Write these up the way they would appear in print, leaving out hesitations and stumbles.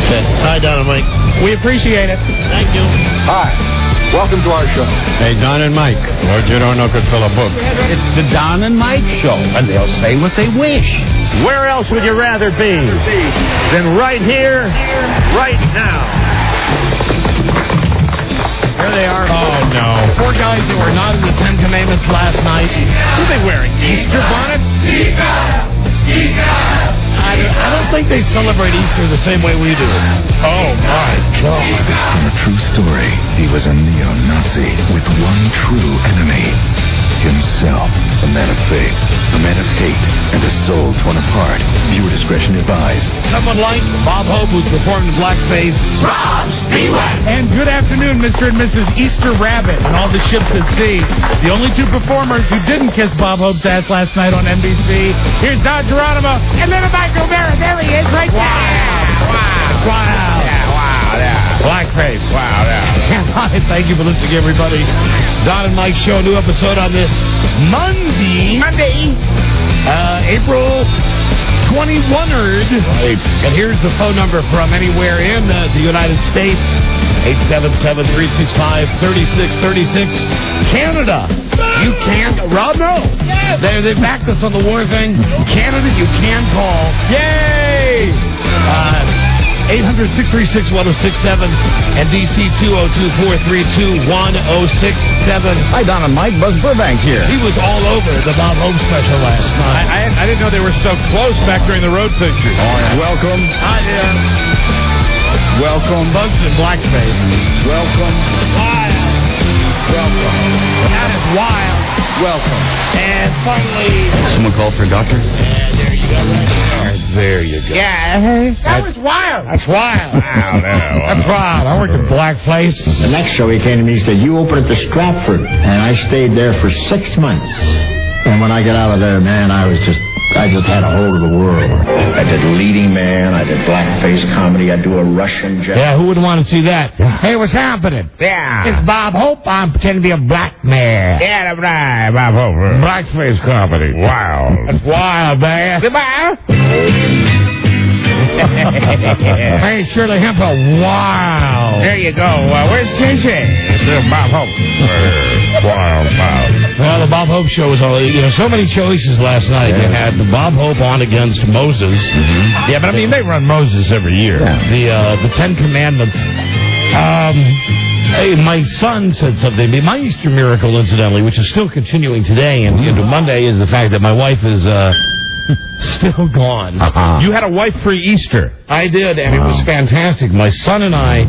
Okay. Hi, Don and Mike. We appreciate it. Thank you. Hi. Welcome to our show. Hey, Don and Mike. What you don't know could fill a book. It's the Don and Mike Show, and they'll say what they wish. Where else would you rather be than right here, right now? There they are. Oh, no. 4 guys who were not in the 10 Commandments last night. Who are they wearing? Easter bonnets? I don't think they celebrate Easter the same way we do. Oh, my God. On a true story, he was a neo-Nazi with one true enemy. Himself, a man of faith, a man of hate, and a soul torn apart. Viewer discretion advised. Someone like Bob Hope, who's performed in blackface. And good afternoon, Mr. and Mrs. Easter Rabbit and all the ships at sea. The only 2 performers who didn't kiss Bob Hope's ass last night on NBC. Here's Don Geronimo and little Michael Barrett. There he is, right there. Wow. Yeah, wow, yeah. Blackface. Wow, yeah. Thank you for listening, everybody. Don and Mike Show, new episode on this Monday. April 21st. Right. And here's the phone number from anywhere in the United States. 877-365-3636. Canada. You can't. Rob, no. Yes. They backed us on the war thing. Canada, you can call. Yay! 800-636-1067 and DC 202-432-1067. Hi, Don and Mike. Buzz Burbank here. He was all over the Bob Hope special last night. I didn't know they were so close back during the road pictures. Oh, yeah. Welcome. Hi there. Welcome. Bugs in blackface. Welcome. Wild. Welcome. That is wild. Welcome. And finally... Someone called for a doctor? And there you go. There you go. Yeah. That was wild. That's wild. Wow, That's wild. I worked in blackface. The next show he came to me, he said, you open at the Stratford. And I stayed there for 6 months. And when I got out of there, man, I just had a hold of the world. I did leading man, I did blackface comedy, I do a Russian job. Yeah, who wouldn't want to see that? Yeah. Hey, what's happening? Yeah. It's Bob Hope. I'm pretending to be a black man. Yeah, that's right, Bob Hope. Blackface comedy. Wow. That's wild, man. Goodbye. Hey, Shirley Hemphill. Wow. There you go. Where's JJ? It's Bob Hope. Wow. Well, the Bob Hope show was all, so many choices last night. They had the Bob Hope on against Moses. Yeah, but I mean, they run Moses every year. Yeah. The 10 Commandments. Hey, my son said something. My Easter miracle, incidentally, which is still continuing today and into Monday, is the fact that my wife is still gone. You had a wife-free Easter. I did, and it was fantastic. My son and I,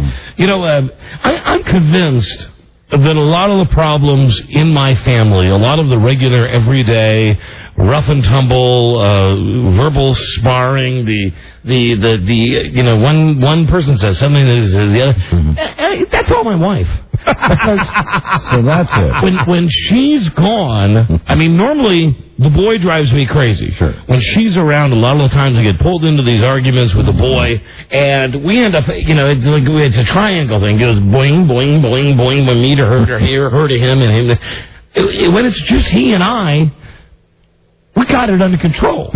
I'm convinced that a lot of the problems in my family, a lot of the regular, everyday, rough and tumble, verbal sparring, one person says something, the other, that's all my wife. So that's it. When she's gone, I mean, normally the boy drives me crazy. Sure. When she's around, a lot of the times I get pulled into these arguments with the boy, and we end up, it's a triangle thing. It goes boing, boing, boing, boing, when me to her to here, her to him, and him to... When it's just he and I, we got it under control.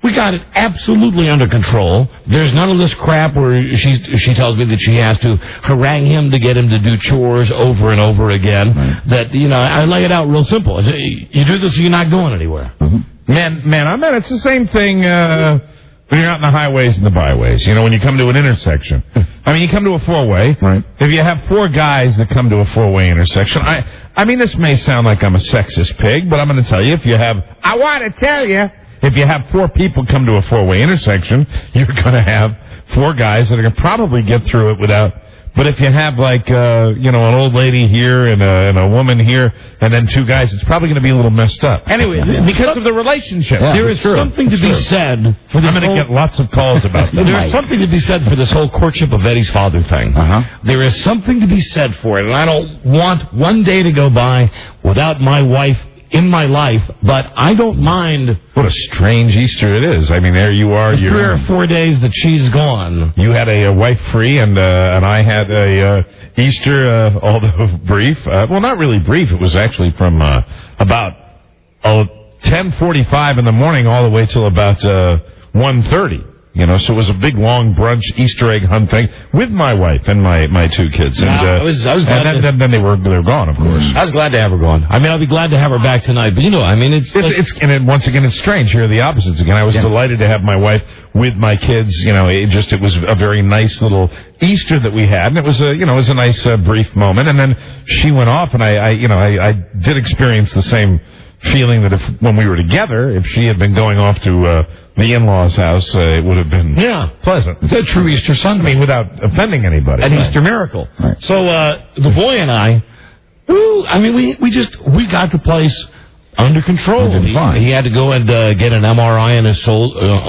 We got it absolutely under control. There's none of this crap where she tells me that she has to harangue him to get him to do chores over and over again. That, I lay it out real simple. I say, you do this or you're not going anywhere. Man, I bet it's the same thing when you're out in the highways and the byways. When you come to an intersection. I mean, you come to a four-way. Right. If you have 4 guys that come to a four-way intersection, I mean, this may sound like I'm a sexist pig, but I'm going to tell you, if you have 4 people come to a four-way intersection, you're going to have 4 guys that are going to probably get through it without... But if you have, an old lady here and a woman here, and then 2 guys, it's probably going to be a little messed up. Anyway, because of the relationship. There is something to be said for this. I'm going to get lots of calls about that. There is something to be said for this whole courtship of Eddie's father thing. There is something to be said for it, and I don't want one day to go by without my wife in my life, but I don't mind. What a strange Easter it is. I mean, there you are. 3 or 4 days that she's gone. You had a wife free, and I had a Easter, although brief. Well, not really brief. It was actually from about 10:45 in the morning all the way till about 1:30. You know, so it was a big, long brunch Easter egg hunt thing with my wife and my 2 kids. And, I was glad and then they were gone, of course. I was glad to have her gone. I mean, I'll be glad to have her back tonight. But Once again, it's strange. Here are the opposites again. I was delighted to have my wife with my kids. You know, it was a very nice little Easter that we had, and it was a nice brief moment. And then she went off, and I did experience the same feeling that when we were together, if she had been going off to the in-laws' house, it would have been pleasant. It's a true Easter Sunday. I mean, without offending anybody. An Easter miracle. Right. So the boy and I, we got the place under control. He had to go and get an MRI on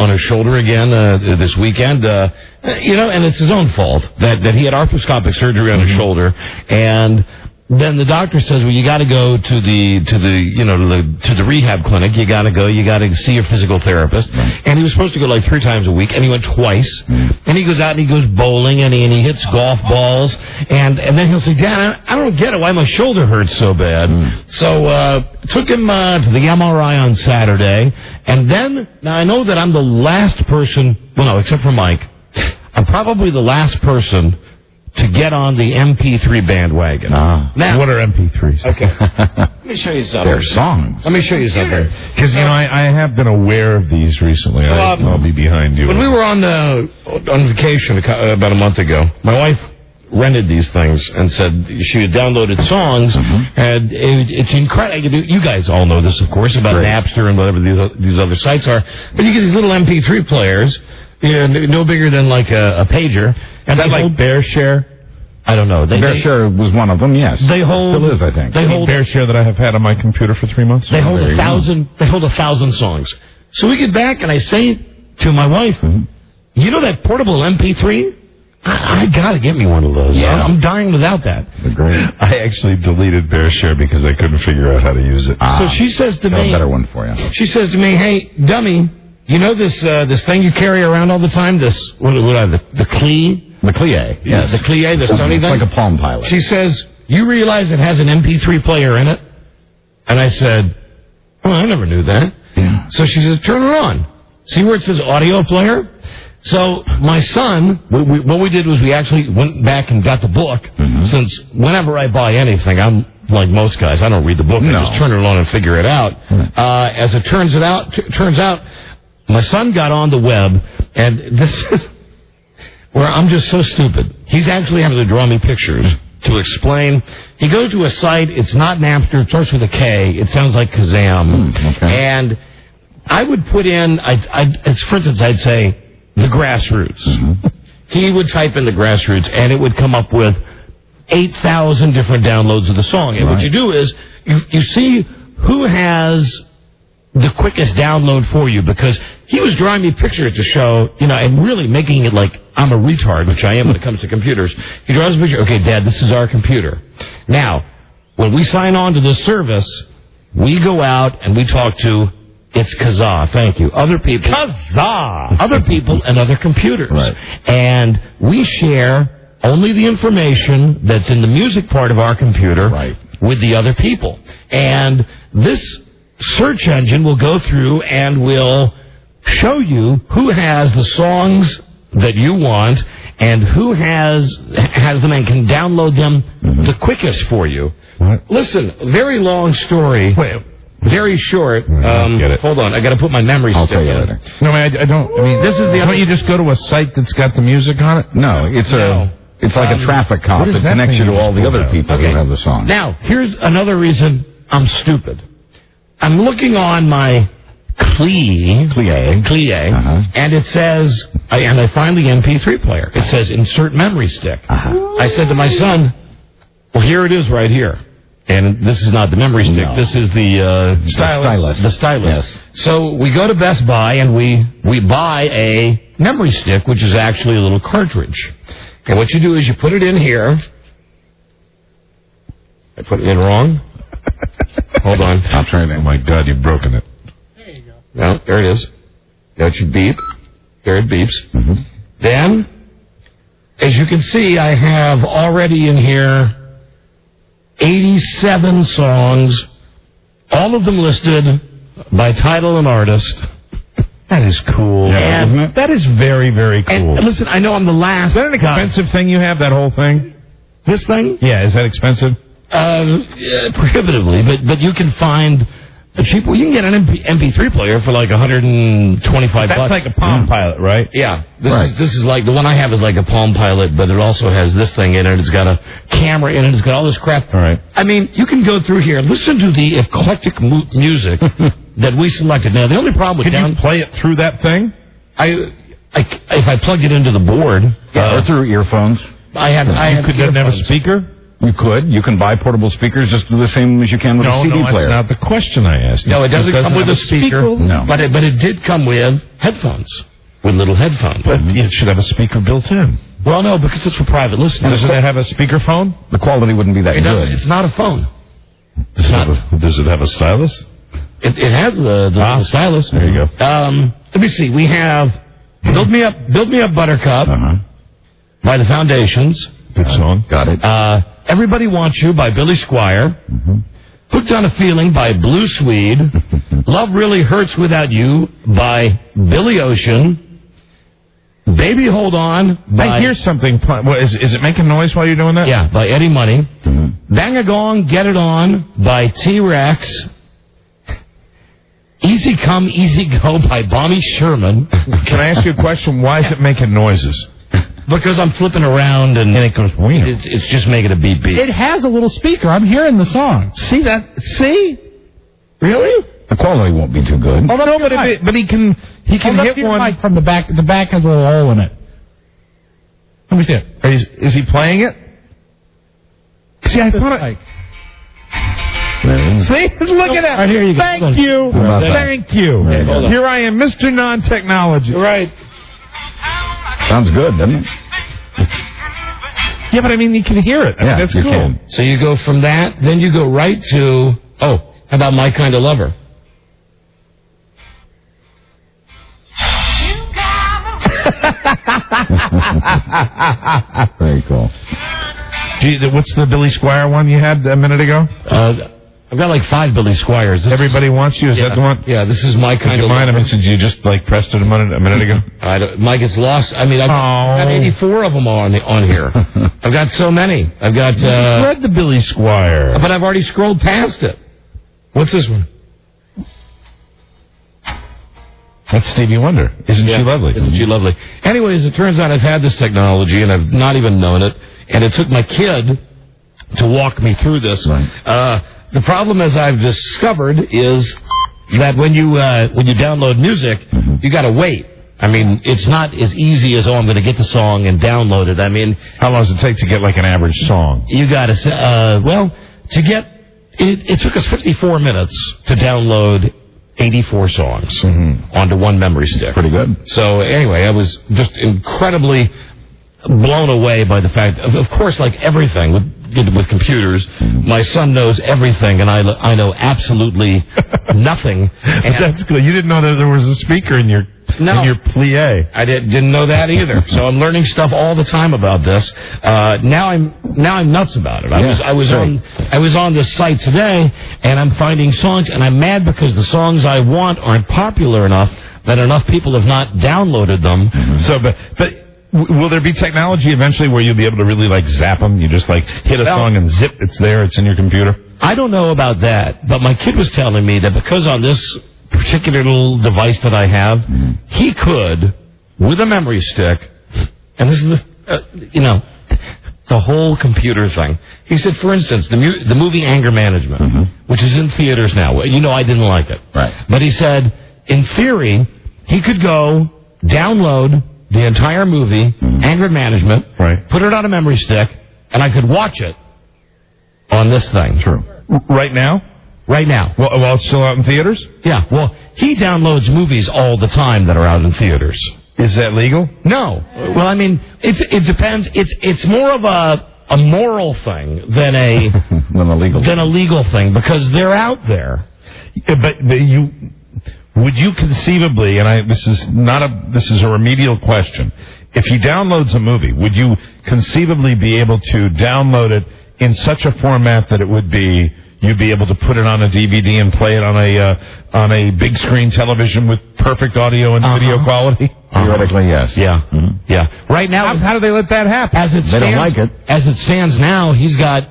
his shoulder again this weekend. And it's his own fault that he had arthroscopic surgery on his shoulder, and then the doctor says, well, you got to go to the rehab clinic. You got to see your physical therapist. And he was supposed to go like 3 times a week, and he went twice. And he goes out and he goes bowling, and he hits golf balls, and then he'll say, Dad, I don't get it why my shoulder hurts so bad. So took him to the MRI on Saturday, and then now I know that I'm the last person, except for Mike, I'm probably the last person to get on the MP3 bandwagon. Now, what are MP3s? Okay. Let me show you something. They're songs. Let me show you something. Because, I have been aware of these recently. I'll be behind you. When we were on vacation about a month ago, my wife rented these things and said she had downloaded songs, and it's incredible. You guys all know this, of course, about Napster and whatever these other sites are. But you get these little MP3 players, no bigger than like a pager. And that like BearShare? I don't know. BearShare was one of them, yes. Still is, I think. They hold BearShare that I have had on my computer for 3 months. They hold 1,000. They hold 1,000 songs. So we get back, and I say to my wife, you know that portable MP3? I got to get me one of those. Yeah. I'm dying without that. They're great. I actually deleted BearShare because I couldn't figure out how to use it. So she says to me, a better one for you. She says to me, hey, dummy, you know this thing you carry around all the time? The Clee? The Clie, yes. The Clie, the Sony thing? It's like a Palm Pilot. She says, you realize it has an MP3 player in it? And I said, oh, I never knew that. Yeah. So she says, turn it on. See where it says audio player? So my son, what we did was we actually went back and got the book, since whenever I buy anything, I'm like most guys, I don't read the book. I just turn it on and figure it out. As it turns out, my son got on the web, and this is where I'm just so stupid. He's actually having to draw me pictures to explain. He goes to a site, it's not Napster, it starts with a K, it sounds like Kazam. And I would put in, for instance, I'd say, the Grassroots. He would type in the Grassroots, and it would come up with 8,000 different downloads of the song. And what you do is, you see who has the quickest download for you, because he was drawing me pictures to show, and really making it like I'm a retard, which I am when it comes to computers. He draws a picture. Okay, Dad, this is our computer. Now, when we sign on to this service, we go out and we talk to, it's Kazaa, thank you, other people. Kazaa! Other people and other computers. Right. And we share only the information that's in the music part of our computer with the other people. And this search engine will go through and will show you who has the songs that you want and who has them and can download them the quickest for you. What? Listen, very long story. Wait. Very short. Get it. Hold on, I got to put my memory stick tell you in. later. No, I don't. I mean, this is the don't you just go to a site that's got the music on it? No, it's like a traffic cop that connects you to all the other people who have the song. Now, here's another reason I'm stupid. I'm looking on my Clie, and it says, and I find the MP3 player. It says insert memory stick. I said to my son, well, here it is right here. And this is not the memory stick. No. This is the stylus. The stylus. Yes. So we go to Best Buy and we buy a memory stick, which is actually a little cartridge. And what you do is you put it in here. I put it in wrong. Hold on. I'll try that. Oh my God, you've broken it. There you go. No, there it is. That should beep. There it beeps. Then, as you can see, I have already in here 87 songs, all of them listed by title and artist. That is cool. Yeah, isn't it? That is very, very cool. And listen, I know I'm the last. Is that an expensive thing you have, that whole thing? This thing? Yeah, is that expensive? Prohibitively, but you can find cheap. You can get an MP3 player for like $125. That's like a Palm Pilot, right? Yeah. This is like, the one I have is like a Palm Pilot, but it also has this thing in it. It's got a camera in it. It's got all this crap. All right. I mean, you can go through here, listen to the eclectic music that we selected. Now, the only problem with Can you play it through that thing? if I plugged it into the board, or through earphones. You could have a speaker? You could. You can buy portable speakers just the same as you can with a CD player. No, that's not the question I asked. No, it doesn't come with a speaker. No. But it did come with headphones, with little headphones. But it should have a speaker built in. Well, no, because it's for private listening. Does it have a speakerphone? The quality wouldn't be that It doesn't. good. It's not a phone. Does it have a stylus? It has the stylus. There you go. Let me see. We have Build Me Up Buttercup by the Foundations. Good song. Got it. Everybody Wants You by Billy Squier. Hooked on a Feeling by Blue Swede. Love Really Hurts Without You by Billy Ocean. Baby Hold On by... I hear something. Is it making noise while you're doing that? Yeah, by Eddie Money. Bang a Gong, Get It On by T-Rex. Easy Come, Easy Go by Bonnie Sherman. Can I ask you a question? Why is it making noises? Because I'm flipping around and it goes, it's just making a beep beep. It has a little speaker. I'm hearing the song. See that? See? Really? The quality won't be too good. Oh, no, but he can hit one. Mic from the back. The back has a little hole in it. Let me see it. Is he playing it? See, I thought it... See? Look at that. Right, here you go. Thank you. Thank you. Here I am, Mr. Non-Technology. Right. Sounds good, doesn't it? Yeah, but I mean, you can hear it. I mean, that's you cool. can. So you go from that, then you go right to, how about My Kind of Lover? Very cool. What's the Billy Squier one you had a minute ago? I've got like 5 Billy Squires. Everybody Wants You? Is that the one? Yeah, this is My Kind Would you of mind? Lover. I mean, since you just pressed it a minute ago. Mike gets lost. I mean, I've got 84 of them on here. I've got so many. I've got... read the Billy Squier. But I've already scrolled past it. What's this one? That's Stevie Wonder. Isn't she lovely? Isn't she lovely? Anyways, it turns out I've had this technology, and I've not even known it. And it took my kid to walk me through this. Right. The problem, as I've discovered, is that when you download music, you got to wait. I mean, it's not as easy as, I'm going to get the song and download it. I mean, how long does it take to get like an average song? You got to, to get, it took us 54 minutes to download 84 songs onto one memory stick. Pretty good. So anyway, I was just incredibly blown away by the fact, of course, like everything with computers, my son knows everything, and I know absolutely nothing. And that's good. You didn't know that there was a speaker in your plie. I didn't know that either. So I'm learning stuff all the time about this. Now I'm nuts about it. I was on this site today, and I'm finding songs, and I'm mad because the songs I want aren't popular enough that enough people have not downloaded them. So, but will there be technology eventually where you'll be able to really like zap them? You just like hit a song and zip, it's there, it's in your computer? I don't know about that, but my kid was telling me that because on this particular little device that I have, he could, with a memory stick, and this is the whole computer thing. He said, for instance, the movie Anger Management, which is in theaters now. You know I didn't like it. Right. But he said, in theory, he could go download the entire movie, Anger Management, put it on a memory stick, and I could watch it on this thing. True. Right now? Right now. While it's still out in theaters? Yeah. Well, he downloads movies all the time that are out in theaters. Is that legal? No. Well, I mean, it depends. It's more of a moral thing than a legal thing because they're out there. But would you conceivably, and this is a remedial question, if he downloads a movie, would you conceivably be able to download it in such a format that it would be you'd be able to put it on a DVD and play it on a big screen television with perfect audio and video quality? Theoretically, yes. Yeah. Yeah. Right now, How do they let that happen? They don't like it. As it stands now, he's got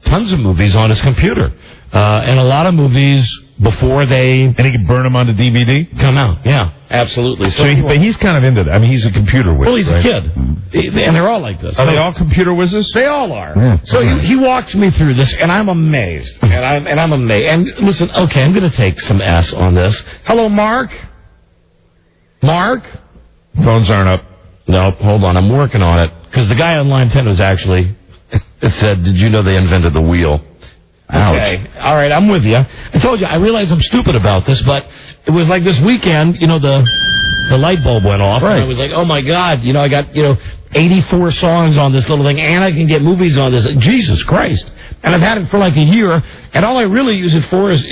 tons of movies on his computer. And a lot of movies before they... And he can burn them onto DVD? come out. Yeah, absolutely. But he's kind of into that. I mean, he's a computer whiz. Well, he's right? a kid. And they're all like this. Are they all computer whizzes? They all are. Yeah. So he walks me through this, and I'm amazed. And I'm amazed. And listen, okay, I'm going to take some S on this. Hello, Mark? Mark? Phones aren't up. No, hold on. I'm working on it. Because the guy on line 10 was actually... It said, did you know they invented the wheel? Ouch. Okay. All right, I'm with you. I told you, I realize I'm stupid about this, but it was like this weekend, the light bulb went off. Right. And I was like, oh, my God, I got, 84 songs on this little thing, and I can get movies on this. Jesus Christ. And I've had it for like a year, and all I really use it for is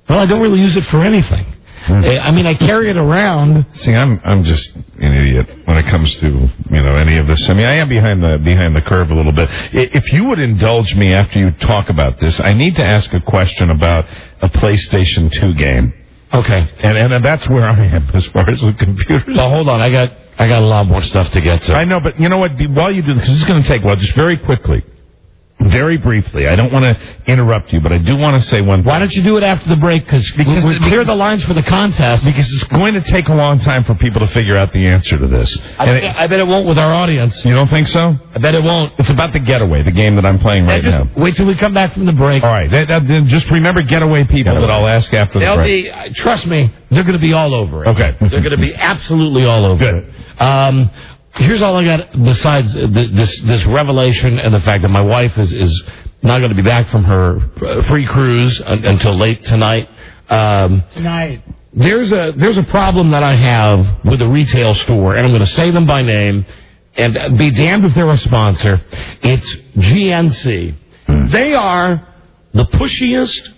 I don't really use it for anything. I mean, I carry it around. See, I'm just an idiot when it comes to any of this. I mean, I am behind the curve a little bit. If you would indulge me after you talk about this, I need to ask a question about a PlayStation 2 game. Okay. And that's where I am as far as the computers. Well, hold on, I got a lot more stuff to get to. I know, but you know what? While you do this, because it's going to take a while, just very quickly. Very briefly, I don't want to interrupt you, but I do want to say one thing. Why don't you do it after the break? Because we clear the lines for the contest. Because it's going to take a long time for people to figure out the answer to this. I bet it won't with our audience. You don't think so? I bet it won't. It's about the Getaway, the game that I'm playing right now. Wait till we come back from the break. All right. Then just remember Getaway people that I'll ask after the break. Trust me, they're going to be all over it. Okay. They're going to be absolutely all over Good. it. Here's all I got besides this revelation and the fact that my wife is not going to be back from her free cruise until late tonight. Tonight. There's a problem that I have with a retail store, and I'm going to say them by name, and be damned if they're a sponsor. It's GNC. They are the pushiest,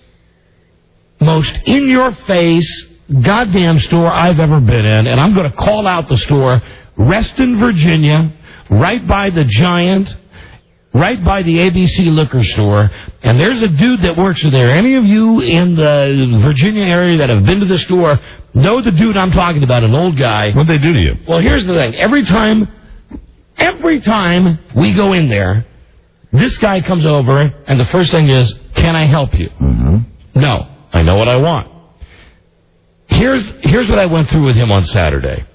most in-your-face goddamn store I've ever been in, and I'm going to call out the store, Reston, Virginia, right by the Giant, right by the ABC liquor store, and there's a dude that works there. Any of you in the Virginia area that have been to the store know the dude I'm talking about, an old guy. What'd they do to you? Well, here's the thing. Every time we go in there, this guy comes over, and the first thing is, can I help you? Mm-hmm. No, I know what I want. Here's what I went through with him on Saturday.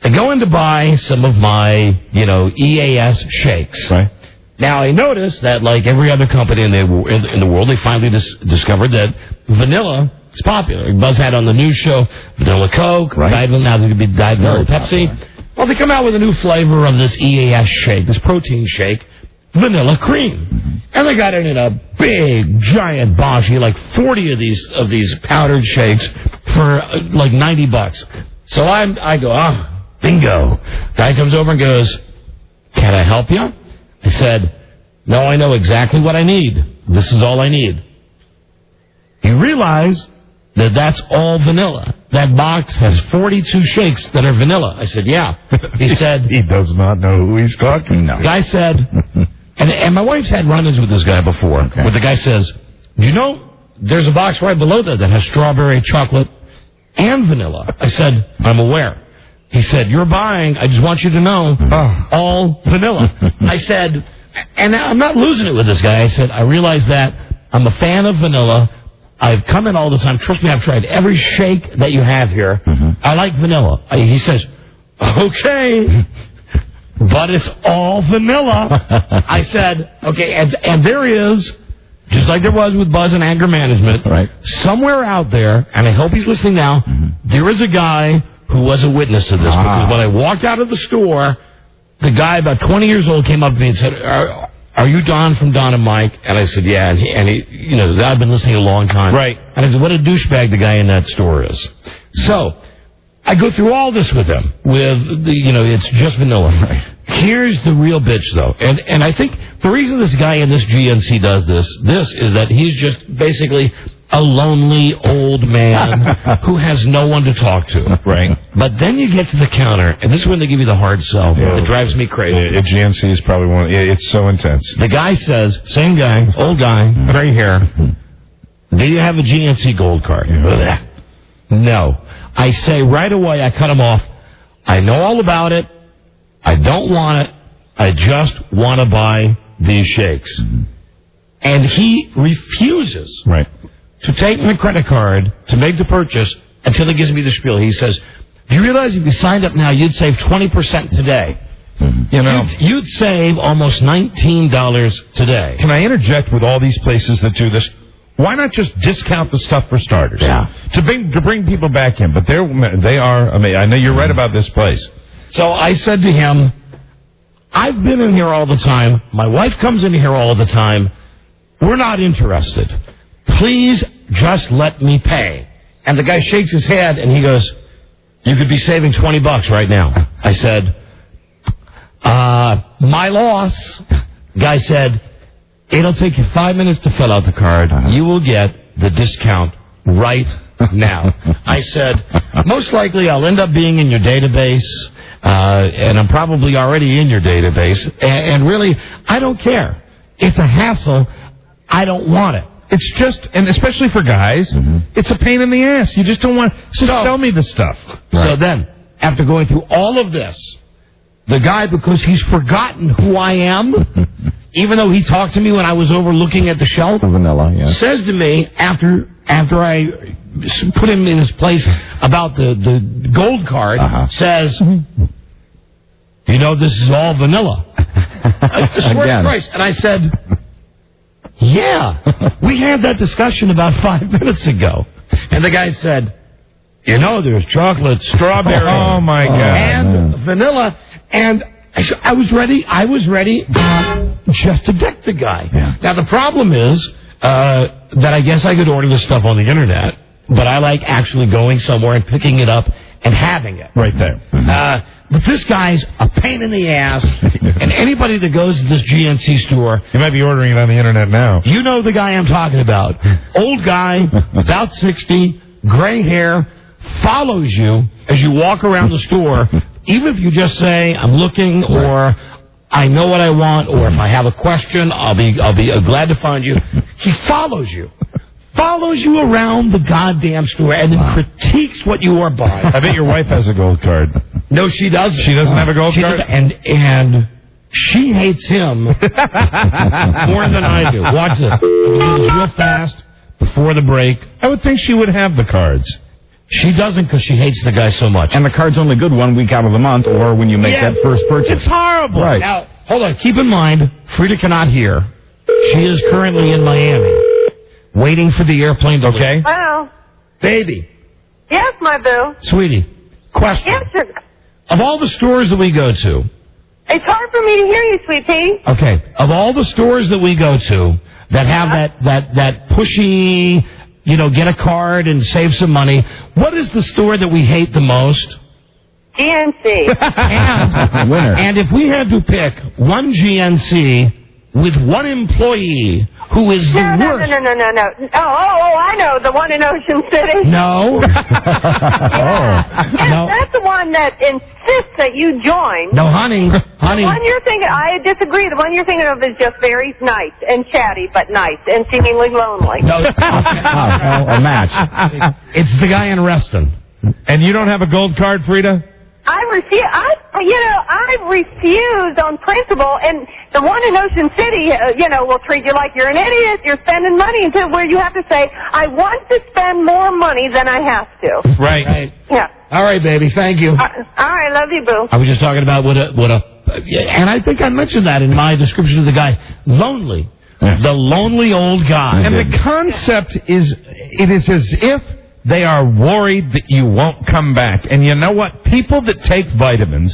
I go in to buy some of my, EAS shakes. Right. Now, I noticed that, like every other company in the world, they finally discovered that vanilla is popular. Buzz had on the news show Vanilla Coke, right. now there's going to be Diet Vanilla Pepsi. Well, they come out with a new flavor of this EAS shake, this protein shake, vanilla cream. Mm-hmm. And they got it in a big, giant boshy, like 40 of these powdered shakes for like $90. So I go, bingo. Guy comes over and goes, can I help you? I said, no, I know exactly what I need. This is all I need. You realize that that's all vanilla. That box has 42 shakes that are vanilla. I said, yeah. He said... He does not know who he's talking to. Guy said... And my wife's had run-ins with this guy before. Okay. Where the guy says, do you know, there's a box right below that has strawberry, chocolate, and vanilla. I said, I'm aware. He said, you're buying, I just want you to know, all vanilla. I said, and I'm not losing it with this guy. I said, I realize that I'm a fan of vanilla. I've come in all the time. Trust me, I've tried every shake that you have here. Mm-hmm. I like vanilla. He says, okay, but it's all vanilla. I said, okay, and there is, just like there was with Buzz and Anger Management, right. Somewhere out there, and I hope he's listening now, there is a guy who was a witness to this, because when I walked out of the store, the guy about 20 years old came up to me and said, are you Don from Don and Mike? And I said, yeah, and he I've been listening a long time. Right. And I said, what a douchebag the guy in that store is. So, I go through all this with him, it's just vanilla. Right. Here's the real bitch, though. And I think the reason this guy in this GNC does this is that he's just basically a lonely old man who has no one to talk to. Right. But then you get to the counter, and this is when they give you the hard sell. Yeah. It drives me crazy. GNC is probably one. It's so intense. The guy says, same guy, old guy, gray hair, do you have a GNC gold card? Yeah. No. I say right away, I cut him off, I know all about it, I don't want it, I just want to buy these shakes. And he refuses to take my credit card to make the purchase until he gives me the spiel. He says, do you realize if you signed up now, you'd save 20% today? You know, you'd save almost $19 today. Can I interject with all these places that do this? Why not just discount the stuff for starters? Yeah. To bring people back in. But they are amazing. I know you're right about this place. So I said to him, I've been in here all the time. My wife comes in here all the time. We're not interested. Please just let me pay. And the guy shakes his head and he goes, you could be saving $20 right now. I said, my loss. Guy said, it'll take you 5 minutes to fill out the card. You will get the discount right now. I said, most likely I'll end up being in your database, and I'm probably already in your database. And really, I don't care. It's a hassle. I don't want it. It's just, and especially for guys, it's a pain in the ass. You just don't want, just tell me the stuff. So then, after going through all of this, the guy, because he's forgotten who I am, even though he talked to me when I was over looking at the shelf, says to me, after I put him in his place about the gold card, says, you know, this is all vanilla. I swear to Christ. And I said, yeah, we had that discussion about 5 minutes ago. And the guy said, you know, there's chocolate, strawberry, oh my God, and vanilla. And I was ready just to deck the guy. Yeah. Now, the problem is that I guess I could order this stuff on the Internet, but I like actually going somewhere and picking it up and having it. Right there. But this guy's a pain in the ass, and anybody that goes to this GNC store... You might be ordering it on the Internet now. You know the guy I'm talking about. Old guy, about 60, gray hair, follows you as you walk around the store, even if you just say, I'm looking, or I know what I want, or if I have a question, I'll be glad to find you. He follows you. Follows you around the goddamn store and then critiques what you are buying. I bet your wife has a gold card. No, she doesn't. She doesn't have a gold card? And she hates him more than I do. Watch this. I'm going to do this real fast before the break. I would think she would have the cards. She doesn't because she hates the guy so much. And the card's only good 1 week out of the month or when you make that first purchase. It's horrible. Right. Now, hold on. Keep in mind, Frida cannot hear. She is currently in Miami, waiting for the airplane to leave. Hello. Baby. Yes, my boo. Sweetie, question. Yes, sir. Of all the stores that we go to... It's hard for me to hear you, sweet pea. Okay. Of all the stores that we go to that have that pushy, you know, get a card and save some money, what is the store that we hate the most? GNC. And if we had to pick one GNC with one employee who is the worst... No. Oh, I know. The one in Ocean City. No. Yes, No. that's the one that insists that you join. No, honey. The one you're thinking, I disagree. The one you're thinking of is just very nice and chatty, but nice and seemingly lonely. No. A match. It's the guy in Reston. And you don't have a gold card, Frida? I refuse on principle, and the one in Ocean City, will treat you like you're an idiot. You're spending money until where you have to say, I want to spend more money than I have to. Right. Yeah. All right, baby. Thank you. All right, love you, boo. I was just talking about and I think I mentioned that in my description of the guy. Lonely. Yes. The lonely old guy. And the concept is, it is as if they are worried that you won't come back. And you know what? People that take vitamins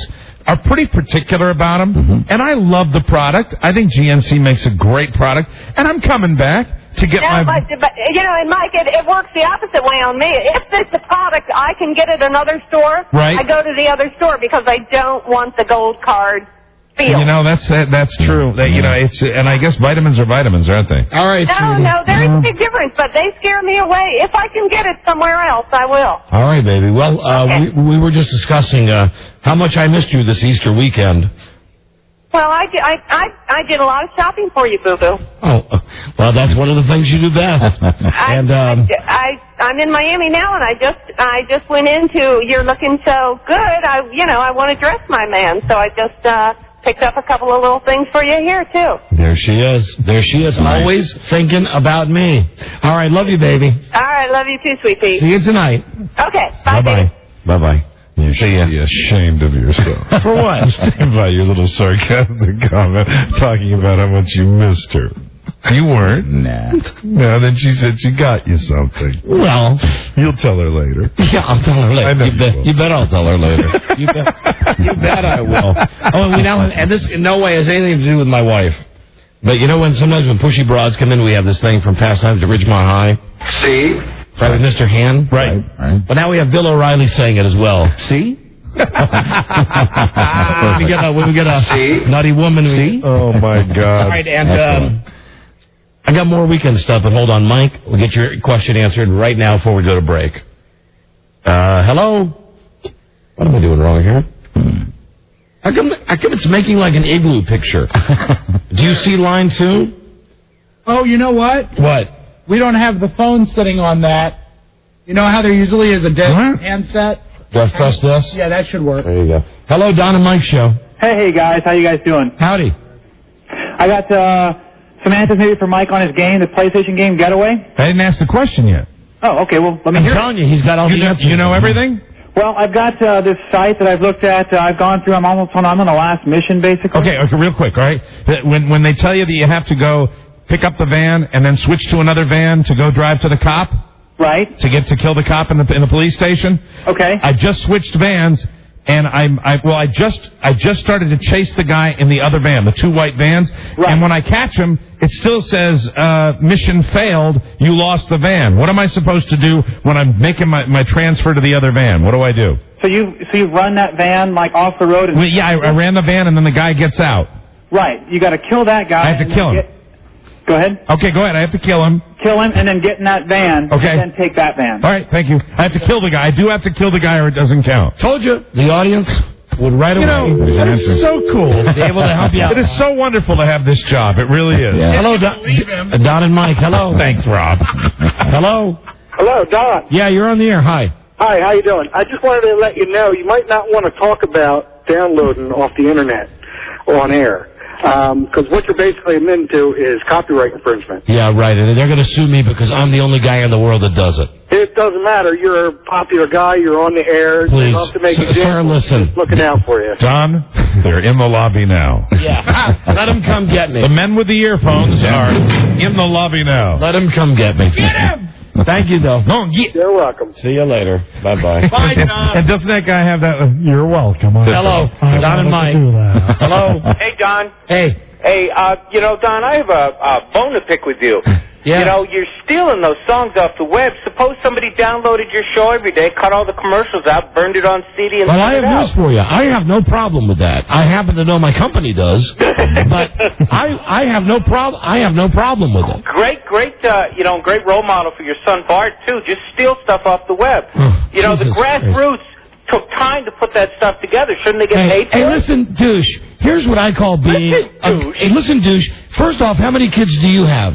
are pretty particular about them. And I love the product. I think GNC makes a great product. And I'm coming back to get my... But and Mike, it works the opposite way on me. If it's a product I can get at another store, Right. I go to the other store because I don't want the gold card feel. You know, that's true. That, you know, and I guess vitamins are vitamins, aren't they? All right. No, there is a big difference, but they scare me away. If I can get it somewhere else, I will. All right, baby. Well, we were just discussing how much I missed you this Easter weekend. Well, I did a lot of shopping for you, Boo Boo. Oh, well, that's one of the things you do best. And I'm in Miami now, and I just went into You're Looking So Good. I want to dress my man, so I just picked up a couple of little things for you here too. There she is. Always thinking about me. All right, love you, baby. All right, love you too, sweet pea. See you tonight. Okay, bye. Bye-bye. Bye-bye. You should be ashamed of yourself. For what? About your little sarcastic comment talking about how much you missed her. You weren't. Nah. No, then she said she got you something. Well, you'll tell her later. Yeah, I'll tell her later. I know You bet I'll tell her later. You bet I will. Oh, and this in no way has anything to do with my wife. But you know sometimes when pushy broads come in, we have this thing from Past Times at Ridgemont High. See? Right, with Mr. Han. Right. But now we have Bill O'Reilly saying it as well. See? When we get a nutty woman. See? Oh, my God. All right, and I got more weekend stuff, but hold on, Mike. We'll get your question answered right now before we go to break. Hello? What am I doing wrong here? How come it's making like an igloo picture? Do you see line 2? Oh, you know what? What? We don't have the phone sitting on that. You know how there usually is a dead handset? Just press this? Yeah, that should work. There you go. Hello, Don and Mike Show. Hey, guys. How you guys doing? Howdy. I got some answers maybe for Mike on his game, the PlayStation game Getaway. I didn't ask the question yet. Oh, okay. Well, let me hear it. I'm telling you, he's got all the answers. You know everything? Well, I've got this site that I've looked at. I've gone through. I'm on the last mission, basically. Okay, real quick, all right? When they tell you that you have to go pick up the van and then switch to another van to go drive to the cop? Right. To kill the cop in the police station? Okay. I just switched vans, and I just started to chase the guy in the other van, the 2 white vans. Right. And when I catch him, it still says, mission failed, you lost the van. What am I supposed to do when I'm making my transfer to the other van? What do I do? So you run that van like off the road? Well, yeah, I ran the van, and then the guy gets out. Right. You got to kill that guy. I have to kill him. Go ahead. Okay, go ahead. I have to kill him. Kill him and then get in that van. Okay. And then take that van. All right, thank you. I have to kill the guy. I do have to kill the guy or it doesn't count. Told you. The audience would right away. That is so cool. Be able to help you out. It is so wonderful to have this job. It really is. Yeah. Hello, Don and Mike. Hello. Thanks, Rob. Hello. Hello, Don. Yeah, you're on the air. Hi. Hi, how you doing? I just wanted to let you know you might not want to talk about downloading off the internet on air. Because what you're basically admitting to is copyright infringement. Yeah, right. And they're going to sue me because I'm the only guy in the world that does it. It doesn't matter. You're a popular guy. You're on the air. Please. Enough to make Sir, listen. Just looking out for you. Don, they're in the lobby now. Yeah. Let them come get me. The men with the earphones are in the lobby now. Let them come get me. Get him! Thank you, though. No, You're welcome. See you later. Bye-bye. Bye, Don. And doesn't that guy have that? You're welcome. Hello. Don and Mike. Hello. Hey, Don. Hey. Hey, Don, I have a bone to pick with you. Yeah. You know, you're stealing those songs off the web. Suppose somebody downloaded your show every day, cut all the commercials out, burned it on CD, and Well, I sent it have out. news for you. I have no problem with that. I happen to know my company does, but I have no problem. I have no problem with it. Great, great role model for your son Bart too. Just steal stuff off the web. You know, the Jesus grassroots took time to put that stuff together. Shouldn't they get paid for Hey, it? listen, douche. Here's what I call being. Hey, listen, douche. First off, how many kids do you have?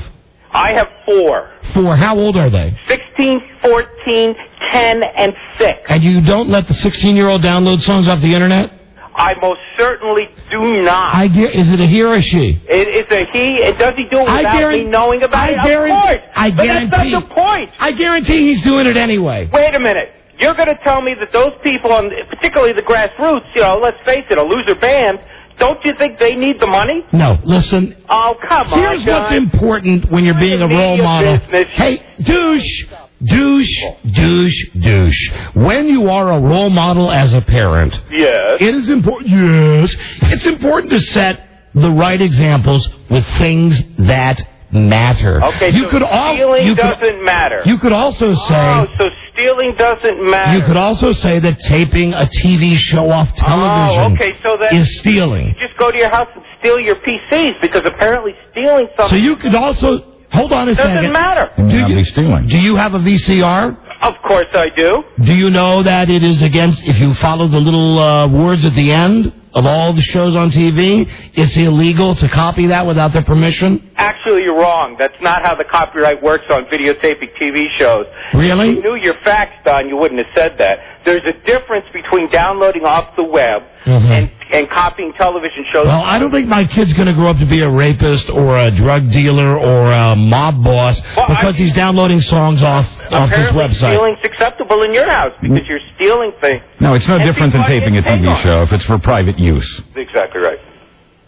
I have 4. 4. How old are they? 16, 14, 10, and 6. And you don't let the 16-year-old download songs off the internet? I most certainly do not. Is it a he or a she? It's a he. Does he do it without me knowing about it? Of course. But that's not the point. I guarantee he's doing it anyway. Wait a minute. You're going to tell me that those people, particularly the grassroots, let's face it, a loser band, don't you think they need the money? No, listen. Oh, come on, Here's John. what's important when you're being a role model. Hey, douche. When you are a role model as a parent, yes, it is important. Yes, it's important to set the right examples with things that matter. Okay, doesn't matter. You could also say... Oh, so stealing doesn't matter. You could also say that taping a TV show off television is stealing. You just go to your house and steal your PCs, because apparently stealing something... So you could also... Hold on a second. Doesn't matter. Do you have a VCR? Of course I do. Do you know that it is against, if you follow the little words at the end of all the shows on TV, it's illegal to copy that without their permission? Actually, you're wrong. That's not how the copyright works on videotaping TV shows. Really? If you knew your facts, Don, you wouldn't have said that. There's a difference between downloading off the web and copying television shows. Well, I don't think my kid's going to grow up to be a rapist or a drug dealer or a mob boss because he's downloading songs off his website. Stealing's acceptable in your house because you're stealing things. No, it's no different than taping a TV show if it's for private use. Exactly right.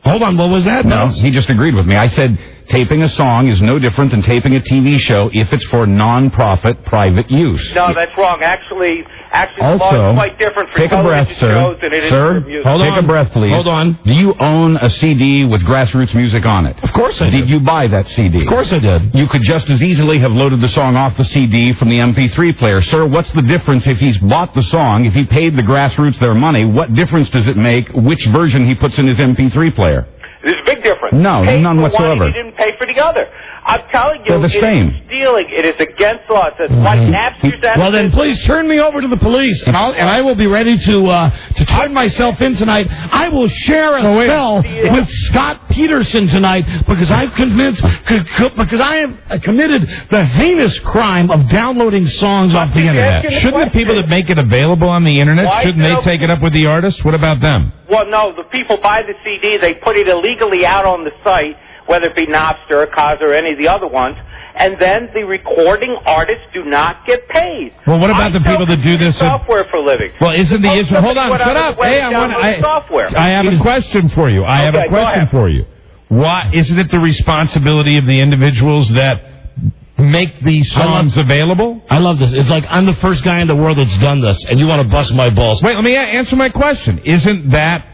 Hold on, what was that? No, he just agreed with me. I said taping a song is no different than taping a TV show if it's for non-profit private use. No, that's wrong. Actually, the law Also, is quite different for take a breath, television shows than it is for music. Take a breath, please. Hold on. Do you own a CD with grassroots music on it? Of course I did. Did you buy that CD? Of course I did. You could just as easily have loaded the song off the CD from the MP3 player. Sir, what's the difference if he's bought the song, if he paid the grassroots their money, what difference does it make which version he puts in his MP3 player? There's a big difference. No, none whatsoever. One, he didn't pay for the other. I'm telling you, They're the same. It is stealing. It is against the law. It's like Napster's. Well, then please turn me over to the police, and I will be ready to turn myself in tonight. I will share a cell with Scott Peterson tonight because I have committed the heinous crime of downloading songs off the internet. Shouldn't the people that make it available on the internet, shouldn't they take it up with the artists? What about them? Well, no, the people buy the CD, they put it illegally out on the site, whether it be Napster or Kaz or any of the other ones, and then the recording artists do not get paid. Well, what about the people that do this? Software for a living. Well, isn't the issue? Hold on, shut up. Hey, I have a question for you. I have a question for you. Why isn't it the responsibility of the individuals that make these songs available? I love this. It's like I'm the first guy in the world that's done this, and you want to bust my balls. Wait, let me answer my question. Isn't that...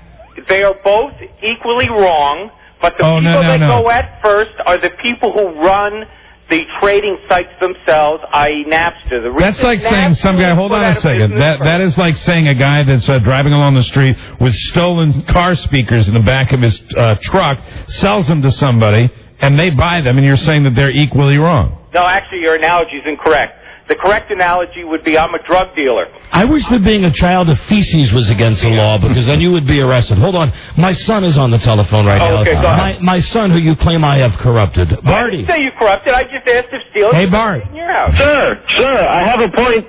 They are both equally wrong, but the people that go at first are the people who run the trading sites themselves, i.e. Napster. That's like saying some guy, hold on a second, that is like saying a guy that's driving along the street with stolen car speakers in the back of his truck, sells them to somebody, and they buy them, and you're saying that they're equally wrong. No, actually, your analogy is incorrect. The correct analogy would be I'm a drug dealer. I wish that being a child of feces was against the law, because then you would be arrested. Hold on. My son is on the telephone right now. Okay, go ahead. My son, who you claim I have corrupted. Barty. I didn't say you corrupted. I just asked if stealing Hey, Bart. in your house. Sir, I have a point.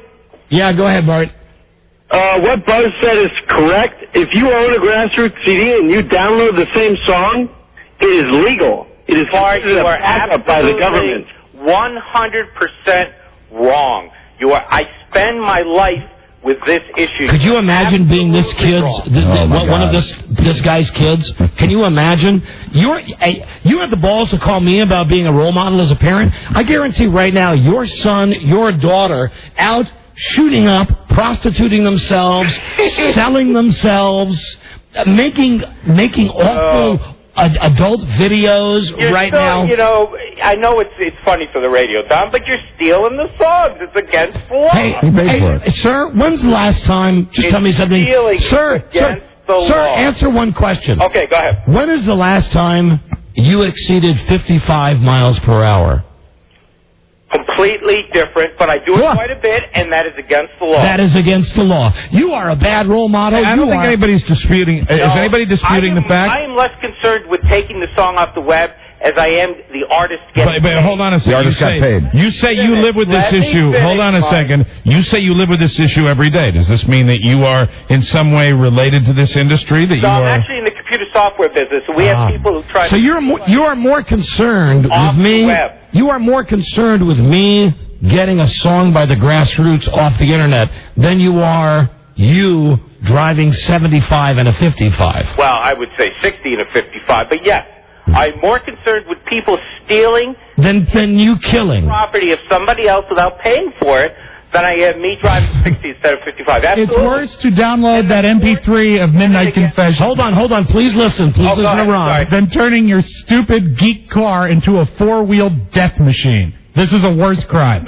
Yeah, go ahead, Bart. What Buzz said is correct. If you own a grassroots CD and you download the same song, it is legal. It is considered a backup by the government. 100% wrong. I spend my life with this issue. Could you imagine being this kid's, one of this guy's kids? Can you imagine? You have the balls to call me about being a role model as a parent? I guarantee right now, your son, your daughter, out shooting up, prostituting themselves, selling themselves, making awful adult videos now. You know, I know it's funny for the radio, Tom, but you're stealing the songs. It's against the law. Hey, sir, when's the last time? Just tell me something. Sir, answer one question. Okay, go ahead. When is the last time you exceeded 55 miles per hour? Completely different, but I do it quite a bit, and that is against the law. That is against the law. You are a bad role model. I don't think anybody's disputing. Is anybody disputing the fact? I am less concerned with taking the song off the web as I am the artist getting paid. Hold on a second. The artist got paid. You say you live with this issue. Hold on a second. You say you live with this issue every day. Does this mean that you are in some way related to this industry? That I'm actually in the computer software business, and we have people who try. So you are more concerned with me. You are more concerned with me getting a song by the grassroots off the internet than you are driving 75 and a 55. Well, I would say 60 and a 55, but yes. I'm more concerned with people stealing than you killing property of somebody else without paying for it than I am me driving 60 instead of 55. Absolutely. It's worse to download that MP3 of Midnight Confession. Hold on. Please listen. Please listen to Ron. Than turning your stupid geek car into a four-wheeled death machine. This is a worse crime.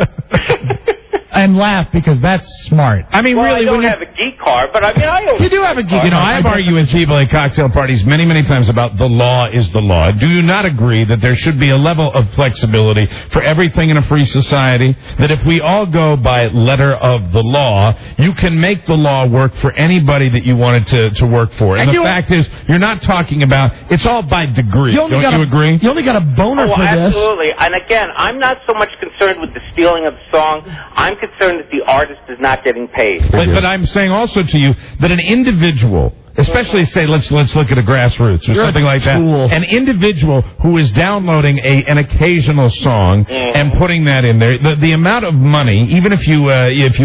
and laugh because that's smart. I mean, Well, really, I don't when you have a geek card, but I mean, I own You do have a geek. You know, I've argued with people at cocktail parties many, many times about the law is the law. Do you not agree that there should be a level of flexibility for everything in a free society? That if we all go by letter of the law, you can make the law work for anybody that you want it to work for. And the fact is, you're not talking about, it's all by degree. Don't you agree? You only got a boner for this. Absolutely. And again, I'm not so much concerned with the stealing of the song. I'm concerned that the artist is not getting paid. But I'm saying also to you that an individual, especially say let's look at a grassroots or something like that, an individual who is downloading an occasional song and putting that in there, the amount of money, even if you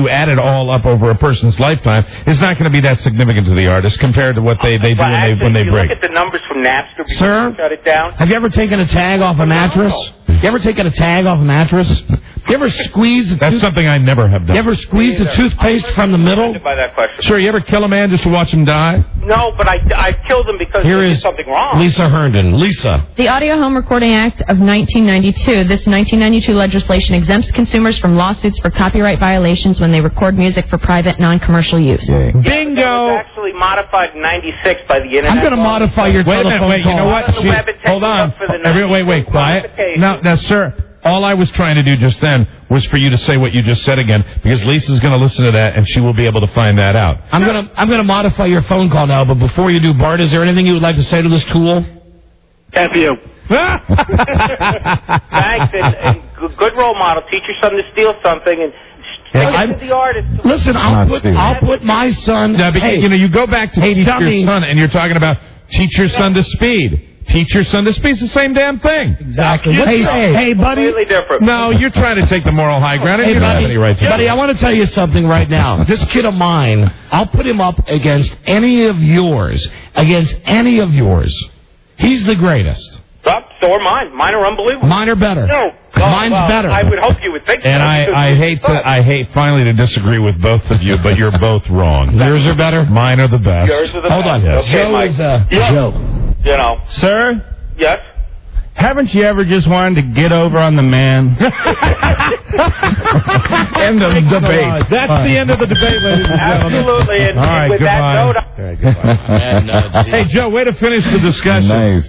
add it all up over a person's lifetime, is not going to be that significant to the artist compared to what they do when they break. Look at the numbers from Napster before Sir, you shut it down. Have you ever taken a tag off a mattress? You ever taken a tag off a mattress? You ever squeeze That's something I never have done. You ever squeeze the toothpaste from the middle? By that question. Sure, you ever kill a man just to watch him die? No, but I killed him because Here there is was something wrong. Lisa Herndon. Lisa. The Audio Home Recording Act of 1992. This 1992 legislation exempts consumers from lawsuits for copyright violations when they record music for private, non-commercial use. Bingo! Bingo! It was actually modified in 96 by the Internet. I'm going to modify your telephone Wait, you know what? Hold on. Wait, quiet. Now, sir, all I was trying to do just then was for you to say what you just said again, because Lisa's going to listen to that and she will be able to find that out. I'm gonna modify your phone call now, but before you do, Bart, is there anything you would like to say to this tool? F you. Thanks, and good role model. Teach your son to steal something and to the artist. Listen, I'll put my son. No, because, you go back to teach your son, and you're talking about teach your son to speed. Teach your son to speed. It's the same damn thing. Exactly. Hey, buddy. Completely different. No, you're trying to take the moral high ground. Hey, You don't have any right to buddy, I want to tell you something right now. This kid of mine, I'll put him up against any of yours. Against any of yours. He's the greatest. So are mine. Mine are unbelievable. Mine are better. No. Mine's better. I would hope you would think And so. I hate finally to disagree with both of you, but you're both wrong. Yours are better? Mine are the best. Yours are the Hold best. on. Yes. Okay, Joe Mike. is a joke. You know. Sir, Yes? haven't you ever just wanted to get over on the man? End of debate. That's the end of the debate, ladies and gentlemen. Absolutely. And, All right, with goodbye. that note, Hey, Joe, way to finish the discussion. Nice.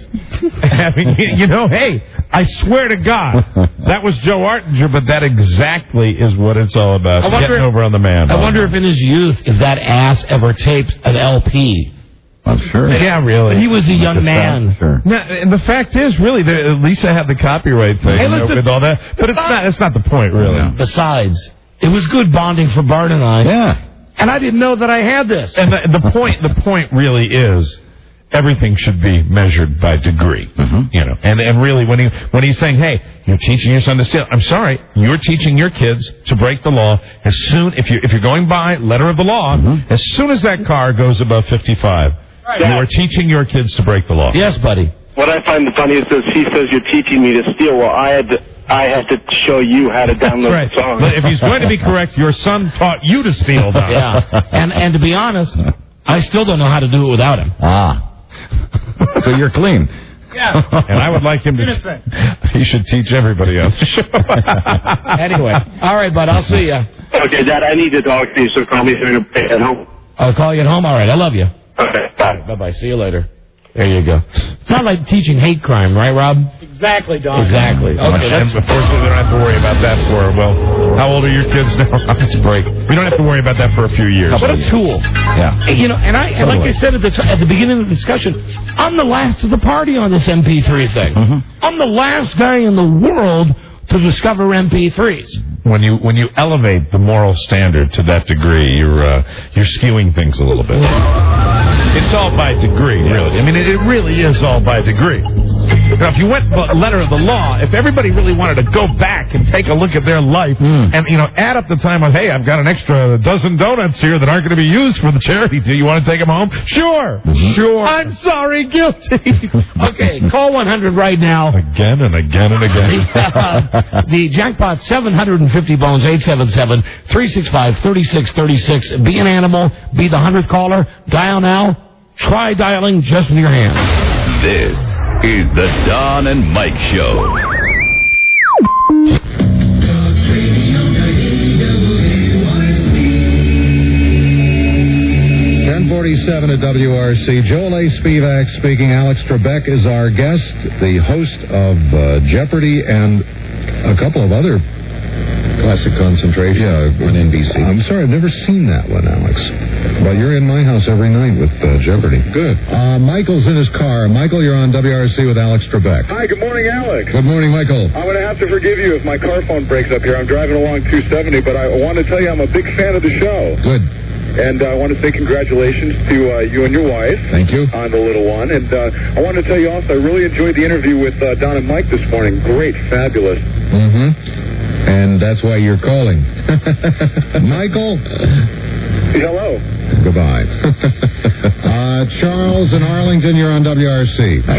Hey, I swear to God, that was Joe Artinger, but that exactly is what it's all about. Getting over on the man. I wonder if in his youth, if that ass ever taped an LP. I'm sure. Yeah, really. He was a young man. Sure. No, and the fact is, really, Lisa had the copyright thing with all that, but it's not the point, really. No. Besides, it was good bonding for Bart and I. Yeah. And I didn't know that I had this. And the point really is, everything should be measured by degree. And really, when he's saying, hey, you're teaching your son to steal, I'm sorry, you're teaching your kids to break the law. As soon, if you're going by letter of the law, as soon as that car goes above 55, you are teaching your kids to break the law. Yes, buddy. What I find the funniest is he says you're teaching me to steal. Well, I had to show you how to download the song. But if he's going to be correct, your son taught you to steal. Don. Yeah. And to be honest, I still don't know how to do it without him. So you're clean. Yeah. And I would like him to. He should teach everybody else. Anyway. All right, bud. I'll see you. Okay, Dad, I need to talk to you, so call me at home. I'll call you at home. All right. I love you. Okay, bye. Bye-bye. See you later. There you go. It's not like teaching hate crime, right, Rob? Exactly, Don. Exactly. Okay, And unfortunately, we don't have to worry about that for, how old are your kids now? Let's break. We don't have to worry about that for a few years. What a tool. Yeah. And like I said at the beginning of the discussion, I'm the last of the party on this MP3 thing. I'm the last guy in the world to discover MP3s. When you elevate the moral standard to that degree, you're skewing things a little bit. It's all by degree, really. I mean, it really is all by degree. Now, if you went the letter of the law, if everybody really wanted to go back and take a look at their life and, add up the time of, hey, I've got an extra dozen donuts here that aren't going to be used for the charity. Do you want to take them home? Sure. Sure. I'm sorry, guilty. Okay, call 100 right now. Again and again and again. The jackpot, 750 bones, 877-365-3636. Be an animal. Be the 100th caller. Dial now. Try dialing just with your hands. This is the Don and Mike Show. 747 at WRC. Joel A. Spivak speaking. Alex Trebek is our guest, the host of Jeopardy and a couple of other classic concentration on NBC. I'm sorry, I've never seen that one, Alex. But you're in my house every night with Jeopardy. Good. Michael's in his car. Michael, you're on WRC with Alex Trebek. Hi, good morning, Alex. Good morning, Michael. I'm going to have to forgive you if my car phone breaks up here. I'm driving along 270, but I want to tell you I'm a big fan of the show. Good. And I want to say congratulations to you and your wife. Thank you. On the little one. And I want to tell you also, I really enjoyed the interview with Don and Mike this morning. Great, fabulous. Mm-hmm. And that's why you're calling. Michael? Hello. Goodbye. Charles in Arlington, you're on WRC. Hi,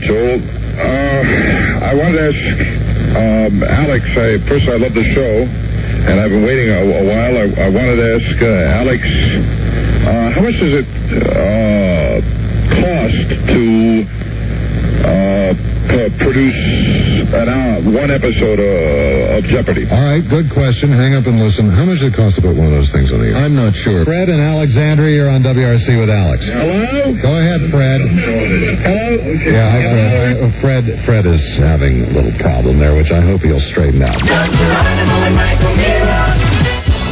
Joel. I wanted to ask Alex, first, I love the show, and I've been waiting a while. I wanted to ask Alex, how much does it cost to produce one episode of Jeopardy? All right, good question. Hang up and listen. How much does it cost to put one of those things on the air? I'm not sure. Fred and Alexandria, you're on WRC with Alex. Hello? Go ahead, Fred. Hello? Yeah, hi, Fred. Fred is having a little problem there, which I hope he'll straighten out.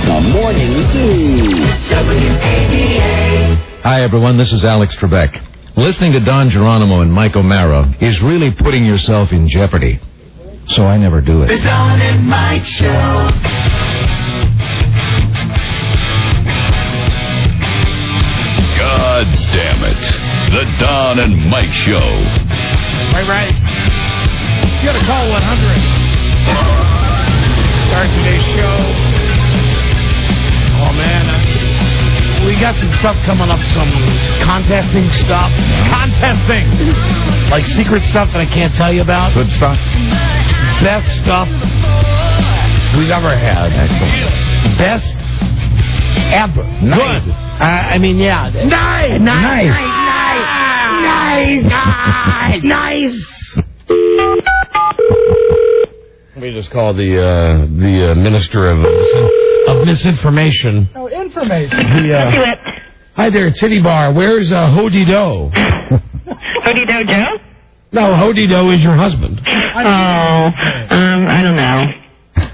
The Morning Zoo. WABA. Hi, everyone. This is Alex Trebek. Listening to Don Geronimo and Mike O'Mara is really putting yourself in jeopardy. So I never do it. The Don and Mike Show. God damn it. The Don and Mike Show. Right. You gotta call 100. Start today's show. Oh, man. We got some stuff coming up, some contesting stuff. Contesting! Like secret stuff that I can't tell you about. Good stuff. Best stuff we've ever had. Excellent. Best ever. Nice. Good. I mean, yeah. Nice! Let me just call the Minister of Misinformation. No, information. Hi there, Titty Bar. Where's Hody Do? Hody Do Joe? No, Hody Do is your husband. I don't know.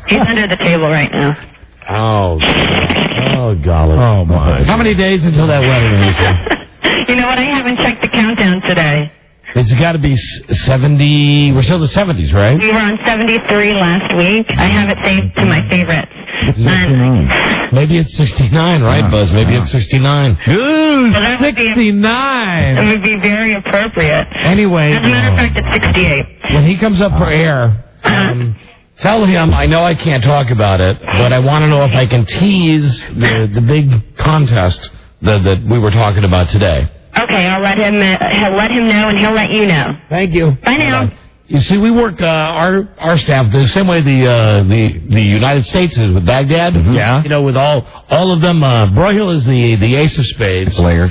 He's under the table right now. Oh, golly. Oh, my. How many days until that wedding, Lisa? You know what? I haven't checked the countdown today. It's got to be 70. We're still the 70s, right? We were on 73 last week. I have it saved to my favorites. Maybe it's 69, right, Buzz? Maybe it's 69. Ooh, So that would be- 69. It would be very appropriate. Anyway, As a matter of fact, it's 68. when he comes up for air, tell him I know I can't talk about it, but I want to know if I can tease the big contest that we were talking about today. Okay, I'll let him know, and he'll let you know. Thank you. Bye now. You see, we work our staff the same way the United States is with Baghdad. Mm-hmm. Yeah. You know, with all of them. Broyhill is the ace of spades. Players.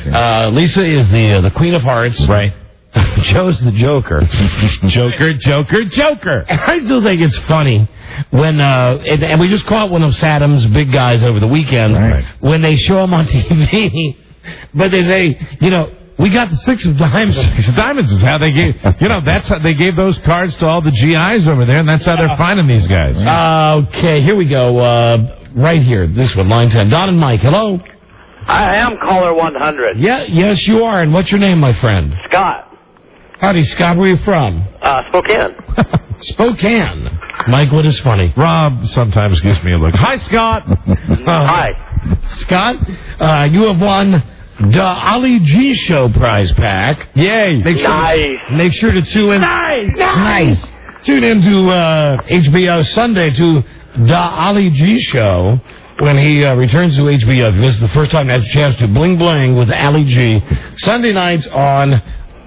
Lisa is the queen of hearts. Right. Joe's the joker. Joker. And I still think it's funny when and we just caught one of Saddam's big guys over the weekend when they show him on TV, but they say, you know, we got the six of diamonds. Six of diamonds is how they gave. You know, that's how they gave those cards to all the GIs over there, and that's how they're finding these guys. Okay, here we go. Right here, this one, line 10. Don and Mike, hello. I am caller 100. Yeah, yes, you are. And what's your name, my friend? Scott. Howdy, Scott. Where are you from? Spokane. Spokane. Mike, what is funny? Rob sometimes gives me a look. Hi, Scott. Hi. Scott, you have won the Ali G Show prize pack. Yay. Make sure to tune in. Nice. Tune in to HBO Sunday to the Ali G Show when he returns to HBO. If this is the first time that's a chance to bling bling with Ali G. Sunday nights on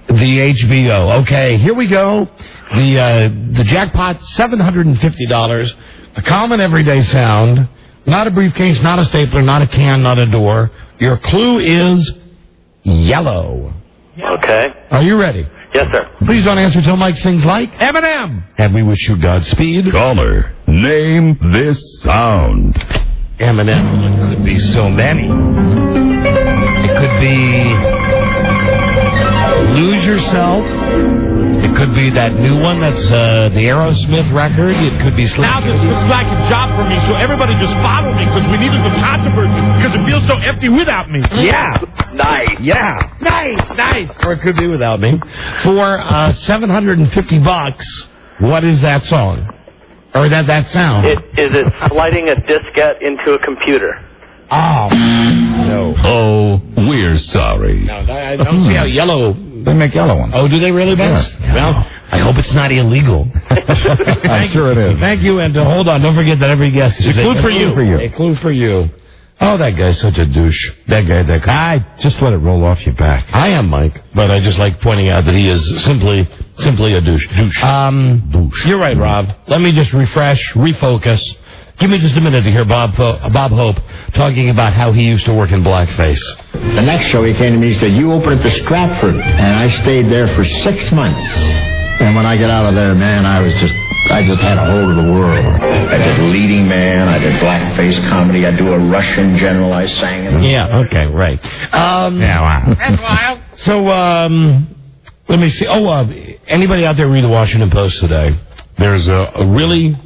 the HBO. Okay, here we go. The jackpot, $750. A common everyday sound. Not a briefcase, not a stapler, not a can, not a door. Your clue is yellow. Okay. Are you ready? Yes, sir. Please don't answer till Mike sings like Eminem. And we wish you Godspeed. Caller, name this sound. Eminem could be so many. Yourself. It could be that new one that's the Aerosmith record. It could be Now this looks like a job for me, so everybody just follow me because we needed some controversy because it feels so empty without me. Yeah. Nice. Yeah. Nice. Or it could be without me. For $750, what is that song? Or that sound? Is it sliding a diskette into a computer? Oh. No. Oh, we're sorry. No, I don't see how yellow... They make yellow ones. Oh, do they really, Ben? Yeah. Well, I hope it's not illegal. I'm sure it is. Thank you, and hold on, don't forget that every guest is a clue for you. A clue for you. Oh, that guy's such a douche. That guy. Just let it roll off your back. I am Mike, but I just like pointing out that he is simply a douche. Douche. You're right, Rob. Let me just refocus. Give me just a minute to hear Bob Hope talking about how he used to work in blackface. The next show he came to me and said, you open at the Stratford. And I stayed there for 6 months. And when I get out of there, man, I just had a hold of the world. I did leading man, I did blackface comedy, I do a Russian general, I sang it. Yeah, okay, right. Yeah, wow. That's wild. So, let me see. Anybody out there read the Washington Post today? There's a really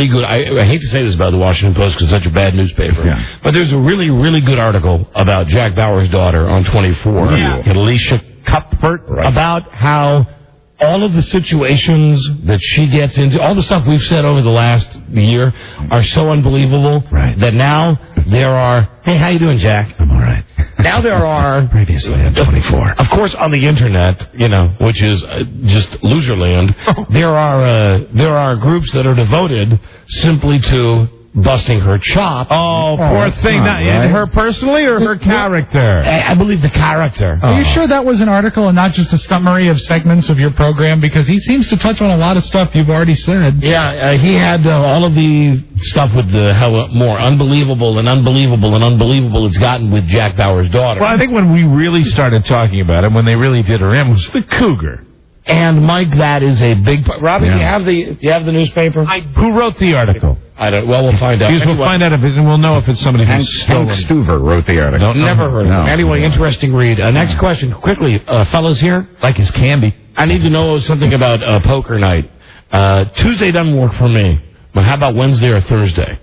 good, I hate to say this about the Washington Post because it's such a bad newspaper, but there's a really good article about Jack Bauer's daughter on 24, Alicia Cuthbert, about how all of the situations that she gets into, all the stuff we've said over the last year are so unbelievable that now there are, hey, how you doing, Jack? I'm all right. Now there are... Previously on 24. Of course, on the internet, which is just loserland, there are groups that are devoted simply to busting her chop. Oh, poor thing. Right. Her personally or her character? I believe the character. Are you sure that was an article and not just a summary of segments of your program? Because he seems to touch on a lot of stuff you've already said. Yeah, he had all of the stuff with how more unbelievable it's gotten with Jack Bauer's daughter. Well, I think when we really started talking about it, when they really did her in, was the cougar. And Mike, that is a big part. Robbie, do you have the newspaper? Who wrote the article? I don't. Well, we'll find out. We'll find out and we'll know if it's somebody who's stolen. Hank Stuver wrote the article. Never heard of him. Anyway, interesting read. Next question, quickly, fellas here. Like his candy. I need to know something about poker night. Tuesday doesn't work for me, but how about Wednesday or Thursday?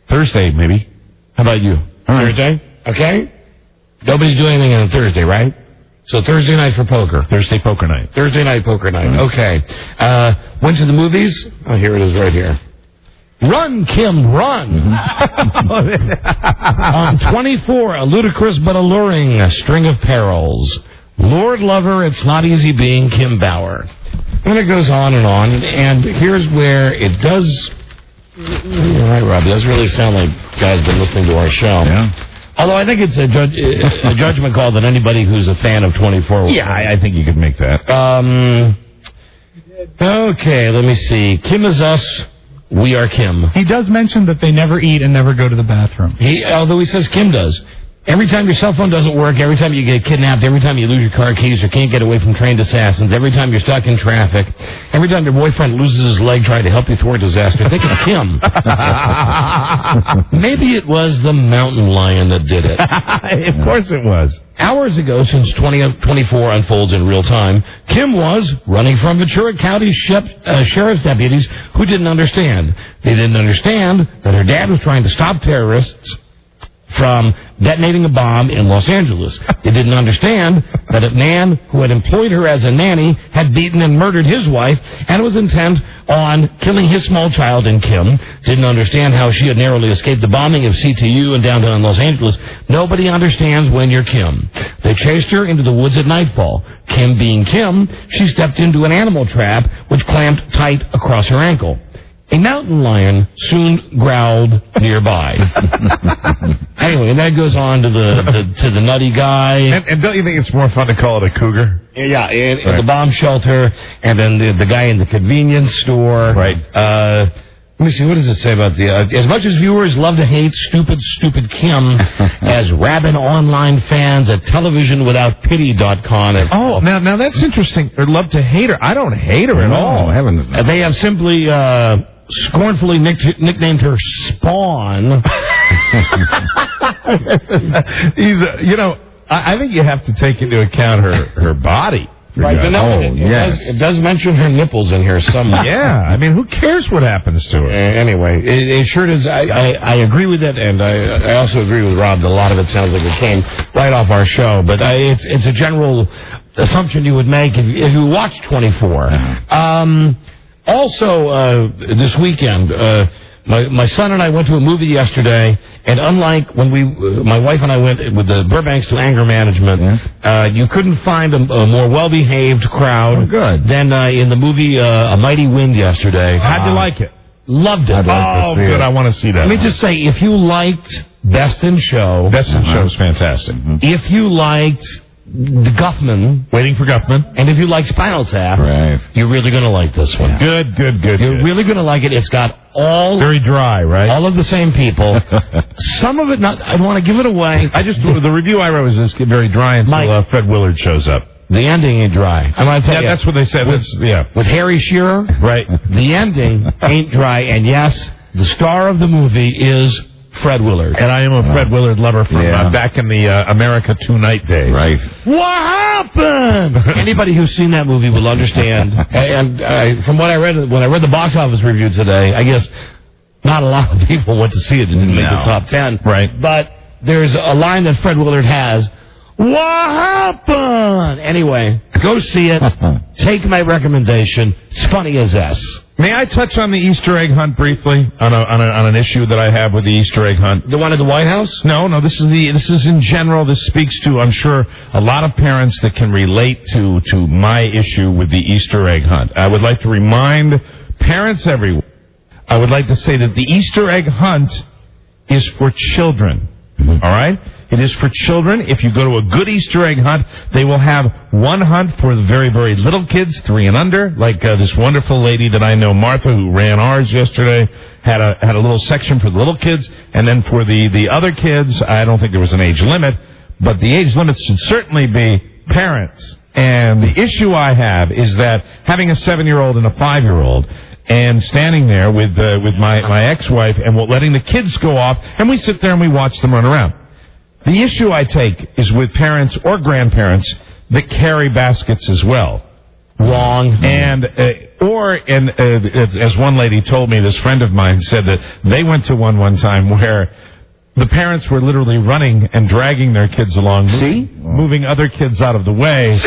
Thursday, maybe. How about you? Thursday? Okay. Nobody's doing anything on Thursday, right? So Thursday night for poker. Thursday poker night. Thursday night poker night. Okay. Went to the movies. Oh, here it is right here. Run, Kim, run. On 24, a ludicrous but alluring string of perils. Lord Lover, it's not easy being Kim Bauer. And it goes on, and here's where it does... You're right, Rob. It does really sound like guys been listening to our show. Yeah. Although I think it's a judgment call that anybody who's a fan of 24 will... Yeah, I think you could make that. Okay, let me see. Kim is us. We are Kim. He does mention that they never eat and never go to the bathroom. Although he says Kim does. Every time your cell phone doesn't work, every time you get kidnapped, every time you lose your car keys or can't get away from trained assassins, every time you're stuck in traffic, every time your boyfriend loses his leg trying to help you thwart disaster, think of Kim. Maybe it was the mountain lion that did it. Of course it was. Hours ago, since 2024 unfolds in real time, Kim was running from Ventura County sheriff's deputies who didn't understand. They didn't understand that her dad was trying to stop terrorists from detonating a bomb in Los Angeles. They didn't understand that a man who had employed her as a nanny had beaten and murdered his wife and was intent on killing his small child. And Kim didn't understand how she had narrowly escaped the bombing of CTU in downtown Los Angeles. Nobody understands when you're Kim. They chased her into the woods at nightfall. Kim being Kim, she stepped into an animal trap which clamped tight across her ankle. A mountain lion soon growled nearby. Anyway, and that goes on to the nutty guy. And don't you think it's more fun to call it a cougar? Yeah, and the bomb shelter, and then the guy in the convenience store. Right. Let me see, what does it say about the... as much as viewers love to hate stupid Kim, as rabid online fans at televisionwithoutpity.com... Oh, now that's interesting. Or love to hate her. I don't hate her at all. Heavens. They have simply... scornfully nicknamed her Spawn. He's, I think you have to take into account her body. Right, it does mention her nipples in here somewhere. Yeah, I mean, who cares what happens to her? Anyway, it sure does. I agree with it, and I also agree with Rob that a lot of it sounds like it came right off our show. But it's a general assumption you would make if you watch 24. Also, this weekend, my son and I went to a movie yesterday, and unlike when my wife and I went with the Burbanks to anger management, you couldn't find a more well-behaved crowd than in the movie A Mighty Wind yesterday. How'd you like it? Loved it. Good. I want to see that. Let me just say, if you liked Best in Show... Best in Show is fantastic. If you liked... The Guffman. Waiting for Guffman. And if you like Spinal Tap, you're really going to like this one. Good. You're really going to like it. It's got all... Very dry, right? All of the same people. Some of it not... I don't want to give it away. The review I wrote was this very dry until Fred Willard shows up. The ending ain't dry. I'm going to tell you. That's what they said. With Harry Shearer, right? The ending ain't dry. And yes, the star of the movie is... Fred Willard. And I am a Fred Willard lover from back in the America Tonight days. Right. What happened? Anybody who's seen that movie will understand. And from what I read, when I read the box office review today, I guess not a lot of people went to see it. It didn't make the top 10. Right. But there's a line that Fred Willard has. What happened? Anyway, go see it. Take my recommendation. It's funny as S. May I touch on the Easter egg hunt briefly on an issue that I have with the Easter egg hunt? The one at the White House? No. This is in general. This speaks to, I'm sure, a lot of parents that can relate to my issue with the Easter egg hunt. I would like to remind parents everywhere. I would like to say that the Easter egg hunt is for children. All right? It is for children. If you go to a good Easter egg hunt, they will have one hunt for the very, very little kids, 3 and under, like this wonderful lady that I know, Martha, who ran ours yesterday, had a little section for the little kids, and then for the other kids, I don't think there was an age limit, but the age limit should certainly be parents. And the issue I have is that having a 7-year-old and a 5-year-old, and standing there with my ex-wife and letting the kids go off, and we sit there and we watch them run around. The issue I take is with parents or grandparents that carry baskets as well. Wrong. And as one lady told me, this friend of mine said that they went to one time where the parents were literally running and dragging their kids along, moving other kids out of the way,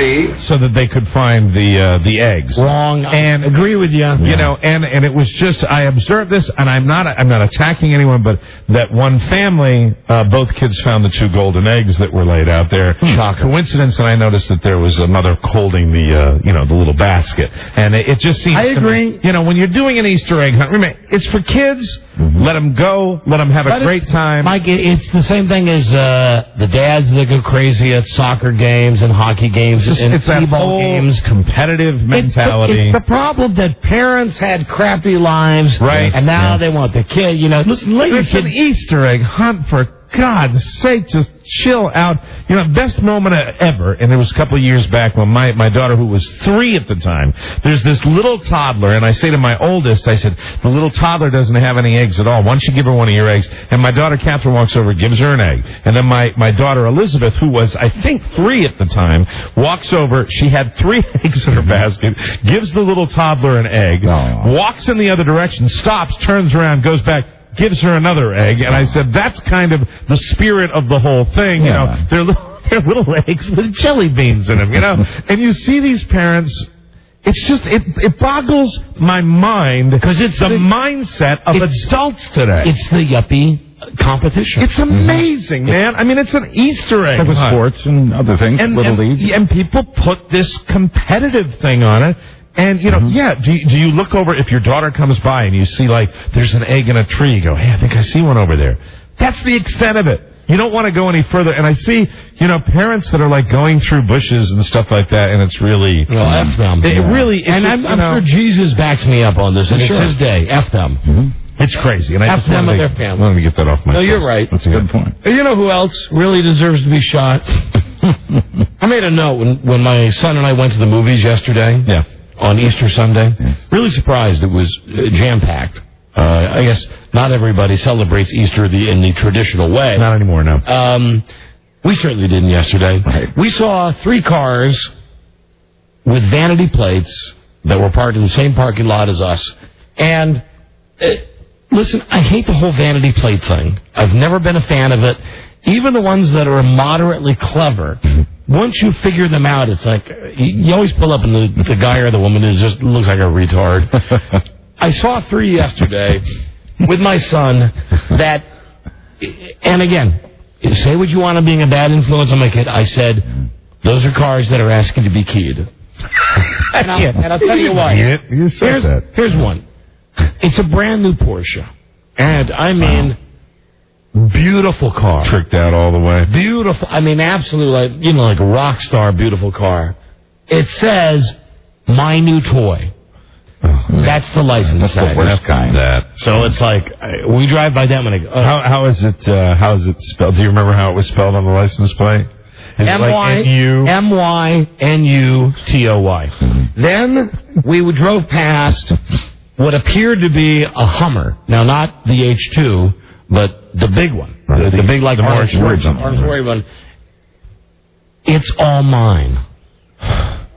so that they could find the eggs. Wrong. And agree with you. You know, and it was just, I observed this, and I'm not attacking anyone, but that one family, both kids found the 2 golden eggs that were laid out there. Coincidence, and I noticed that there was a mother holding the little basket, and it just seems. I agree. To me, when you're doing an Easter egg hunt, remember, it's for kids. Let them go. Let them have a great time. Mike, it's the same thing as the dads that go crazy at soccer games and hockey games and it's that whole games. Competitive mentality. It's the problem that parents had crappy lives, right? And now they want the kid. Listen, it's an Easter egg hunt, for God's sake. Just chill out. Best moment ever, and it was a couple of years back when my daughter, who was 3 at the time, there's this little toddler, and I say to my oldest, I said, the little toddler doesn't have any eggs at all. Why don't you give her one of your eggs? And my daughter Catherine walks over, gives her an egg. And then my daughter Elizabeth, who was, I think, 3 at the time, walks over. She had 3 eggs in her basket, gives the little toddler an egg, walks in the other direction, stops, turns around, goes back, gives her another egg, and I said, that's kind of the spirit of the whole thing. They're little eggs with jelly beans in them, And you see these parents, it's just, it boggles my mind, because it's the mindset of adults today. It's the yuppie competition. It's amazing, man. I mean, it's an Easter egg. Like with sports and other things, little leagues. And people put this competitive thing on it. And, do you look over, if your daughter comes by and you see, there's an egg in a tree, you go, hey, I think I see one over there. That's the extent of it. You don't want to go any further. And I see, parents that are, going through bushes and stuff like that, and it's really... Well, F them. It really is. And I'm sure Jesus backs me up on this, and it's his day. F them. It's crazy. And I F them and their family. Let me get that off my chest. No, you're right. That's a good point. You know who else really deserves to be shot? I made a note when my son and I went to the movies yesterday. Yeah. On Easter Sunday. Really surprised it was jam-packed. I guess not everybody celebrates Easter in the traditional way. Not anymore, no. We certainly didn't yesterday. Right. We saw 3 cars with vanity plates that were parked in the same parking lot as us. And, listen, I hate the whole vanity plate thing. I've never been a fan of it. Even the ones that are moderately clever, once you figure them out, it's like, you always pull up and the guy or the woman who just looks like a retard. I saw 3 yesterday with my son that, and again, say what you want on being a bad influence on my kid. I said, those are cars that are asking to be keyed. And I'll tell you why. You said that. Here's one. It's a brand new Porsche. And I mean, beautiful car. Tricked out all the way. Beautiful. I mean, absolutely, like a rock star, beautiful car. It says, my new toy. That's the license tag. The worst kind. So it's like, we drive by them and I go, How is it spelled? Do you remember how it was spelled on the license plate? Is it like M-Y-N-U-T-O-Y. Then we drove past what appeared to be a Hummer. Now, not the H2, but the big one. The big, like, Arnold Schwarzenegger one. It's all mine.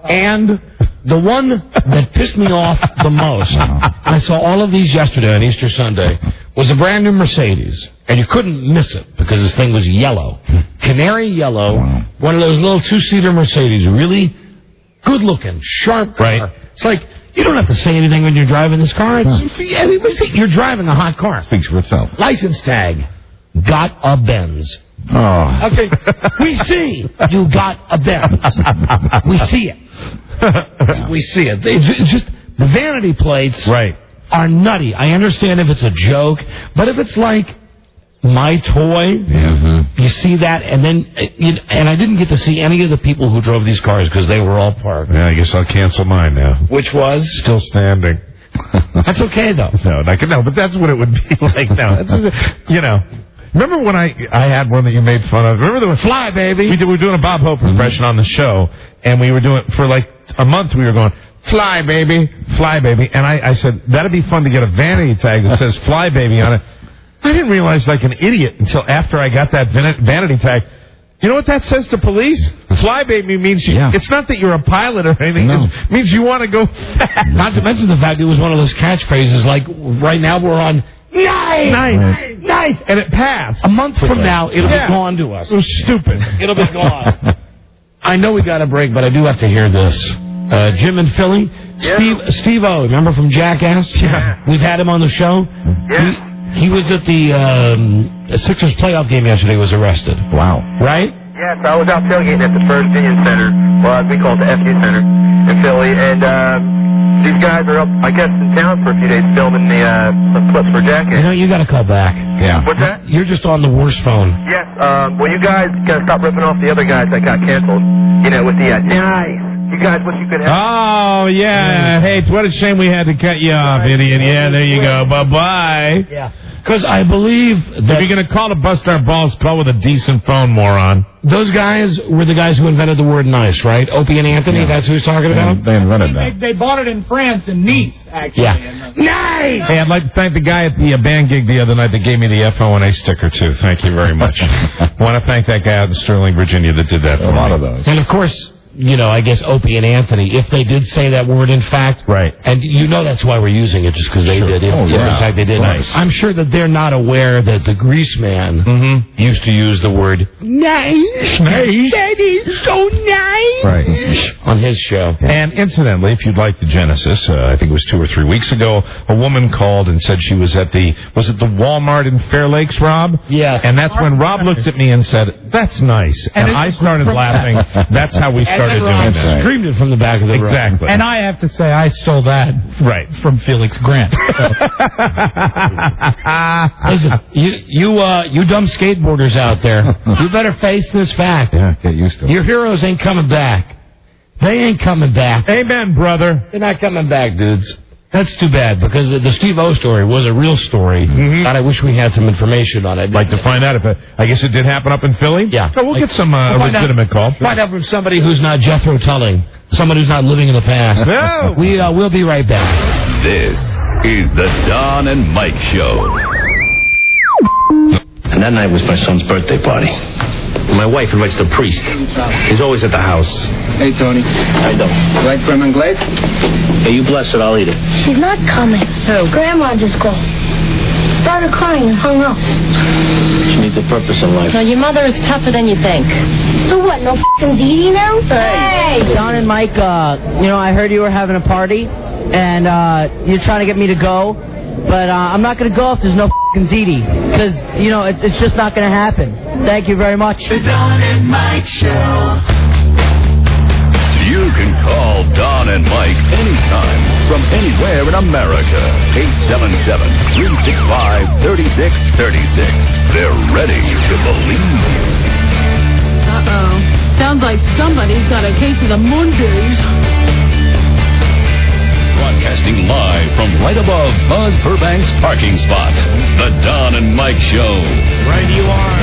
And the one that pissed me off the most, I saw all of these yesterday on Easter Sunday, was a brand new Mercedes. And you couldn't miss it because this thing was yellow. Canary yellow, one of those little 2-seater Mercedes, really good looking, sharp car. Right. It's like, you don't have to say anything when you're driving this car. You're driving a hot car. Speaks for itself. License tag, got a Benz. Oh. Okay, we see you got a Benz. We see it. We see it. It's just the vanity plates are nutty. I understand if it's a joke, but if it's like my toy, you see that, and then, and I didn't get to see any of the people who drove these cars because they were all parked. Yeah, I guess I'll cancel mine now. Which was? Still standing. That's okay, though. No, but that's what it would be like now. Remember when I had one that you made fun of? Remember the Fly Baby? We were doing a Bob Hope impression on the show, and we were doing, for like a month, we were going, Fly Baby, Fly Baby. And I said, that'd be fun to get a vanity tag that says Fly Baby on it. I didn't realize like an idiot until after I got that vanity tag. You know what that says to police? Fly Baby means it's not that you're a pilot or anything. No. It means you want to go fast. Not to mention the fact it was one of those catchphrases like right now we're on nice, and it passed. A month from now, it'll be gone to us. It was stupid. It'll be gone. I know we got a break, but I do have to hear this. Jim and Philly, Steve O, remember from Jackass? Yeah. We've had him on the show. Yeah. He was at the Sixers playoff game yesterday, was arrested. Wow. Right? Yes, I was out tailgating at the First Union Center, well, as we call it, the FU Center in Philly, and these guys are up, I guess, in town for a few days filming some clips for Jackass. You got to call back. Yeah. What's that? You're just on the worst phone. Yes, well, you guys got to stop ripping off the other guys that got canceled, with the nice. You guys wish you could have... Oh, yeah. Hey, what a shame we had to cut you off, idiot. Yeah, there you go. Bye-bye. Yeah. Because I believe that... If you're going to call to bust our balls, call with a decent phone, moron. Those guys were the guys who invented the word nice, right? Opie and Anthony, that's who he's talking about? They invented that. They bought it in France, in Nice, actually. Yeah. Nice! Hey, I'd like to thank the guy at the band gig the other night that gave me the FONA sticker, too. Thank you very much. I want to thank that guy out in Sterling, Virginia that did that for me. A lot of those. And, of course... I guess Opie and Anthony, if they did say that word in fact, right? And that's why we're using it, just because they did. In fact, they did. Nice. I'm sure that they're not aware that the Grease Man used to use the word nice. That is so nice. Right. On his show. And incidentally, if you'd like the Genesis, I think it was 2 or 3 weeks ago, a woman called and said she was at the Walmart in Fair Lakes, Rob? Yeah. And that's when Rob looked at me and said, "That's nice," and I started laughing. That's how we started. I screamed it from the back of the room. Exactly. And I have to say, I stole that from Felix Grant. Listen, you dumb skateboarders out there, you better face this fact. Yeah, get used to it. Your heroes ain't coming back. They ain't coming back. Amen, brother. They're not coming back, dudes. That's too bad, because the Steve O story was a real story. God, I wish we had some information on it. I'd like to find out if I guess it did happen up in Philly? Yeah. So we'll get some legitimate call. Find out from somebody who's not Jethro Tulling, someone who's not living in the past. No. We'll be right back. This is the Don and Mike Show. And that night was my son's birthday party. My wife invites the priest. He's always at the house. Hey, Tony. I don't. You like creme anglaise? Hey, you bless it, I'll eat it. She's not coming. Who? Grandma just called. Started crying and hung up. She needs a purpose in life. So your mother is tougher than you think. So what, no f***ing Dee Dee now? Hey! Don and Mike, I heard you were having a party, and you're trying to get me to go, but I'm not going to go if there's no f***ing Dee Dee, because, it's just not going to happen. Thank you very much. The Don and Mike Show. You can call Don and Mike anytime from anywhere in America. 877-365-3636. They're ready to believe you. Uh-oh. Sounds like somebody's got a case of the Mondays. Broadcasting live from right above Buzz Burbank's parking spot. The Don and Mike Show. Right you are.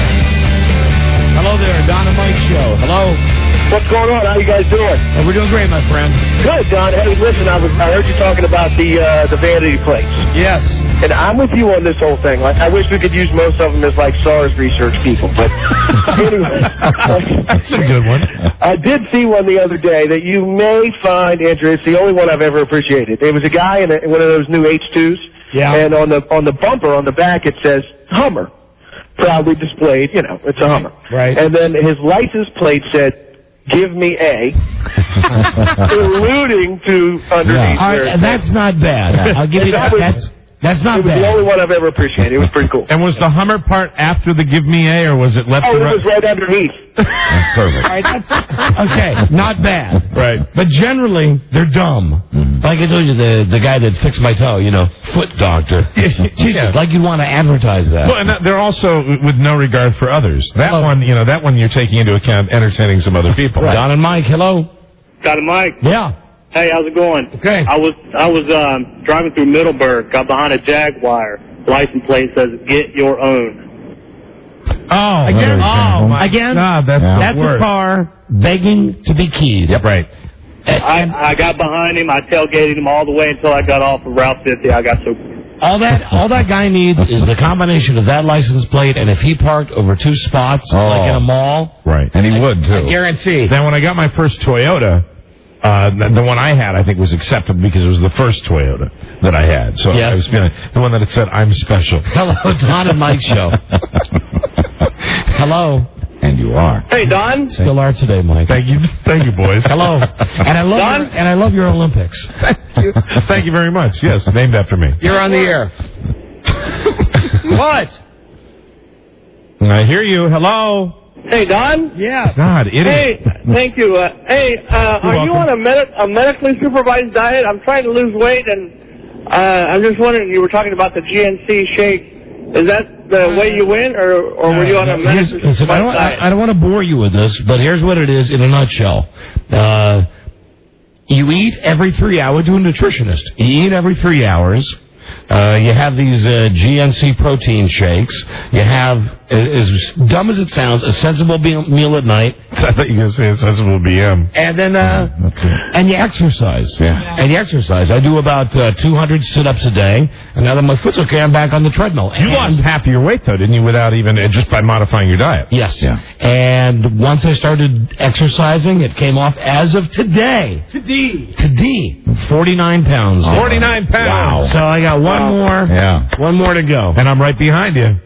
Hello there, Don and Mike Show. Hello. What's going on? How you guys doing? We're doing great, my friend. Good, Don. Hey, listen, I heard you talking about the vanity plates. Yes. And I'm with you on this whole thing. Like, I wish we could use most of them as like SARS research people. But anyway, That's a good one. I did see one the other day that you may find, Andrew. It's the only one I've ever appreciated. There was a guy in one of those new H2s. Yeah. And on the bumper on the back it says Hummer, proudly displayed. It's a Hummer. Right. And then his license plate said, "Give me a," alluding to underneath. All right, that's not bad. I'll give you that. That's not bad. It was the only one I've ever appreciated. It was pretty cool. And was the Hummer part after the give me a, or was it left? Oh, it was right underneath. Perfect. All right, okay, not bad. Right. But generally, they're dumb. Like I told you, the guy that fixed my toe, foot doctor. Jesus, like you want to advertise that. Well, and they're also with no regard for others. That one you're taking into account entertaining some other people. Right. Don and Mike, hello. Got it, Mike? Yeah. Hey, how's it going? Okay. I was driving through Middleburg, got behind a Jaguar. License plate says, "Get your own." Oh, again? my God, that's the car begging to be keyed. Yep, right. I got behind him. I tailgated him all the way until I got off of Route 50. I got so... All that guy needs is the combination of that license plate, and if he parked over two spots, like in a mall, right, and he would too. I guarantee. Then when I got my first Toyota, the one I had, I think, was acceptable because it was the first Toyota that I had. So yes. I was feeling the one that it said, "I'm special." Hello, Don and Mike Show. Hello. And you are. Hey, Don. Still are today, Mike. Thank you, boys. Hello. And I love your Olympics. Thank you very much. Yes, named after me. You're on the air. What? I hear you. Hello. Hey, Don. Yeah. God, idiot. Hey, thank you. Are you on a medically supervised diet? I'm trying to lose weight, and I'm just wondering, you were talking about the GNC shake. Is that the way you win, or were you on a medically supervised diet? I don't want to bore you with this, but here's what it is in a nutshell. You eat every 3 hours. Do a nutritionist. You eat every 3 hours. You have these GNC protein shakes. You have, as dumb as it sounds, a sensible meal at night. I thought you were going to say a sensible BM. And then, and you exercise. Yeah. And you exercise. I do about 200 sit-ups a day. And now that my foot's okay, I'm back on the treadmill. You lost half of your weight, though, didn't you, without even, just by modifying your diet? Yes. Yeah. And once I started exercising, it came off as of today. Today. 49 pounds. 49 pounds. Wow. So I got one more. Yeah. One more to go. And I'm right behind you.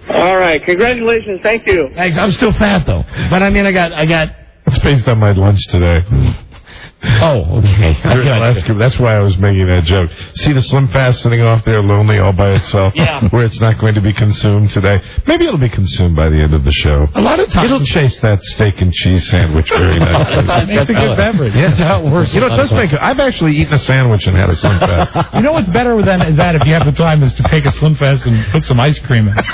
All right. Congratulations. Thank you. Thanks. I'm still fat, though. But, I mean, I got... It's based on my lunch today. Oh, okay. That's why I was making that joke. See the Slim Fast sitting off there lonely all by itself? Yeah. Where it's not going to be consumed today. Maybe it'll be consumed by the end of the show. A lot of times... It'll chase that steak and cheese sandwich very nicely. It's a good beverage. Yeah. That's how it works. It does make it. I've actually eaten a sandwich and had a Slim Fast. You know what's better than that if you have the time is to take a Slim Fast and put some ice cream in it.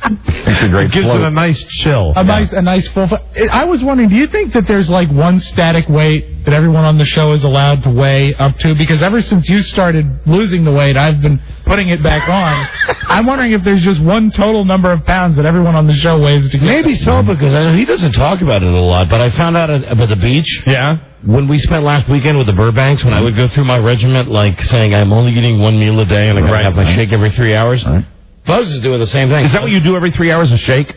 It's a great gives it a nice chill. A nice full... I was wondering, do you think that there's like one static weight that everyone on the show is allowed to weigh up to? Because ever since you started losing the weight, I've been putting it back on. I'm wondering if there's just one total number of pounds that everyone on the show weighs together. Maybe so, because he doesn't talk about it a lot. But I found out about the beach. Yeah. When we spent last weekend with the Burbanks, when I would go through my regiment, like saying I'm only eating one meal a day and I gotta have my shake every 3 hours. Right. Buzz is doing the same thing. Is that what you do every 3 hours, a shake?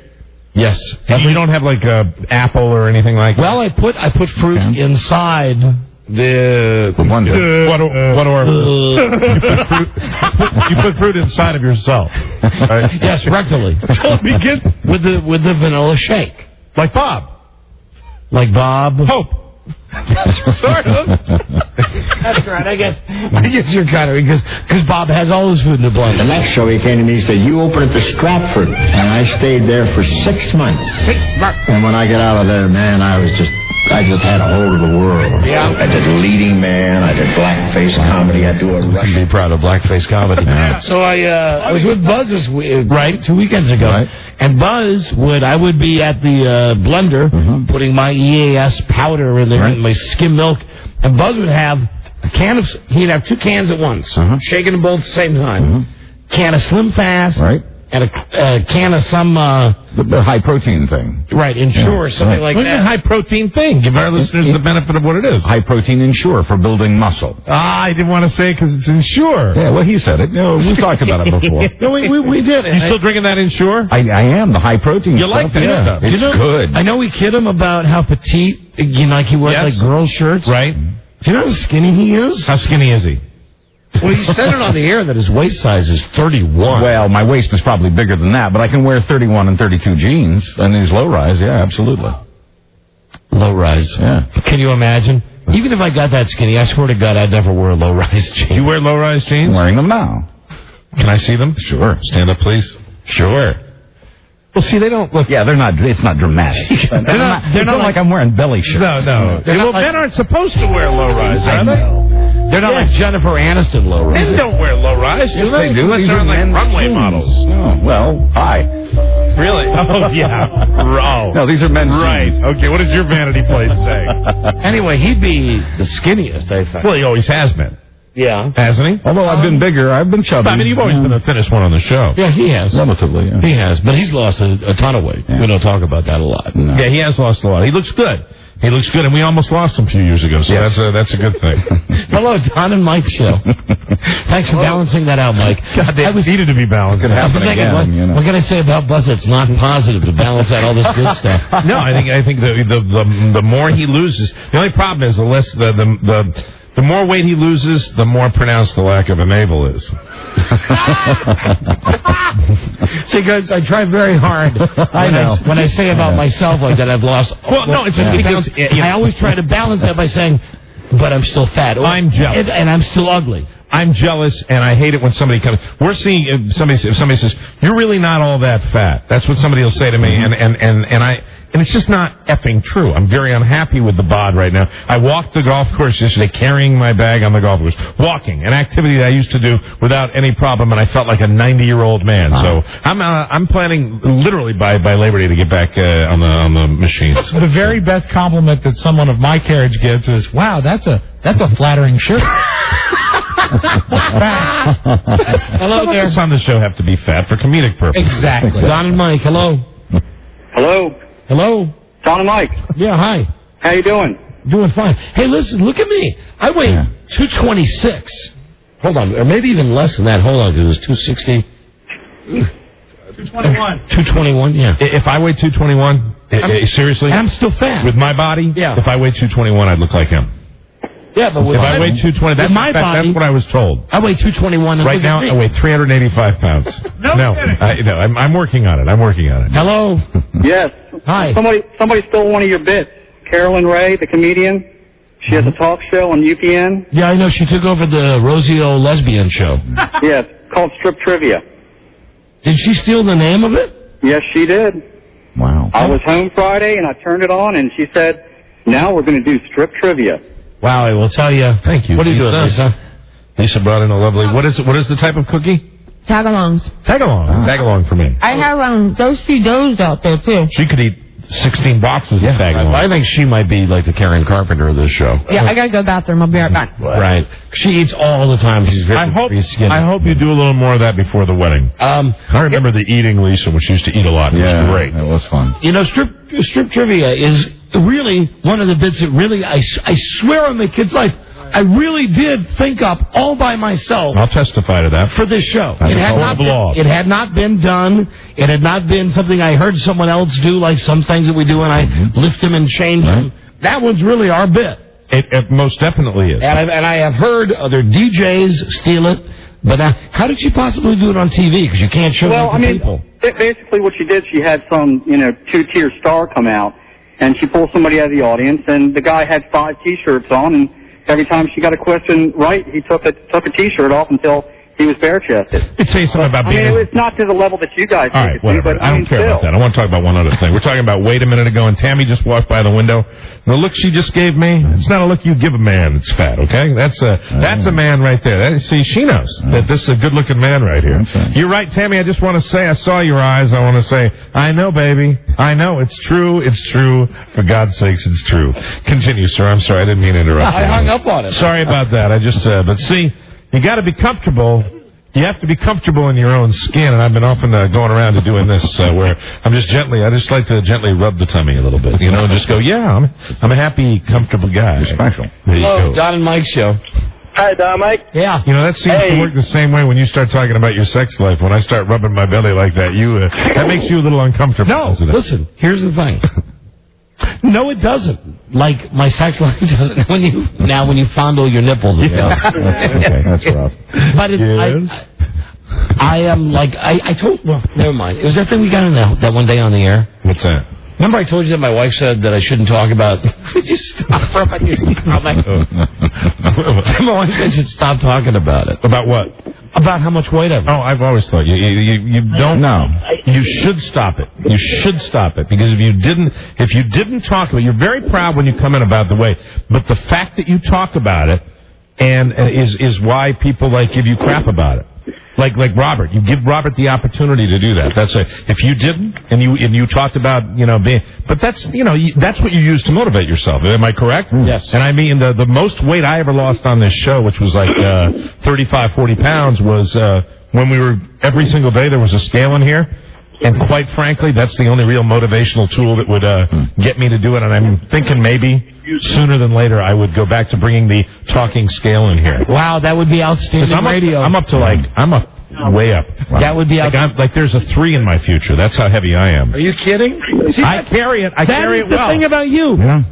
Yes. You don't have like a apple or anything like that? Well, I put fruit inside the one. You put fruit inside of yourself. Right? Yes, rectally. with the vanilla shake. Like Bob. Like Bob. Hope. Sort of. That's right. I guess you're kind of because Bob has all his food in the blender. The next show he came to me and said, "You open at the Stratford," and I stayed there for 6 months. And when I got out of there, man, I just had a hold of the world. Yeah. I did leading man. I did blackface comedy. I do a Russian. Be proud of blackface comedy. So I was with Buzz 2 weekends ago, and Buzz I would be at the blender putting my EAS powder in there and my skim milk, and Buzz would have he'd have 2 cans at once, shaking them both at the same time. Can of Slim Fast, and a can of some the high protein thing. Right, Ensure, something like What's that. a high protein thing? Give our listeners the benefit of what it is. High protein Ensure for building muscle. I didn't want to say it because it's Ensure. Yeah, well, he said it. We talked about it before. No, we did. You still drinking that Ensure? I am, the high protein You stuff. like that stuff? It's good. I know we kid him about how petite, like he wears like girl shirts. Right. Do you know how skinny he is? How skinny is he? Well, he said it on the air that his waist size is 31. Well, my waist is probably bigger than that, but I can wear 31 and 32 jeans, and these low-rise, yeah, absolutely. Low-rise. Yeah. Can you imagine? Even if I got that skinny, I swear to God, I'd never wear a low-rise jeans. You wear low-rise jeans? I'm wearing them now. Can I see them? Sure. Stand up, please. Sure. Well, see, they don't look... Yeah, it's not dramatic. They're not like I'm wearing belly shirts. No. Well, men aren't supposed to wear low-rise, are they? They're not like Jennifer Aniston low-rise. Men don't wear low-rise, do they? They do. Unless they're on like runway models. Oh, well, hi. Really? Oh, yeah. No, these are men's Right. jeans. Okay, what does your vanity plate say? Anyway, he'd be the skinniest, I think. Well, he always has been. Yeah. Hasn't he? Although I've been bigger, I've been chubby. I mean, you've always been the thinnest one on the show. Yeah, he has. Relatively, yeah. He has, but he's lost a ton of weight. Yeah. We don't talk about that a lot. No. Yeah, he has lost a lot. He looks good. He looks good, and we almost lost him a few years ago, so that's a good thing. Hello, Don and Mike show. Thanks for balancing that out, Mike. God, they needed to be balanced. It happen again, what can I say about Buzz that's not positive to balance out all this good stuff? No, I think the more he loses, the only problem is the more weight he loses, the more pronounced the lack of a navel is. See, guys, I try very hard when I say about myself like that I've lost. Well, no, it's because I always try to balance that by saying, but I'm still fat. I'm jealous. And I'm still ugly. I'm jealous, and I hate it when somebody comes. We're seeing if somebody says, "You're really not all that fat." That's what somebody will say to me, and it's just not effing true. I'm very unhappy with the bod right now. I walked the golf course yesterday carrying my bag on the golf course, walking, an activity that I used to do without any problem, and I felt like a 90-year-old man. So I'm planning literally by Labor Day to get back on the machines. The very best compliment that someone of my carriage gets is, "Wow, that's a flattering shirt." Hello there. Some on the show have to be fat for comedic purposes. Exactly. Don and Mike, hello. Hello. Hello. Don and Mike. Yeah, hi. How you doing? Doing fine. Hey, listen, look at me. I weigh 226. Hold on, or maybe even less than that. Hold on, because it was 260. 221. 221, yeah. If I weigh 221, seriously? And I'm still fat. With my body? Yeah. If I weigh 221, I'd look like him. Yeah, but if I weigh 220, that's what I was told. I weigh 221. Right now, I weigh 385 pounds. No, I'm working on it. Hello. Yes. Hi. Somebody stole one of your bits. Carolyn Ray, the comedian. She has a talk show on UPN. Yeah, I know. She took over the Rosie-O lesbian show. Yes, called Strip Trivia. Did she steal the name of it? Yes, she did. Wow. I was home Friday, and I turned it on, and she said, "Now we're going to do Strip Trivia." Wow, I will tell you. Thank you. What are you doing, Lisa? Lisa brought in a lovely. What is the type of cookie? Tagalongs. Tagalong for me. I have those doughs out there too. She could eat 16 boxes of tagalong. I think she might be like the Karen Carpenter of this show. Yeah, I gotta go to the bathroom. I'll be right back. Right. She eats all the time. She's very skinny. I hope you do a little more of that before the wedding. I remember the eating Lisa when she used to eat a lot. It was great. It was fun. You know, strip trivia is really one of the bits that really, I swear on my kid's life, I really did think up all by myself. I'll testify to that. For this show. That's It had not been done. It had not been something I heard someone else do, like some things that we do, and I lift them and change them. That one's really our bit. It most definitely is. And I have heard other DJs steal it, but how did she possibly do it on TV? Because you can't show it to people. Basically what she did, she had some, two-tier star come out, and she pulled somebody out of the audience, and the guy had 5 T-shirts on, and every time she got a question right, he took a T-shirt off until he was bare-chested. It's saying something about being... it's not to the level that you guys All right, whatever. I don't care about that. I want to talk about one other thing. We're talking about wait a minute ago, and Tammy just walked by the window. The look she just gave me, it's not a look you give a man that's fat, okay? That's a man right there. See, she knows that this is a good-looking man right here. You're right, Tammy. I just want to say, I saw your eyes. I want to say, I know, baby. I know. It's true. It's true. For God's sakes, it's true. Continue, sir. I'm sorry. I didn't mean to interrupt. I hung up on it. Sorry about that. I just, but see, you got to be comfortable. You have to be comfortable in your own skin, and I've been often going around to doing this where I just like to gently rub the tummy a little bit, and just go, yeah, I'm a happy, comfortable guy. You're special. Hello, Don and Mike's show. Hi, Don, Mike. Yeah. That seems to work the same way when you start talking about your sex life. When I start rubbing my belly like that, that makes you a little uncomfortable. No, listen, here's the thing. No, it doesn't. Like, my sex life doesn't. When you fondle your nipples. Okay, that's rough. But I am well, never mind. It was that thing we got in that one day on the air. What's that? Remember I told you that my wife said that I shouldn't talk about... Would you stop for a minute? My wife said I should stop talking about it. About what? About how much weight I've... Oh, I've always thought you don't know. You should stop it. You should stop it, because if you didn't talk about it, you're very proud when you come in about the weight, but the fact that you talk about it is why people give you crap about it. Like Robert, you give Robert the opportunity to do that. If you didn't and you talked about being, but that's that's what you use to motivate yourself. Am I correct? Yes. And I mean the most weight I ever lost on this show, which was 35, 40 pounds, was when we were every single day there was a scale in here. And quite frankly, that's the only real motivational tool that would get me to do it. And I'm thinking maybe sooner than later I would go back to bringing the talking scale in here. Wow, that would be outstanding radio. I'm up to way up. Wow. That would be there's a 3 in my future. That's how heavy I am. Are you kidding? See, I carry it. I carry it well. That's the thing about you. Yeah.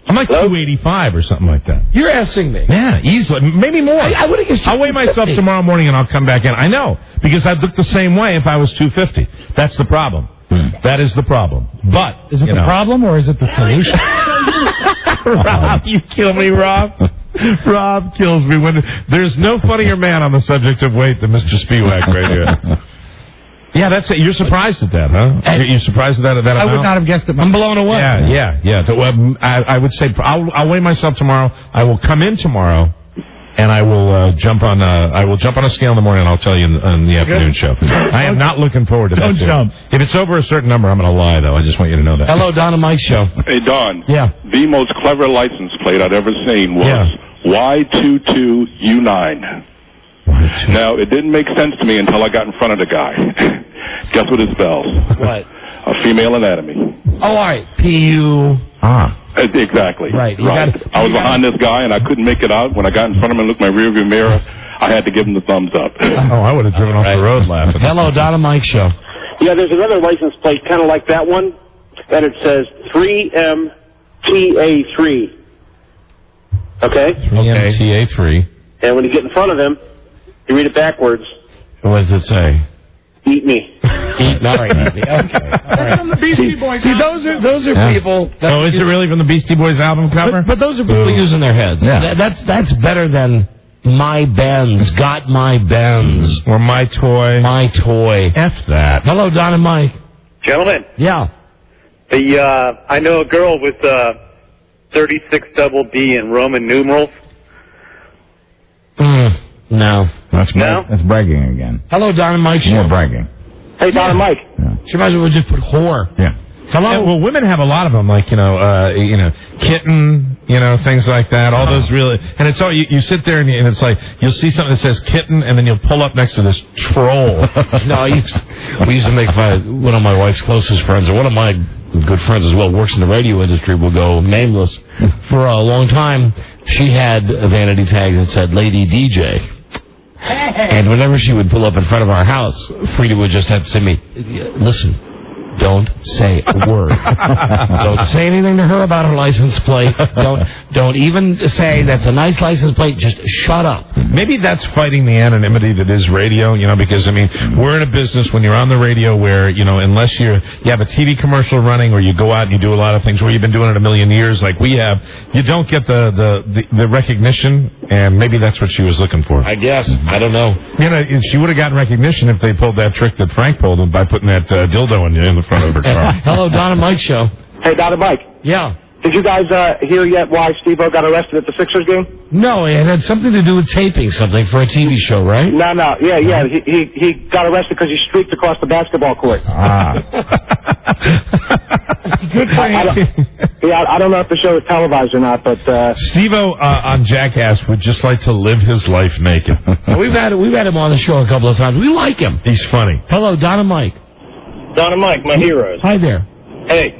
I'm like 285 or something like that. You're asking me. Yeah, easily. Maybe more. I would have guessed I'll weigh myself tomorrow morning and I'll come back in. I know, because I'd look the same way if I was 250. That's the problem. That is the problem. But is it the problem or is it the solution? Rob, you kill me, Rob. Rob kills me. There's no funnier man on the subject of weight than Mr. Spivak right here. Yeah, that's it. You're surprised at that, huh? You're surprised at that amount? I would not have guessed it. I'm blown away. Yeah. So, I would say I'll weigh myself tomorrow. I will come in tomorrow, and I will jump on a scale in the morning, and I'll tell you on the afternoon show. I am not looking forward to that. Don't jump. If it's over a certain number, I'm going to lie, though. I just want you to know that. Hello, Don and Mike's show. Hey, Don. Yeah. The most clever license plate I'd ever seen was Y22U9. Now, it didn't make sense to me until I got in front of the guy. Guess what it spells? What? A female anatomy. Oh, all right. P-U... Exactly. Right. I was behind this guy, and I couldn't make it out. When I got in front of him and looked in my rearview mirror, I had to give him the thumbs up. Oh, I would have driven off the road laughing. Hello, Don and Mike's show. Yeah, there's another license plate kind of like that one, and it says 3MTA3. Okay? 3MTA3. And when you get in front of him, you read it backwards. What does it say? Eat me. Eat me. Okay. From the Beastie Boys. See, those are people. Oh, is it really from the Beastie Boys album cover? But those are people using their heads. Yeah. That's better than my Benz. Got my Benz. Or my toy. My toy. F that. Hello, Don and Mike. Gentlemen. Yeah. I know a girl with 36 double D in Roman numerals. No. That's bragging again. Hello, Don and Mike. More bragging. Hey, Don and Mike. Yeah. She might as well just put whore. Yeah. Hello. Yeah, well, women have a lot of them, like kitten, things like that. All those really, and it's all you sit there and it's like you'll see something that says kitten, and then you'll pull up next to this troll. No, we used to make fun of one of my wife's closest friends, or one of my good friends as well, works in the radio industry, will go nameless. For a long time, she had vanity tags that said Lady DJ. And whenever she would pull up in front of our house, Frida would just have to say to me, listen, don't say a word. Don't say anything to her about her license plate. Don't even say that's a nice license plate. Just shut up. Maybe that's fighting the anonymity that is radio, because, we're in a business when you're on the radio where, unless you have a TV commercial running or you go out and you do a lot of things where you've been doing it a million years like we have, you don't get the recognition, and maybe that's what she was looking for. I guess. I don't know. She would have gotten recognition if they pulled that trick that Frank pulled by putting that dildo in the front of her car. Hello, Don and Mike show. Hey, Don and Mike. Yeah. Did you guys hear yet why Steve-O got arrested at the Sixers game? No, it had something to do with taping something for a TV show, right? No. Yeah. He got arrested because he streaked across the basketball court. Good for him. I don't know if the show is televised or not, but Steve-O on Jackass would just like to live his life naked. We've had him on the show a couple of times. We like him. He's funny. Hello, Don and Mike. Don and Mike, my heroes. Hi there. Hey,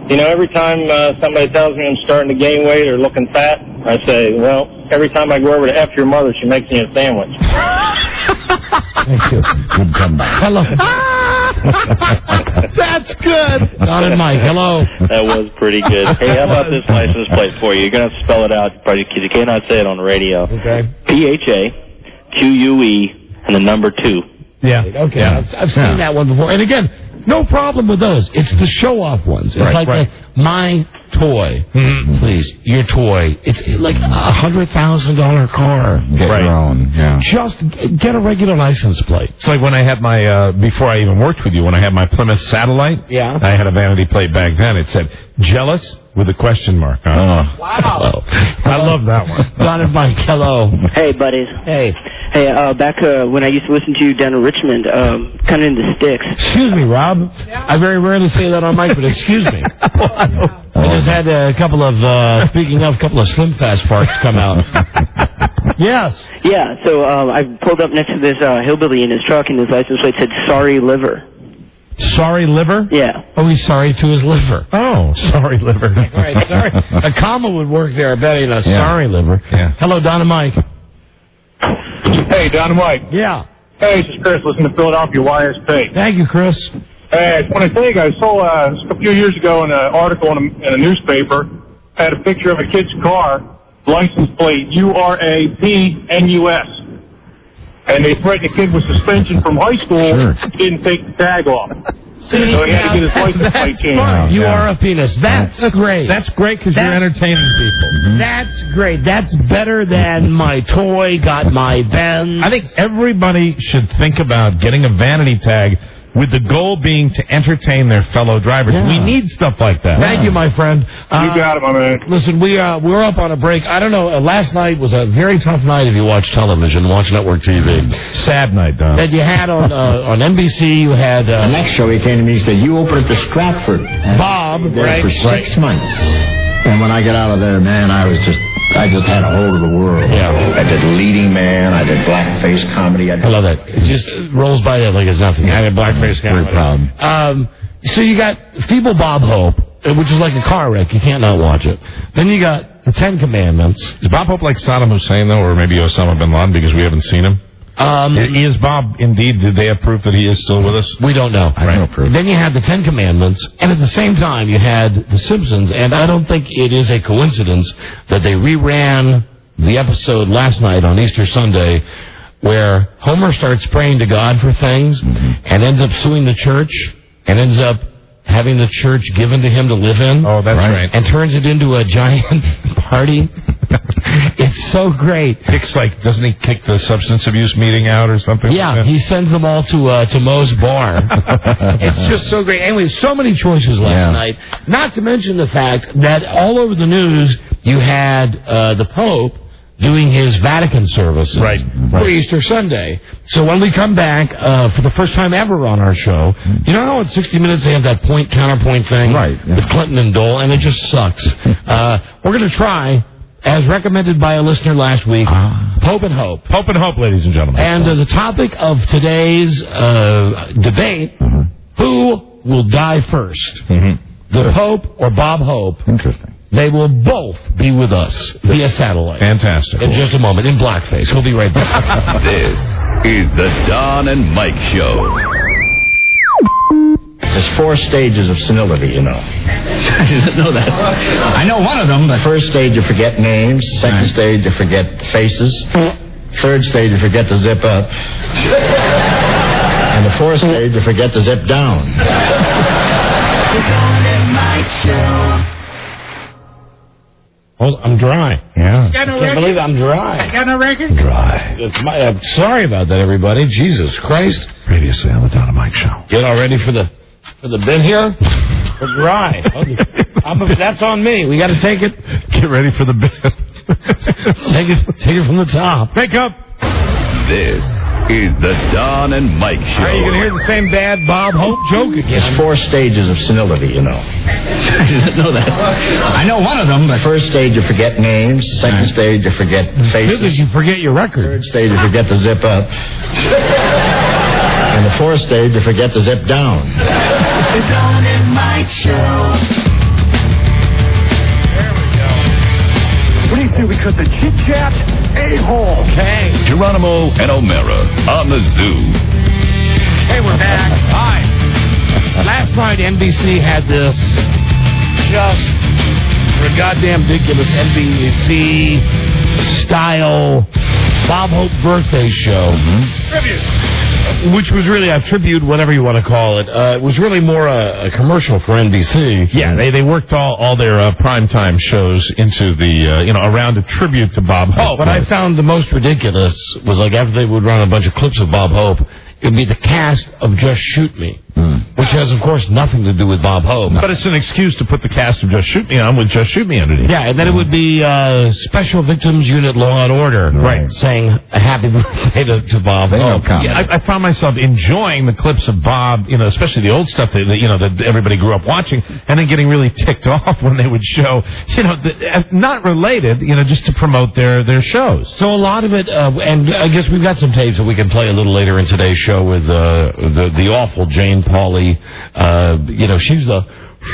every time somebody tells me I'm starting to gain weight or looking fat, I say, well, every time I go over to F your mother, she makes me a sandwich. Thank you. Good comeback. Hello. That's good. Don and Mike, hello. That was pretty good. Hey, how about this license plate for you? You're going to have to spell it out because you cannot say it on the radio. Okay. PHAQUE and the number 2. Yeah. Okay. Yeah. I've seen that one before. And again, no problem with those. It's the show-off ones. It's my toy. Mm-hmm. Please, your toy. It's like $100,000 car. Get your own. Yeah. Just get a regular license plate. It's like when I had my, before I even worked with you, when I had my Plymouth Satellite. Yeah. I had a vanity plate back then. It said, jealous with a question mark. Wow. I love that one. Don and Mike, hello. Hey, buddies. Hey. Hey, back when I used to listen to you down in Richmond, kind of in the sticks. Excuse me, Rob. I very rarely say that on mic, but excuse me. I just had a couple of Slim Fast farts come out. Yes. Yeah, so I pulled up next to this hillbilly in his truck, and his license plate said, sorry liver. Sorry liver? Yeah. Oh, he's sorry to his liver. Oh, sorry liver. All right, sorry. A comma would work there, I bet, in a sorry liver. Yeah. Hello, Don and Mike. Hey, Don and Mike. Yeah. Hey, this is Chris. Listen to Philadelphia YSP. Thank you, Chris. Hey, I just want to tell you guys, I saw a few years ago in an article in a newspaper, had a picture of a kid's car, license plate URAPNUS. And they threatened the kid with suspension from high school. Sure. He didn't take the tag off. So he had to get his license plate changed. You are a penis. That's great. That's great because you're entertaining people. Mm-hmm. That's great. That's better than my toy got my Benz. I think everybody should think about getting a vanity tag with the goal being to entertain their fellow drivers. Yeah. We need stuff like that. Thank you, my friend. You got it, my man. Listen, we're up on a break. I don't know. Last night was a very tough night if you watch television, watch network TV. Sad night, Don. That you had on NBC, you had... the next show he came to me and said, you open at the Stratford. And Bob, there for 6 months. And when I got out of there, man, I just had a hold of the world. Yeah. I did leading man. I did blackface comedy. I love that. It just rolls by that like it's nothing. I did blackface comedy. Very proud. So you got Feeble Bob Hope, which is like a car wreck. You can't not watch it. Then you got the 10 Commandments. Is Bob Hope like Saddam Hussein, though, or maybe Osama bin Laden because we haven't seen him? Is Bob indeed, did they have proof that he is still with us? We don't know. I don't know proof. Then you had the 10 Commandments, and at the same time you had The Simpsons, and I don't think it is a coincidence that they reran the episode last night on Easter Sunday where Homer starts praying to God for things and ends up suing the church and ends up having the church given to him to live in. Oh, that's right. And turns it into a giant party. It's so great. Doesn't he kick the substance abuse meeting out or something? Yeah, like that? He sends them all to Moe's bar. It's just so great. Anyway, so many choices last night. Not to mention the fact that all over the news you had the Pope doing his Vatican services for Easter Sunday. So when we come back for the first time ever on our show, you know how in 60 Minutes they have that point-counterpoint thing with Clinton and Dole, and it just sucks. We're going to try, as recommended by a listener last week, Pope and Hope. Pope and Hope, ladies and gentlemen. And the topic of today's debate, who will die first? the Pope or Bob Hope. Interesting. They will both be with us via satellite. Fantastic. In just a moment, in blackface. We'll be right back. This is the Don and Mike Show. There's 4 stages of senility, you know. I didn't know that. I know one of them. The first stage, you forget names. Second stage, you forget faces. Third stage, you forget to zip up. And the fourth stage, you forget to zip down. The Don and Mike Show. Hold, I'm dry. Yeah. I can't believe I'm dry. Got no record? Dry. I'm sorry about that, everybody. Jesus Christ. Previously on the Don and Mike Show. Get all ready for the bin here. We're dry. That's on me. We got to take it. Get ready for the bin. Take it from the top. Make up. This is the Don and Mike Show. Are you going to hear the same bad Bob Hope joke again? There's 4 stages of senility, you know. I didn't know that. I know one of them. The first stage, you forget names. Second stage, you forget faces. Because you forget your record. Third stage, you forget to zip up. And the fourth stage, you forget to zip down. The Don and Mike Show. What do you say we cut the chit-chat a-hole? Hey. Geronimo and O'Mara on the Zoo. Hey, we're back. Hi. Last night, NBC had this just goddamn ridiculous NBC-style Bob Hope birthday show. Which was really a tribute, whatever you want to call it. It was really more a commercial for NBC. Yeah, they worked all their primetime shows into the, around a tribute to Bob Hope. What I found the most ridiculous was, like, after they would run a bunch of clips of Bob Hope, it would be the cast of Just Shoot Me, which has, of course, nothing to do with Bob Hope. But it's an excuse to put the cast of Just Shoot Me on with Just Shoot Me underneath. Yeah, and then it would be Special Victims Unit Law and Order, Right. saying a happy birthday to Bob Hope. Yeah, I found myself enjoying the clips of Bob, especially the old stuff that everybody grew up watching, and then getting really ticked off when they would show, not related, just to promote their shows. So a lot of it, and I guess we've got some tapes that we can play a little later in today's show with the awful Jane Pauley.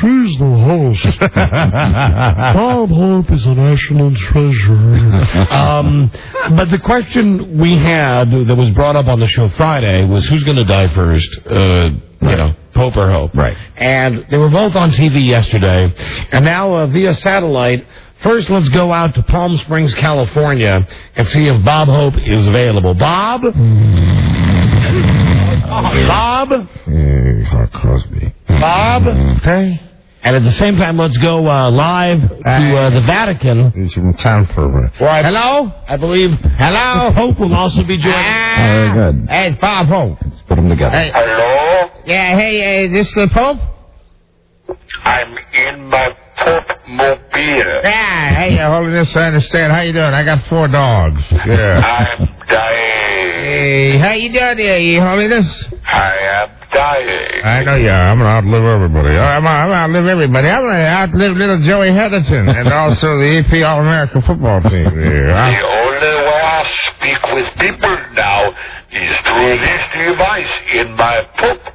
She's the host. Bob Hope is a national treasure. But the question we had that was brought up on the show Friday was who's going to die first, Pope or Hope. Right. And they were both on TV yesterday, and now via satellite. First, let's go out to Palm Springs, California, and see if Bob Hope is available. Bob? Bob? Cosby. Bob? Okay. And at the same time, let's go live to the Vatican. He's in town for Hello? I believe. Hello? Pope will also be joining. Very good. Hey, it's Bob Hope. Let's put them together. Hey. Hello? Yeah, hey, this the Pope? I'm in my Pope-mobile. Yeah, hey, Holiness, I understand. How you doing? I got 4 dogs. Yeah. I'm dying. Hey, how you doing there, Your Holiness? I am dying. I know you are. I'm going to outlive everybody. I'm going to outlive everybody. I'm going to outlive little Joey Heatherton and also the AP All-American football team. The only way I speak with people now is through this device in my Pope-mobile.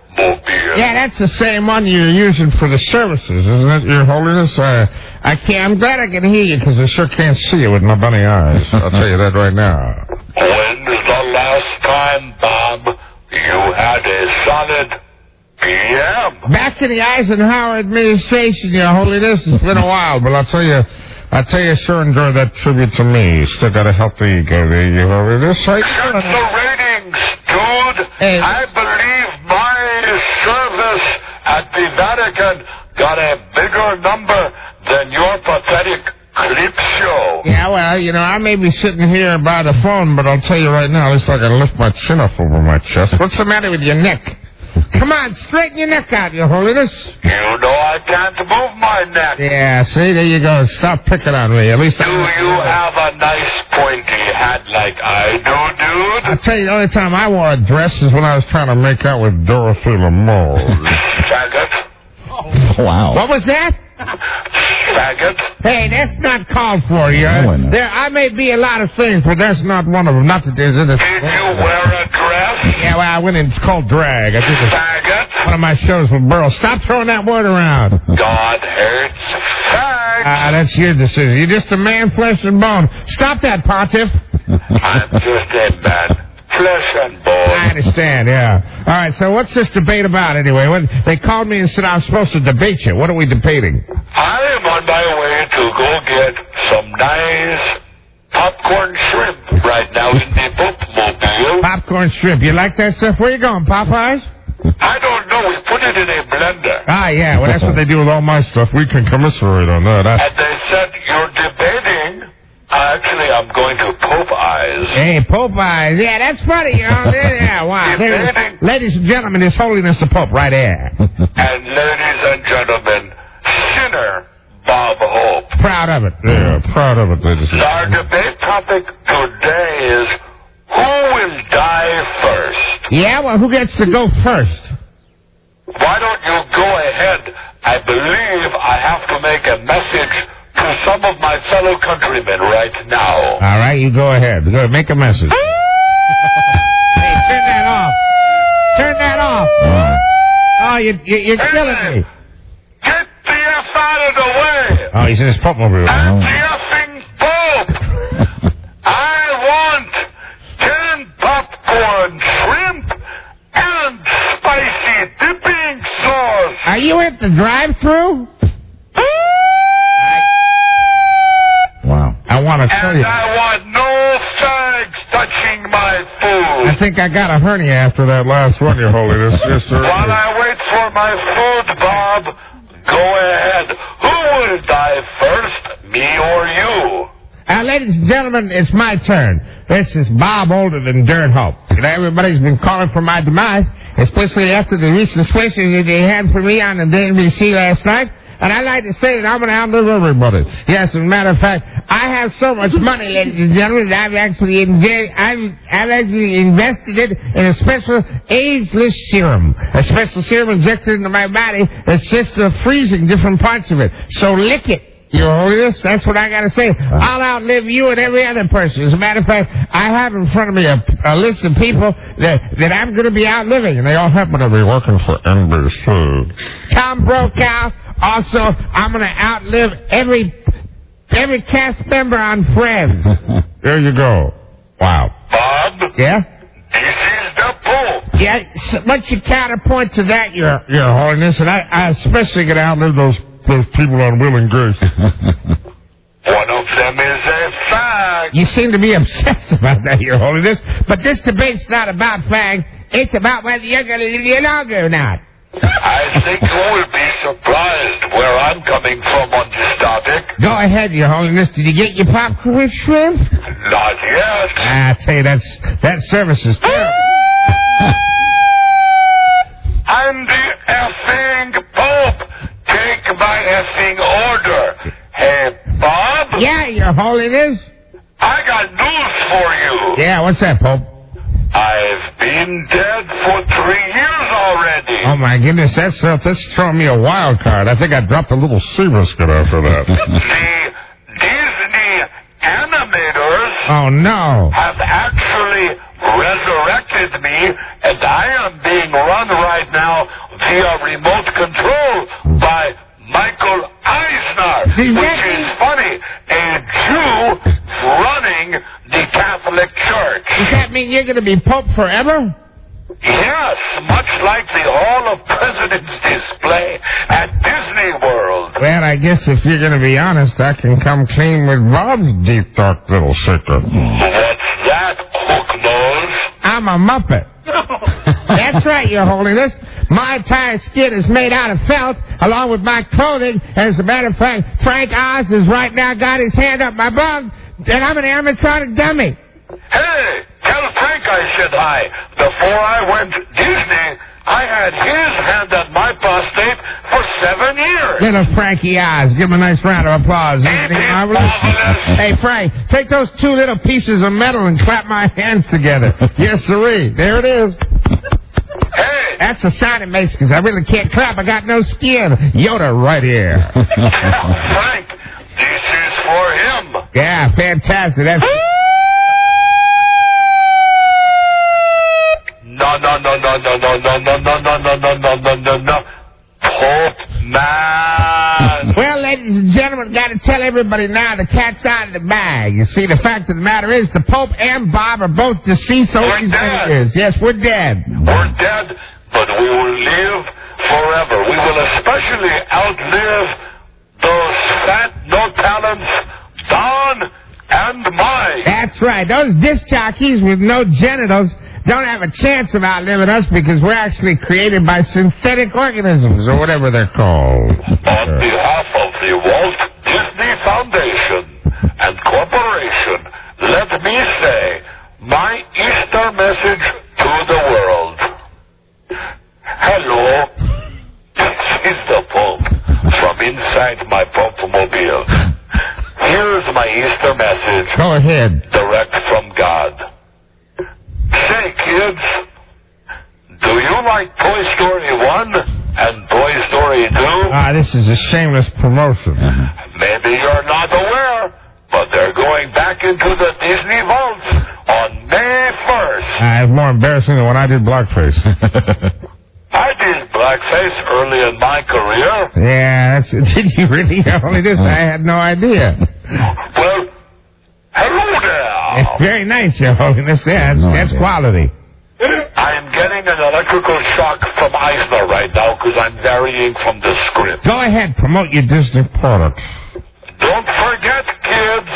Yeah, that's the same one you're using for the services, isn't it, Your Holiness? I'm glad I can hear you because I sure can't see you with my bunny eyes. I'll tell you that right now. When's the last time, Bob, you had a solid PM? Back to the Eisenhower administration, Your Holiness. It's been a while, but I'll tell you, sure enjoyed that tribute to me. Still got a healthy ego there, Your Holiness. Check the ratings, dude. Hey. I believe my service at the Vatican got a bigger number than your pathetic clip show. Yeah, well, I may be sitting here by the phone, but I'll tell you right now, at least I can lift my chin up over my chest. What's the matter with your neck? Come on, straighten your neck out, Your Holiness. You know I can't move my neck. Yeah, see, there you go. Stop picking on me. At least Do you have a nice pointy hat like I do, dude? I'll tell you, the only time I wore a dress is when I was trying to make out with Dorothy Lamour. Faggot. Wow. What was that? Faggot. Hey, that's not called for, you. I may be a lot of things, but that's not one of them. Not that there's Did you wear a dress? Yeah, well, it's called drag. I did Faggot. one of my shows with Burl. Stop throwing that word around. God hates fags. That's your decision. You're just a man, flesh and bone. Stop that, Pontiff. I'm just a man, flesh and bone. I understand, yeah. All right, so what's this debate about anyway? They called me and said I was supposed to debate you. What are we debating? I am on my way to go get some nice popcorn shrimp right now in the bookmobile. Popcorn shrimp. You like that stuff? Where you going, Popeyes? I don't know. We put it in a blender. Ah, yeah. Well, that's what they do with all my stuff. We can commiserate on that. And they said, you're debating. Actually, I'm going to Popeye's. Hey, Popeyes. Yeah, that's funny, you know. Yeah, wow. Ladies and gentlemen, His Holiness the Pope right there. And ladies and gentlemen, sinner Bob Hope. Proud of it. Yeah, proud of it. Our debate topic today is, who will die first? Yeah, well, who gets to go first? Why don't you go ahead? I believe I have to make a message to some of my fellow countrymen right now. All right, you go ahead. Go ahead, make a message. Hey, turn that off. Turn that off. Oh, you're killing me. Get the F out of the way. Oh, he's in his Pope mobile. I'm the effing Pope. I want 10 popcorn shrimp and spicy dipping sauce. Are you at the drive-thru? Wow. I want to tell you. And I want no fags touching my food. I think I got a hernia after that last one, Your Holiness. While I wait for my food, Bob, go ahead. Who will die first, me or you? Ladies and gentlemen, it's my turn. This is Bob Older than Dirt Hope. You know, everybody's been calling for my demise, especially after the recent switches that they had for me on the NBC last night. And I like to say that I'm going to outlive everybody. Yes, as a matter of fact, I have so much money, ladies and gentlemen, that I've actually invested it in a special ageless serum. A special serum injected into my body that's just freezing different parts of it. So lick it, Your Holiness. That's what I got to say. I'll outlive you and every other person. As a matter of fact, I have in front of me a list of people that I'm going to be outliving, and they all happen to be working for NBC. Tom Brokaw. Also, I'm going to outlive every cast member on Friends. There you go. Wow. Bob? Yeah? This is the Pope. Yeah, what's your counterpoint to that, Your Holiness? And I especially going to outlive those people on Will and Grace. One of them is a fag. You seem to be obsessed about that, Your Holiness. But this debate's not about fags. It's about whether you're going to live longer or not. I think you will be surprised where I'm coming from on this topic. Go ahead, Your Holiness. Did you get your popcorn shrimp? Not yet. I tell you, that service is terrible. I'm the effing Pope. Take my effing order. Hey, Bob? Yeah, Your Holiness. I got news for you. Yeah, what's that, Pope? I've been dead for 3 years already. Oh, my goodness, that's throwing me a wild card. I think I dropped a little sea biscuit after that. The Disney animators have actually resurrected me, and I am being run right now via remote control by Michael Eisner, which is funny, a Jew running the Catholic Church. Does that mean you're going to be Pope forever? Yes, much like the Hall of Presidents display at Disney World. Well, I guess if you're going to be honest, I can come clean with Bob's deep, dark little secret. What's that, hook nose? I'm a Muppet. That's right, Your Holiness. My entire skin is made out of felt, along with my clothing. As a matter of fact, Frank Oz has right now got his hand up my bum, and I'm an animatronic dummy. Hey, tell Frank I said hi. Before I went to Disney, I had his hand at my prostate for 7 years. Little Frankie Oz. Give him a nice round of applause. Hey, Frank, take those 2 little pieces of metal and clap my hands together. Yes, sirree. There it is. Hey. That's the sound it makes, because I really can't clap. I got no skin. Yoda right here. Frank, this is for him. Yeah, fantastic. That's... No. Pope man. Well, ladies and gentlemen, got to tell everybody now the cat's out of the bag. You see, the fact of the matter is the Pope and Bob are both deceased. We're dead. Yes, we're dead. We're dead, but we will live forever. We will especially outlive those fat, no talents, Don and Mike. That's right. Those disc jockeys with no genitals don't have a chance of outliving us because we're actually created by synthetic organisms or whatever they're called. On behalf of the Walt Disney Foundation and Corporation, let me say my Easter message to the world. Hello, this is the Pope from inside my Pope-mobile. Here's my Easter message. Go ahead. Direct from God. Say, kids, do you like Toy Story 1 and Toy Story 2? This is a shameless promotion. Maybe you're not aware, but they're going back into the Disney vaults on May 1st. It's more embarrassing than when I did blackface. I did blackface early in my career. Yeah, did you really? Only this, I had no idea. Well, hello there. It's very nice, Your Holiness. Yeah, that's quality. I'm getting an electrical shock from Eisner right now because I'm varying from the script. Go ahead, promote your Disney products. Don't forget, kids,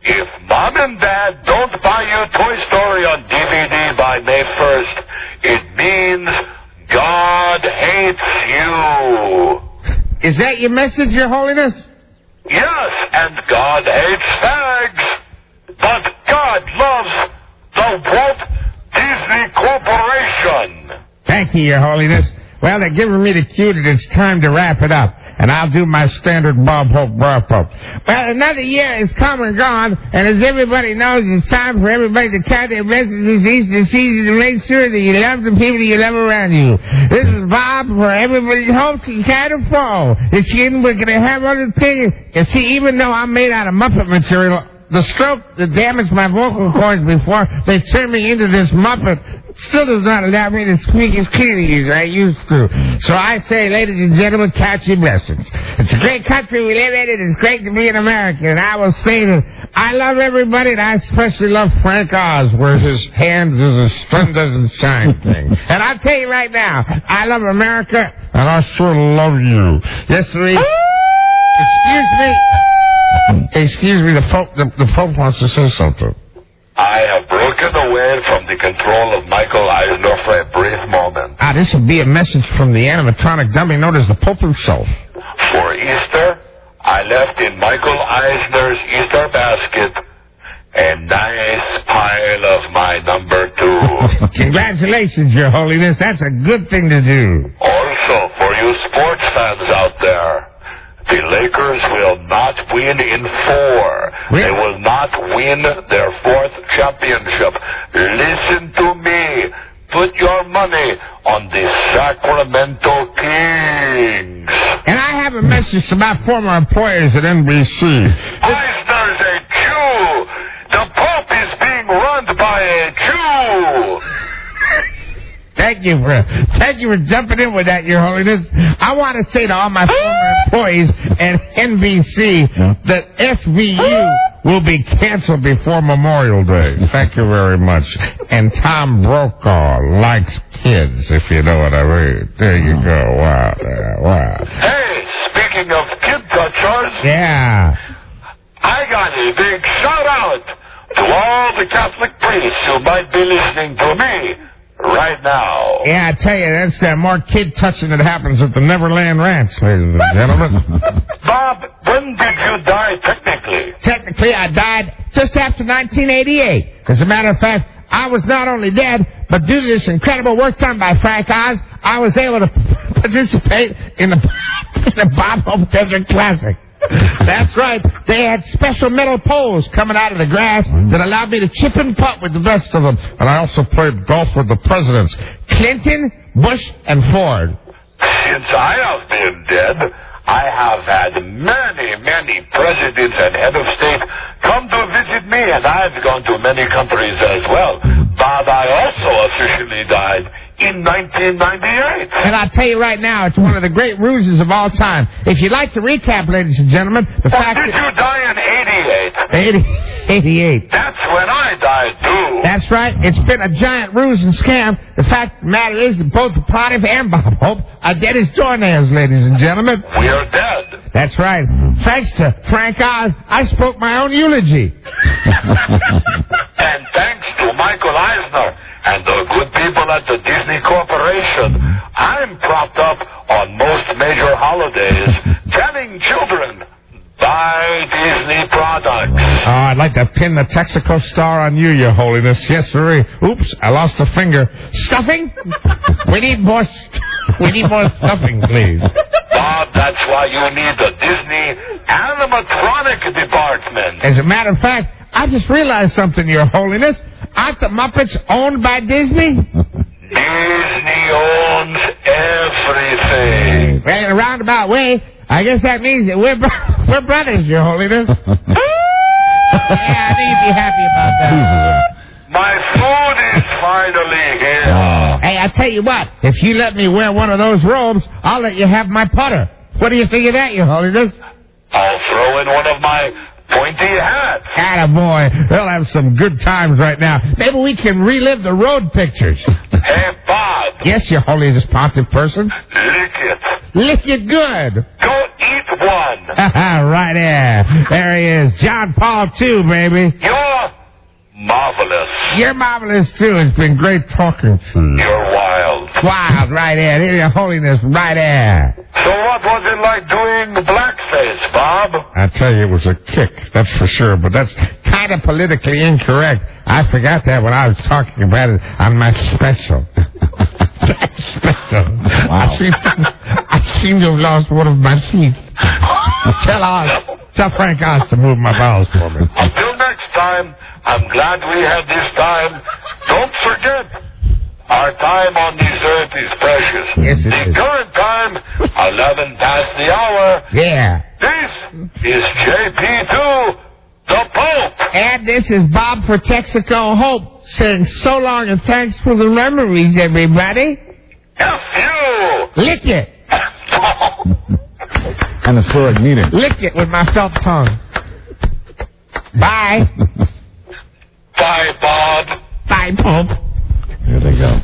if Mom and Dad don't buy you Toy Story on DVD by May 1st, it means God hates you. Is that your message, Your Holiness? Yes, and God hates fags. But God loves the Walt Disney Corporation. Thank you, Your Holiness. Well, they're giving me the cue that it's time to wrap it up, and I'll do my standard Bob Hope, Bob Hope. Well, another year is come and gone, and as everybody knows, it's time for everybody to count their blessings this Easter season to make sure that you love the people you love around you. This is Bob for everybody's hopes and kind of fall. This year we're going to have other things. You see, even though I'm made out of Muppet material, the stroke that damaged my vocal cords before they turned me into this Muppet still does not allow me to speak as clearly as I used to. So I say, ladies and gentlemen, count your blessings. It's a great country we live in, and it's great to be an American. And I will say that I love everybody, and I especially love Frank Oz, where his hand is a sun doesn't shine thing. And I'll tell you right now, I love America, and I sure love you. Yes, sir. Excuse me, the Pope wants to say something. I have broken away from the control of Michael Eisner for a brief moment. This will be a message from the animatronic dummy known as the Pope himself. For Easter, I left in Michael Eisner's Easter basket a nice pile of my number 2. Congratulations, Your Holiness. That's a good thing to do. Also, for you sports fans out there, the Lakers will not win in 4. Really? They will not win their 4th championship. Listen to me. Put your money on the Sacramento Kings. And I have a message to my former employers at NBC. Eisner's a Jew. The Pope is being run by a Jew. Thank you for jumping in with that, Your Holiness. I want to say to all my former employees at NBC that SVU will be canceled before Memorial Day. Thank you very much. And Tom Brokaw likes kids, if you know what I mean. There you go. Wow. Hey, speaking of kid touchers. Yeah. I got a big shout out to all the Catholic priests who might be listening to me right now. Yeah, I tell you, that's more kid touching that happens at the Neverland Ranch, ladies and gentlemen. Bob, when did you die technically? Technically, I died just after 1988. As a matter of fact, I was not only dead, but due to this incredible work done by Frank Oz, I was able to participate in the Bob Hope Desert Classic. That's right. They had special metal poles coming out of the grass that allowed me to chip and putt with the best of them. And I also played golf with the presidents, Clinton, Bush, and Ford. Since I have been dead, I have had many presidents and head of state come to visit me, and I've gone to many countries as well. But I also officially died in 1998. And I'll tell you right now, it's one of the great ruses of all time. If you'd like to recap, ladies and gentlemen, the fact did you die in 88. That's when I died, too. That's right. It's been a giant ruse and scam. The fact of the matter is that both Platif and Bob Hope are dead as doornails, ladies and gentlemen. We are dead. That's right. Thanks to Frank Oz, I spoke my own eulogy. And thanks to Michael Eisner and the good people at the Disney Corporation, I'm propped up on most major holidays telling children, buy Disney products. Oh, I'd like to pin the Texaco star on you, Your Holiness. Yes, sir. Oops, I lost a finger. Stuffing? We need more stuffing, please. Bob, that's why you need the Disney animatronic department. As a matter of fact, I just realized something, Your Holiness. Aren't the Muppets owned by Disney? Disney owns everything. Well, in a roundabout way, I guess that means that we're brothers, Your Holiness. Yeah, I think you'd be happy about that. My food is finally here. Hey, I tell you what, if you let me wear one of those robes, I'll let you have my putter. What do you think of that, Your Holiness? I'll throw in one of my pointy hats. Attaboy. They'll have some good times right now. Maybe we can relive the road pictures. Hey, Bob. Yes, Your Holiness, Pontiff person. Lick it. Lick it good. Go eat one. Right there. There he is. John Paul II, baby. You're marvelous. You're marvelous, too. It's been great talking to you. You're wild. Wild, right there. There, Your Holiness, right there. So what was it like doing blackface, Bob? I tell you, it was a kick, that's for sure, but that's kind of politically incorrect. I forgot that when I was talking about it on my special. Special. Wow. I seem to have lost one of my teeth. Tell Frank Oz to move my bowels for me. Until next time, I'm glad we had this time. Don't forget, our time on this earth is precious. Yes, it the is. current time, 11 past the hour. Yeah. This is JP2, the Pope. And this is Bob for Texaco Hope saying so long and thanks for the memories, everybody. F you. Lick it. And a sword needed. Lick it with my felt tongue. Bye. Bye, Bob. Bye, Pope. Here they go.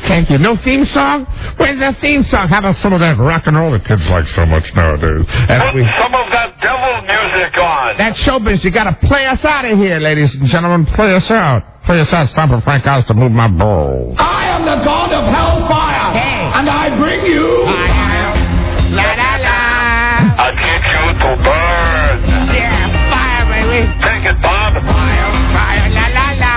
Thank you. No theme song? Where's the theme song? How about some of that rock and roll that kids like so much nowadays? Put some of that devil music on. That showbiz, you gotta play us out of here, ladies and gentlemen. Play us out. Play us out. It's time for Frank Oz to move my balls. I am the god of hellfire, and I bring you. La la la. I need you to burn. Yeah, fire, baby. Take it, Bob. Fire, fire, la la la.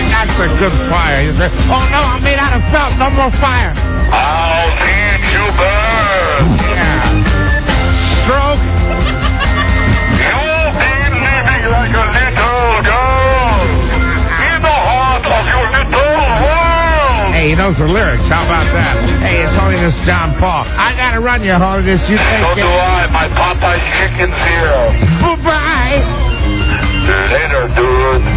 That's a good fire. Oh no, I'm made out of felt. No more fire. I'll need you burn. Yeah. Stroke. You'll be living like a little girl in the heart of your little world. Hey, he knows the lyrics. How about that? Hey, it's Holiness John Paul. I gotta run, Your Holiness. You take So do I. My Popeye's chicken's here. Goodbye. Later, dude.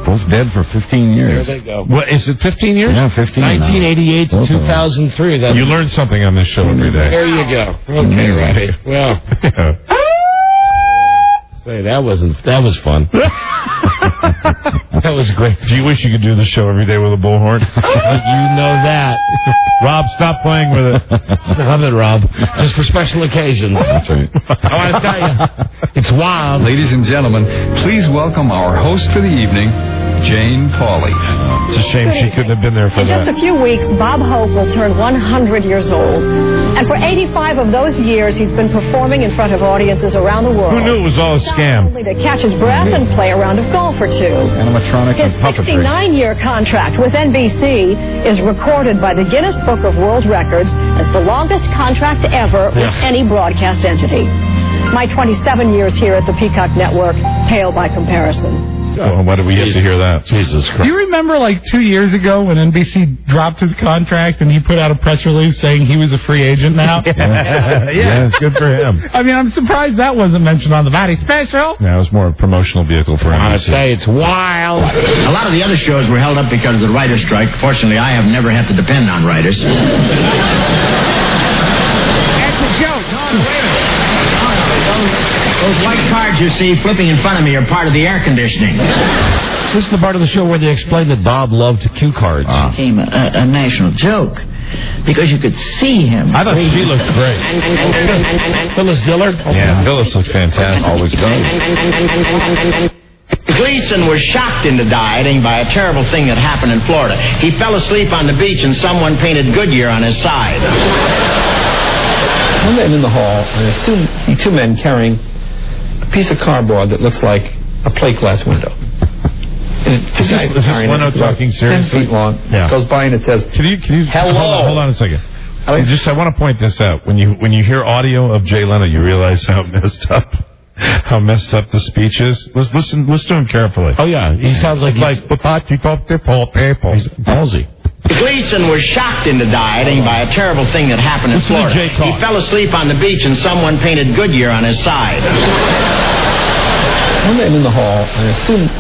Both dead for 15 years. There they go. What, is it 15 years? Yeah, 15. 1988 to 2003. That's You learn something on this show every day. There you go. Okay, Robbie. Well, say that was fun. That was great. Do you wish you could do the show every day with a bullhorn? You know that. Rob, stop playing with it. Stop it, Rob. Just for special occasions. That's right. I want to tell you, it's wild. Ladies and gentlemen, please welcome our host for the evening, Jane Pauley. It's a shame she couldn't have been there for In just that. a few weeks, Bob Hope will turn 100 years old. And for 85 of those years, he's been performing in front of audiences around the world. Who knew it was all a scam? Only to catch his breath and play a round of golf or two. Animatronics His and puppetry. 69-year contract with NBC is recorded by the Guinness Book of World Records as the longest contract ever with any broadcast entity. My 27 years here at the Peacock Network pale by comparison. Well, why did we get to hear that? Jesus Do Christ. you remember like 2 years ago when NBC dropped his contract and he put out a press release saying he was a free agent now? Yeah, it's good for him. I mean, I'm surprised that wasn't mentioned on the Body Special. Yeah, it was more a promotional vehicle for him. I'd say it's wild. A lot of the other shows were held up because of the writer's strike. Fortunately, I have never had to depend on writers. That's a joke. Those white cards you see flipping in front of me are part of the air conditioning. This is the part of the show where they explain that Bob loved cue cards. Became a national joke because you could see him. I thought she looked great. Phyllis Diller? Yeah, Phyllis looked fantastic. Always does. Gleason was shocked into dieting by a terrible thing that happened in Florida. He fell asleep on the beach and someone painted Goodyear on his side. One day I'm in the hall, and I see two men carrying a piece of cardboard that looks like a plate glass window. And two guys carrying it. It's about 10 feet long. Yeah. Goes by and it says, Can you hello. hold on a second. I want to point this out. When you hear audio of Jay Leno, you realize how messed up the speech is. Listen to him carefully. Oh yeah, he sounds like he's palsy. Gleason was shocked into dieting by a terrible thing that happened in Listen to Florida. Jay He fell asleep on the beach and someone painted Goodyear on his side. one day I'm in the hall, and I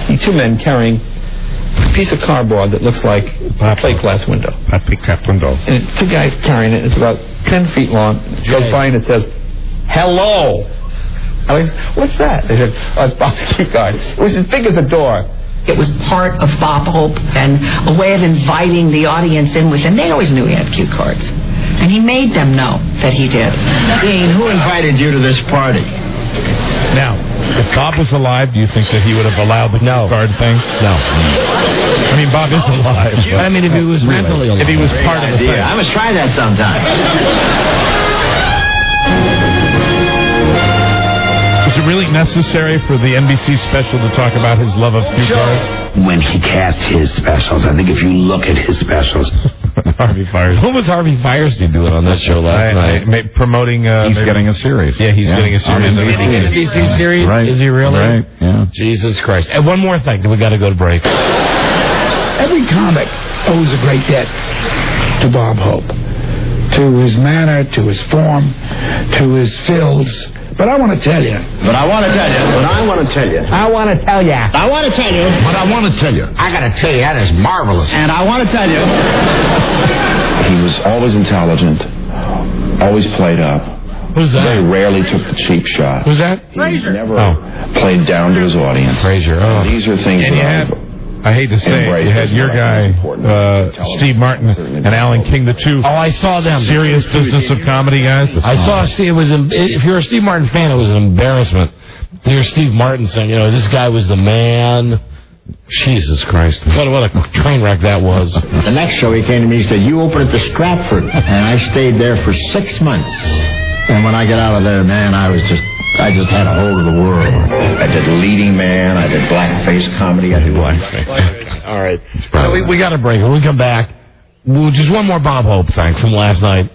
see two men carrying a piece of cardboard that looks like a plate glass window. And two guys carrying it. It's about 10 feet long. It goes by and it says, hello. I was, what's that? They said, oh, it's Bob's cue card. It was as big as a door. It was part of Bob Hope and a way of inviting the audience in with him. They always knew he had cue cards. And he made them know that he did. Dean, who invited you to this party? Now, if Bob was alive, do you think that he would have allowed the cue card thing? No. I mean, Bob is alive. I mean, if he was mentally alive. If he was part of the thing. I must try that sometime. Was it really necessary for the NBC special to talk about his love of cue cards? When he cast his specials, I think if you look at his specials. Harvey Firestein. What was Harvey Firestein doing on that show last night? Promoting... He's getting a series. Yeah, he's getting a series. NBC series? Right. Is he really? Right, yeah. Jesus Christ. And one more thing, we got to go to break. Every comic owes a great debt to Bob Hope, to his manner, to his form, to his fills. But I want to tell you. But I want to tell you. But I want to tell you. I want to tell you. I want to tell you. But I want to tell you. I got to tell you, that is marvelous. And I want to tell you. He was always intelligent, always played up. Who's that? Very rarely took the cheap shot. Who's that? He never played down to his audience. Frazier. Oh. These are things And you that had, I hate to say it, you had your guy, Steve Martin, and Alan King, the two. Oh, I saw them. Serious business of comedy guys. I saw Steve. If you're a Steve Martin fan, it was an embarrassment. You're Steve Martin saying, this guy was the man. Jesus Christ. What a train wreck that was. The next show he came to me, he said, you open it to Stratford. And I stayed there for 6 months. And when I got out of there, man, I just had a hold of the world. I did leading man, I did blackface comedy, I did blackface. All right. We got to break. When we come back, just one more Bob Hope thing from last night.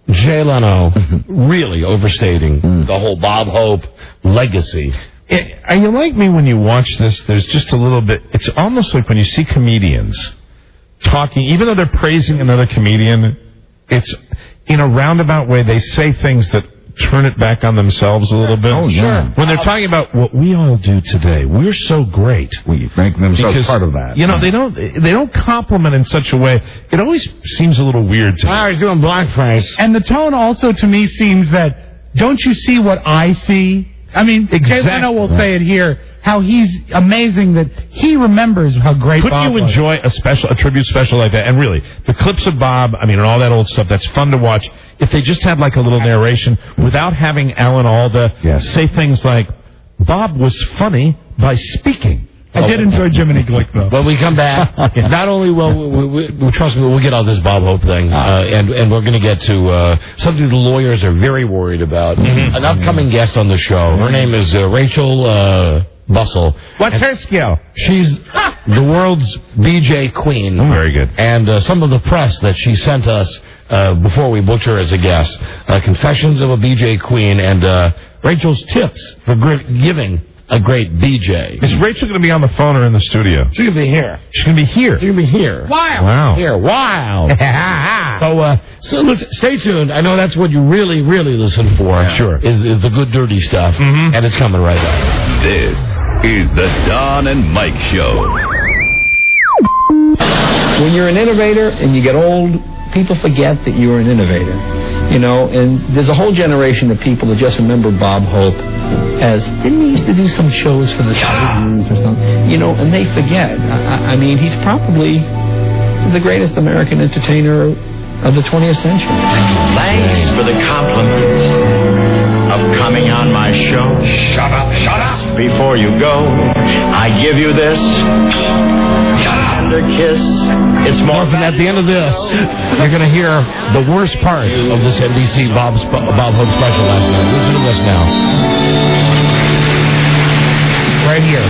Jay Leno really overstating the whole Bob Hope legacy. Are you like me when you watch this? There's just a little bit. It's almost like when you see comedians talking, even though they're praising another comedian, it's in a roundabout way. They say things that turn it back on themselves a little bit. Oh, yeah. When they're talking about what we all do today, we're so great. We make themselves part of that. They don't compliment in such a way. It always seems a little weird to me. I was doing blackface. And the tone also to me seems that, don't you see what I see? I mean, Jay Leno will say it here, how he's amazing that he remembers how great Bob was. Couldn't you enjoy a tribute special like that? And really, the clips of Bob, and all that old stuff, that's fun to watch. If they just had like a little narration without having Alan Alda say things like, Bob was funny by speaking. I did enjoy Jiminy Glick, though. When we come back, not only will we trust me, we'll get all this Bob Hope thing, and we're going to get to something the lawyers are very worried about. An upcoming guest on the show. Her name is Rachel Bussell. What's her skill? She's the world's BJ queen. Oh, very good. And some of the press that she sent us before we booked her as a guest. Confessions of a BJ queen and Rachel's tips for giving a great BJ. Is Rachel going to be on the phone or in the studio? She's going to be here. She's going to be here. She's going to be here. Wow. Here. Wow. So listen, stay tuned. I know that's what you really, really listen for. Yeah. Sure. Is the good, dirty stuff. Mm-hmm. And it's coming right up. This is the Don and Mike Show. When you're an innovator and you get old, people forget that you're an innovator. You know, and there's a whole generation of people that just remember Bob Hope as, didn't he used to do some shows for the Titans or something? You know, and they forget. I mean, he's probably the greatest American entertainer of the 20th century. Thanks for the compliment of coming on my show. Shut up. Before you go, I give you this tender kiss. It's more And at the end of this, you're going to hear the worst part of this NBC Bob Hope special last night. Listen to this now. Right here.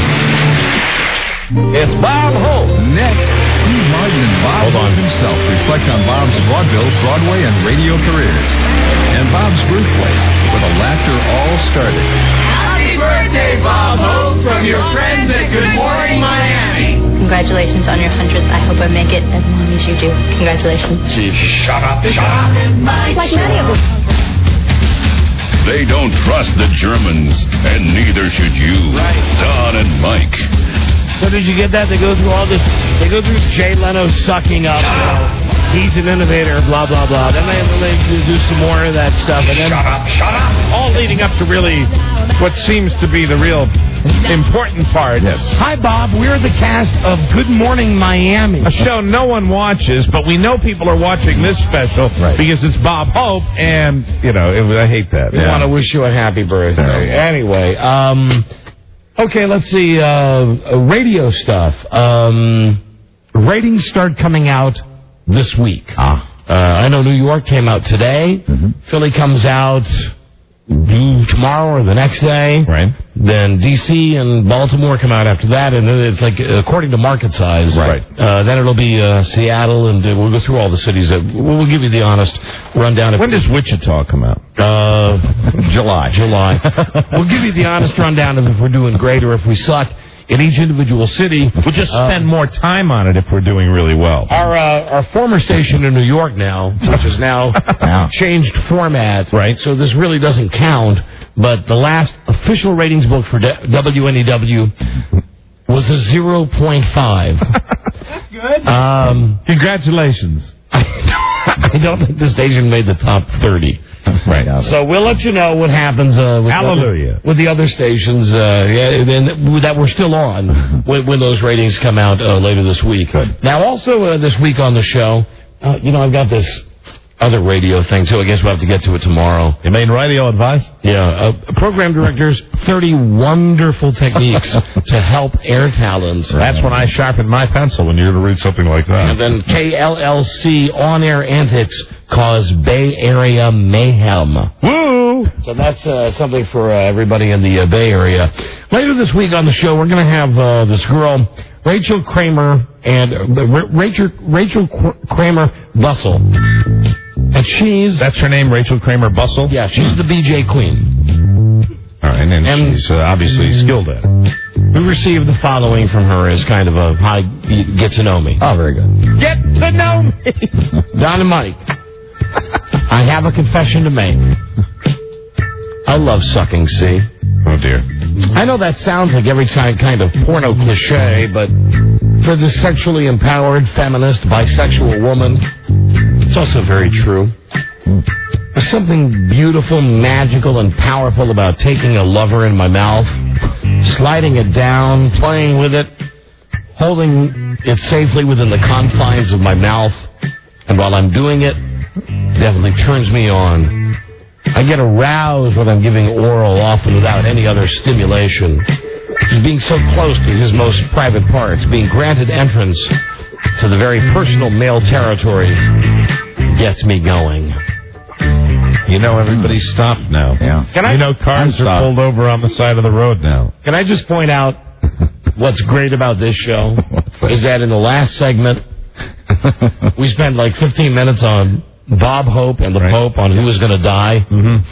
It's Bob Hope. Next, Steve Martin and Bob Hope himself reflect on Bob's vaudeville, Broadway, and radio careers. And Bob's birthplace, where the laughter all started. Happy birthday, Bob Hope, from your friends at Good Morning Miami. Congratulations on your 100th. I hope I make it as long as you do. Congratulations. Shut up. Like many of us. They don't trust the Germans, and neither should you. Don and Mike. So did you get that? They go through all this. They go through Jay Leno sucking up. He's an innovator, blah, blah, blah. Then they do some more of that stuff. And then Shut up. All leading up to really what seems to be the real important part. Yes. Hi, Bob. We're the cast of Good Morning Miami. A show no one watches, but we know people are watching this special because it's Bob Hope, and, you know, I hate that. We want to wish you a happy birthday. Anyway, okay, let's see. Radio stuff. Ratings start coming out this week. I know New York came out today. Philly comes out tomorrow or the next day. Right. Then D.C. and Baltimore come out after that, and then it's like according to market size. Right. Then it'll be Seattle, and we'll go through all the cities. We'll give you the honest rundown. When does Wichita come out? July. We'll give you the honest rundown of if we're doing great or if we suck in each individual city. We'll just spend more time on it if we're doing really well. Our former station in New York now, which is now changed format, right? So this really doesn't count. But the last official ratings book for WNEW was a 0.5. That's good. Congratulations. I don't think the station made the top 30. Right. So we'll let you know what happens with the other stations that we're still on when those ratings come out later this week. Good. Now, also this week on the show, I've got this other radio thing, too. I guess we'll have to get to it tomorrow. You mean radio advice? Yeah. Program directors, 30 wonderful techniques to help air talent. That's when I sharpen my pencil when you're going to read something like that. And then KLLC on-air antics cause Bay Area mayhem. Woo! So that's something for everybody in the Bay Area. Later this week on the show, we're going to have this girl, Rachel Kramer, and Rachel Kramer Bussell. And that's her name, Rachel Kramer Bussell? Yeah, she's the BJ Queen. All right, and she's obviously skilled at it. We received the following from her as kind of a hi, get to know me. Oh, very good. Get to know me. Don and Mike, I have a confession to make. I love sucking C. Oh, dear. I know that sounds like every kind of porno cliche, but for the sexually empowered, feminist, bisexual woman, it's also very true. There's something beautiful, magical, and powerful about taking a lover in my mouth, sliding it down, playing with it, holding it safely within the confines of my mouth, and while I'm doing it, it definitely turns me on. I get aroused when I'm giving oral, often without any other stimulation. Just being so close to his most private parts, being granted entrance to the very personal male territory, gets me going. You know, everybody's stopped now. Yeah. Cars are pulled over on the side of the road now. Can I just point out what's great about this show is that in the last segment, we spent like 15 minutes on Bob Hope and the Pope on who was going to die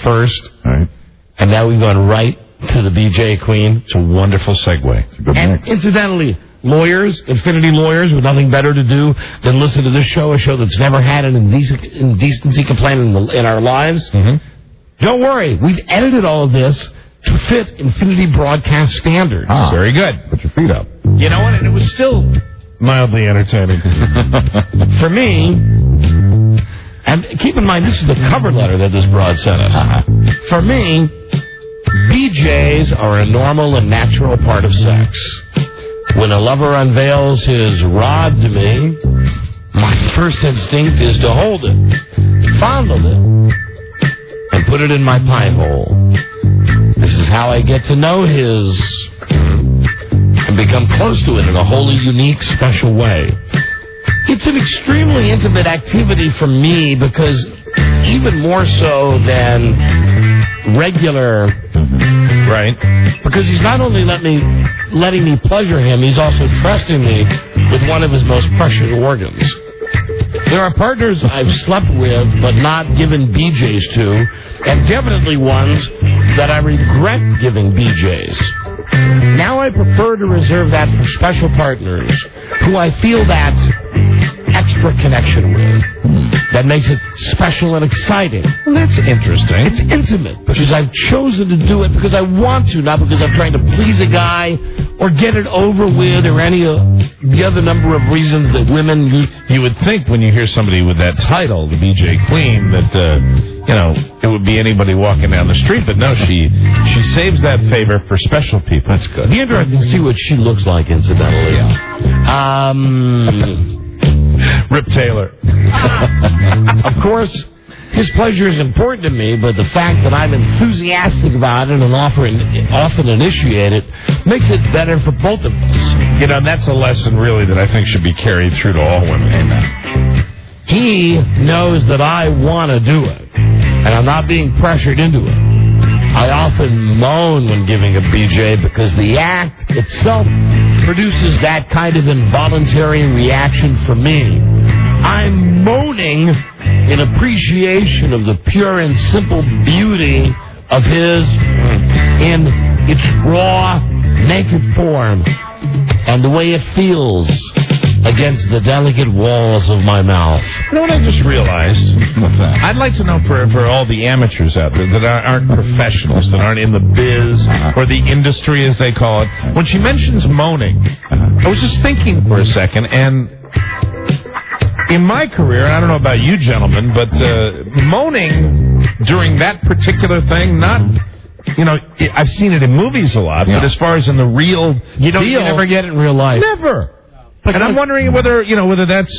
first. Right. And now we've gone right to the BJ Queen. It's a wonderful segue. It's a good And mix. incidentally, lawyers, Infinity lawyers, with nothing better to do than listen to this show, a show that's never had an indecency complaint in our lives. Don't worry, we've edited all of this to fit Infinity broadcast standards. Very good. Put your feet up. You know what? And it was still mildly entertaining. For me, and keep in mind, this is the cover letter that this broad sent us. For me, BJs are a normal and natural part of sex. When a lover unveils his rod to me, my first instinct is to hold it, fondle it, and put it in my pie hole. This is how I get to know his and become close to it in a wholly unique, special way. It's an extremely intimate activity for me because even more so than regular, right? Because he's not only letting me pleasure him, he's also trusting me with one of his most precious organs. There are partners I've slept with but not given BJs to, and definitely ones that I regret giving BJs. Now I prefer to reserve that for special partners who I feel that extra connection with. That makes it special and exciting. Well, that's interesting. It's intimate because I've chosen to do it because I want to, not because I'm trying to please a guy or get it over with or any of the other number of reasons that women use. You would think when you hear somebody with that title, the BJ Queen, that, it would be anybody walking down the street. But no, she saves that favor for special people. That's good. It'd be interesting to see what she looks like, incidentally. Rip Taylor. Of course, his pleasure is important to me, but the fact that I'm enthusiastic about it and often initiate it makes it better for both of us. That's a lesson, really, that I think should be carried through to all women. Amen. He knows that I want to do it, and I'm not being pressured into it. I often moan when giving a BJ because the act itself produces that kind of involuntary reaction for me. I'm moaning in appreciation of the pure and simple beauty of his in its raw, naked form and the way it feels against the delicate walls of my mouth. You know what I just realized? What's that? I'd like to know for all the amateurs out there that aren't professionals, that aren't in the biz or the industry, as they call it. When she mentions moaning, I was just thinking for a second, and in my career, and I don't know about you gentlemen, but moaning during that particular thing, not... I've seen it in movies a lot, but as far as in the real you never get it in real life. Never. And I'm wondering whether that's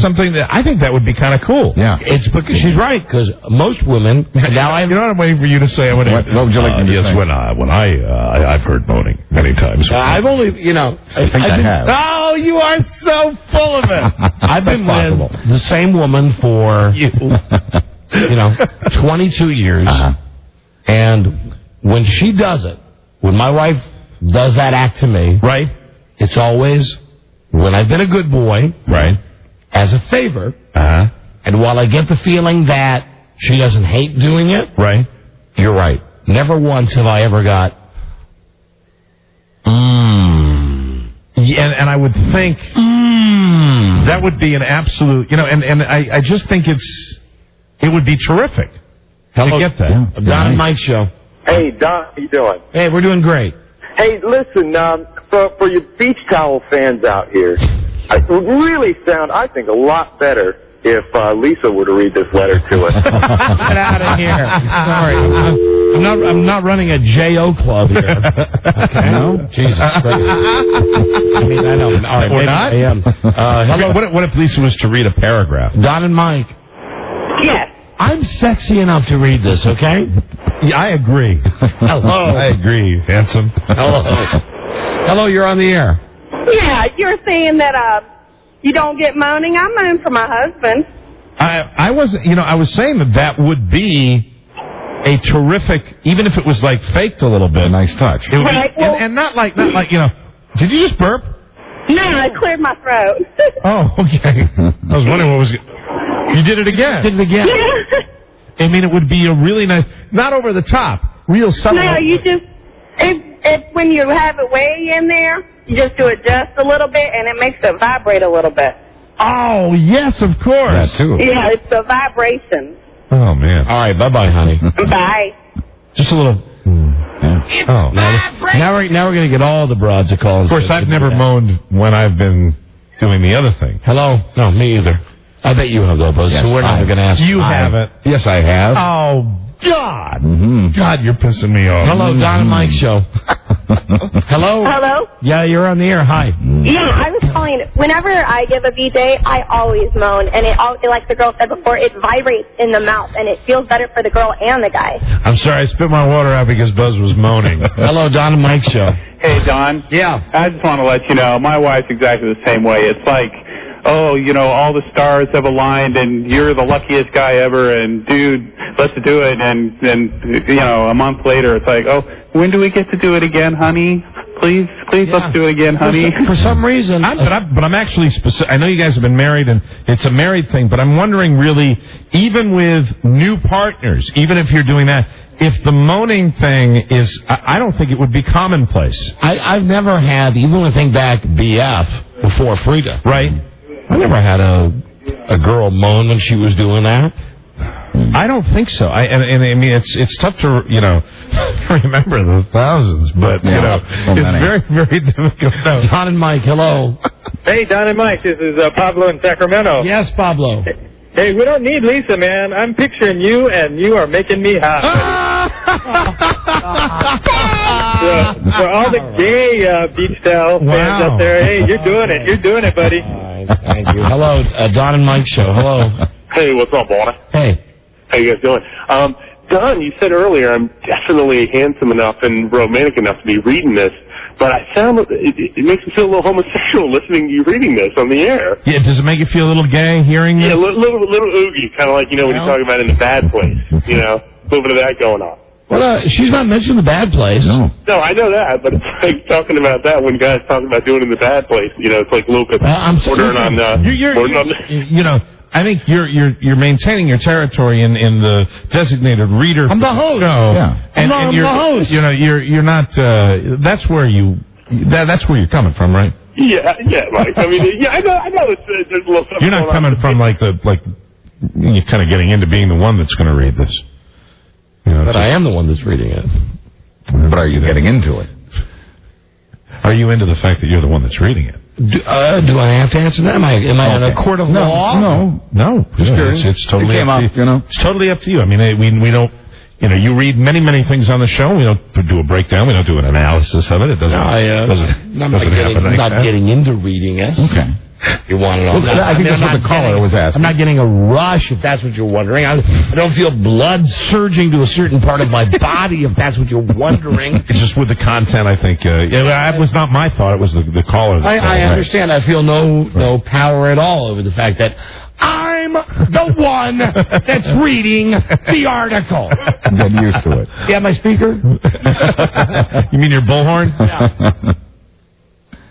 something that I think that would be kind of cool. Yeah, it's because she's right. Because most women now you know what I'm waiting for you to say. What would you like me to say? I've heard moaning many times. I've only I think I have. Oh, you are so full of it. I've been with the same woman for 22 years, and when she does it, when my wife does that act to me, right? It's always. When I've been a good boy, right, as a favor, and while I get the feeling that she doesn't hate doing it, right, you're right. Never once have I ever got, Yeah, and I would think that would be an absolute, and I just think it would be terrific to get that. Yeah. Don and Mike show. Hey, Don, how you doing? Hey, we're doing great. Hey, listen, for your beach towel fans out here, it would really sound, I think, a lot better if Lisa were to read this letter to us. Get out of here. Sorry. I'm not running a J.O. club here. Okay? No? Jesus Christ. I mean, I know. All right, We're not? I am. Hello. What if Lisa was to read a paragraph? Don and Mike. Yes. I'm sexy enough to read this, okay? Yeah, I agree. Hello. I agree, handsome. Hello. Hello, you're on the air. Yeah, you're saying that you don't get moaning. I moan for my husband. I was saying that would be a terrific, even if it was like faked a little bit. A nice touch. It would be, and not like did you just burp? No, I cleared my throat. Oh, okay. I was wondering what was. You did it again. Did it again. I mean, it would be a really nice, not over the top, real subtle. No, you just When you have it way in there, you just do it just a little bit, and it makes it vibrate a little bit. Oh, yes, of course. That too. Yeah, it's the vibration. Oh, man. All right, bye-bye, honey. Bye. Just a little... Oh, now we're going to get all the broads to call. Of course, I've never moaned when I've been doing the other thing. Hello? No, me either. I bet you have, though, Buzz. Yes, so we're not going to ask. You haven't. Yes, I have. Oh, God. Mm-hmm. God, you're pissing me off. Hello, Don and Mike show. Hello? Hello? Yeah, you're on the air. Hi. Yeah, I was calling. Whenever I give a VJ, I always moan, and like the girl said before, it vibrates in the mouth, and it feels better for the girl and the guy. I'm sorry, I spit my water out because Buzz was moaning. Hello, Don and Mike show. Hey, Don. Yeah. I just want to let you know, my wife's exactly the same way. It's like, oh, all the stars have aligned, and you're the luckiest guy ever, and dude, let's do it. And a month later, it's like, oh, when do we get to do it again, honey? Please, let's do it again, honey. For some reason. But I'm actually specific. I know you guys have been married, and it's a married thing, but I'm wondering really, even with new partners, even if you're doing that, if the moaning thing is, I don't think it would be commonplace. I've never had, even when I think back, BF before Frida. Right. I never had a girl moan when she was doing that. I don't think so. I mean, it's tough to remember the thousands, but it's very, very difficult. Don and Mike, hello. Hey, Don and Mike, this is Pablo in Sacramento. Yes, Pablo. Hey, we don't need Lisa, man. I'm picturing you, and you are making me happy. For all the gay beach style fans out there, hey, you're doing it. You're doing it, buddy. Thank you. Hello, Don and Mike show. Hello. Hey, what's up, Bonnie? Hey. How you guys doing? Don, you said earlier I'm definitely handsome enough and romantic enough to be reading this, but it makes me feel a little homosexual listening to you reading this on the air. Yeah, does it make you feel a little gay hearing this? Yeah, a little oogie, kind of like, when you're talking about in the bad place, a little bit of that going on. Well, she's not mentioning the bad place. No, I know that, but it's like talking about that when guys talk about doing it in the bad place. It's like a little bit bordering on... I think you're maintaining your territory in the designated reader. I'm the host. No, yeah. I'm the host. You're not. That's where you're coming from, right? Yeah, Mike. I mean, I know. There's a little. You're not coming from you're kind of getting into being the one that's going to read this. But I am the one that's reading it. But are you getting into it? Are you into the fact that you're the one that's reading it? Do I have to answer that? Am I in a court of law? No. It's totally up to you. It's totally up to you. I mean, we don't. You read many, many things on the show. We don't do a breakdown. We don't do an analysis of it. It doesn't. I'm not getting into reading it. Okay. You want it all. Well, I think that's what the caller was asking. I'm not getting a rush, if that's what you're wondering. I don't feel blood surging to a certain part of my body, if that's what you're wondering. It's just with the content, I think. That was not my thought. It was the caller. I understand. I feel no power at all over the fact that I'm the one that's reading the article. Get used to it. Yeah, my speaker? You mean your bullhorn? Yeah.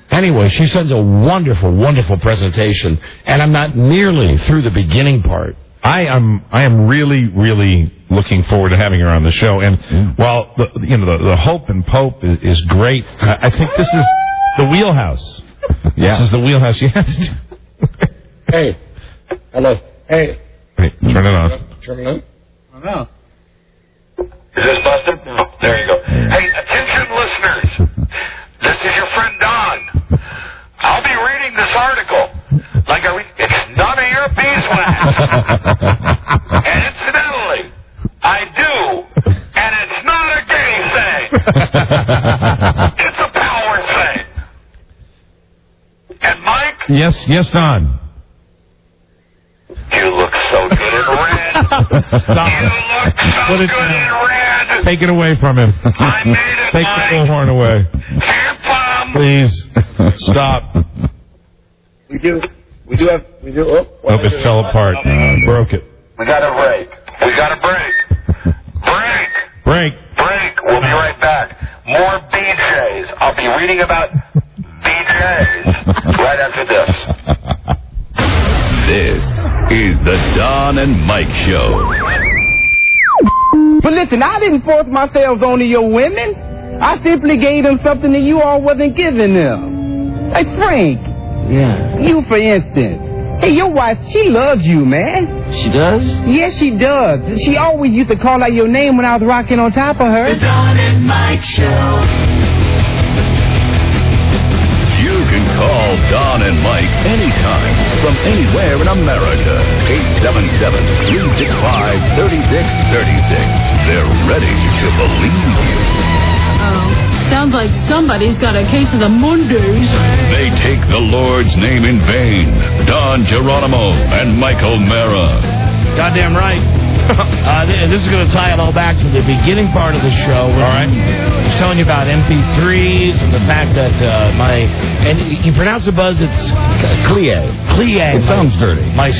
Anyway, she sends a wonderful, wonderful presentation, and I'm not nearly through the beginning part. I am really, really looking forward to having her on the show. And while the Hope and Pope is great, I think this is the wheelhouse. Yeah. This is the wheelhouse. Yes. Hey. Hello. Hey. Hey, turn it on. Turn it on. I know. Is this busted? No. There you go. Hey, attention listeners. This is your friend Don. I'll be reading this article like it's none of your beeswax. And incidentally, I do, and it's not a gay thing. It's a power thing. And Mike? Yes, Don. You look so good in red. Stop. You look so good in red. Take it away from him. I made it, Take Mike. the bullhorn away. Please stop. We do. Oh, it fell apart. Broke it. We got a break. Break. We'll be right back. More BJs. I'll be reading about BJs right after this. This is the Don and Mike Show. But listen, I didn't force myself onto your women. I simply gave them something that you all wasn't giving them. Like Frank. Yeah. You, for instance. Hey, your wife, she loves you, man. She does? Yes, she does. She always used to call out your name when I was rocking on top of her. The Don and Mike Show. You can call Don and Mike anytime from anywhere in America. 877-365-3636. They're ready to believe you. Sounds like somebody's got a case of the Mondays. They take the Lord's name in vain. Don Geronimo and Michael Mara. Goddamn right. This is going to tie it all back to the beginning part of the show. All right. I was telling you about MP3s and the fact that and you pronounce the Buzz, it's Clie. It sounds dirty. My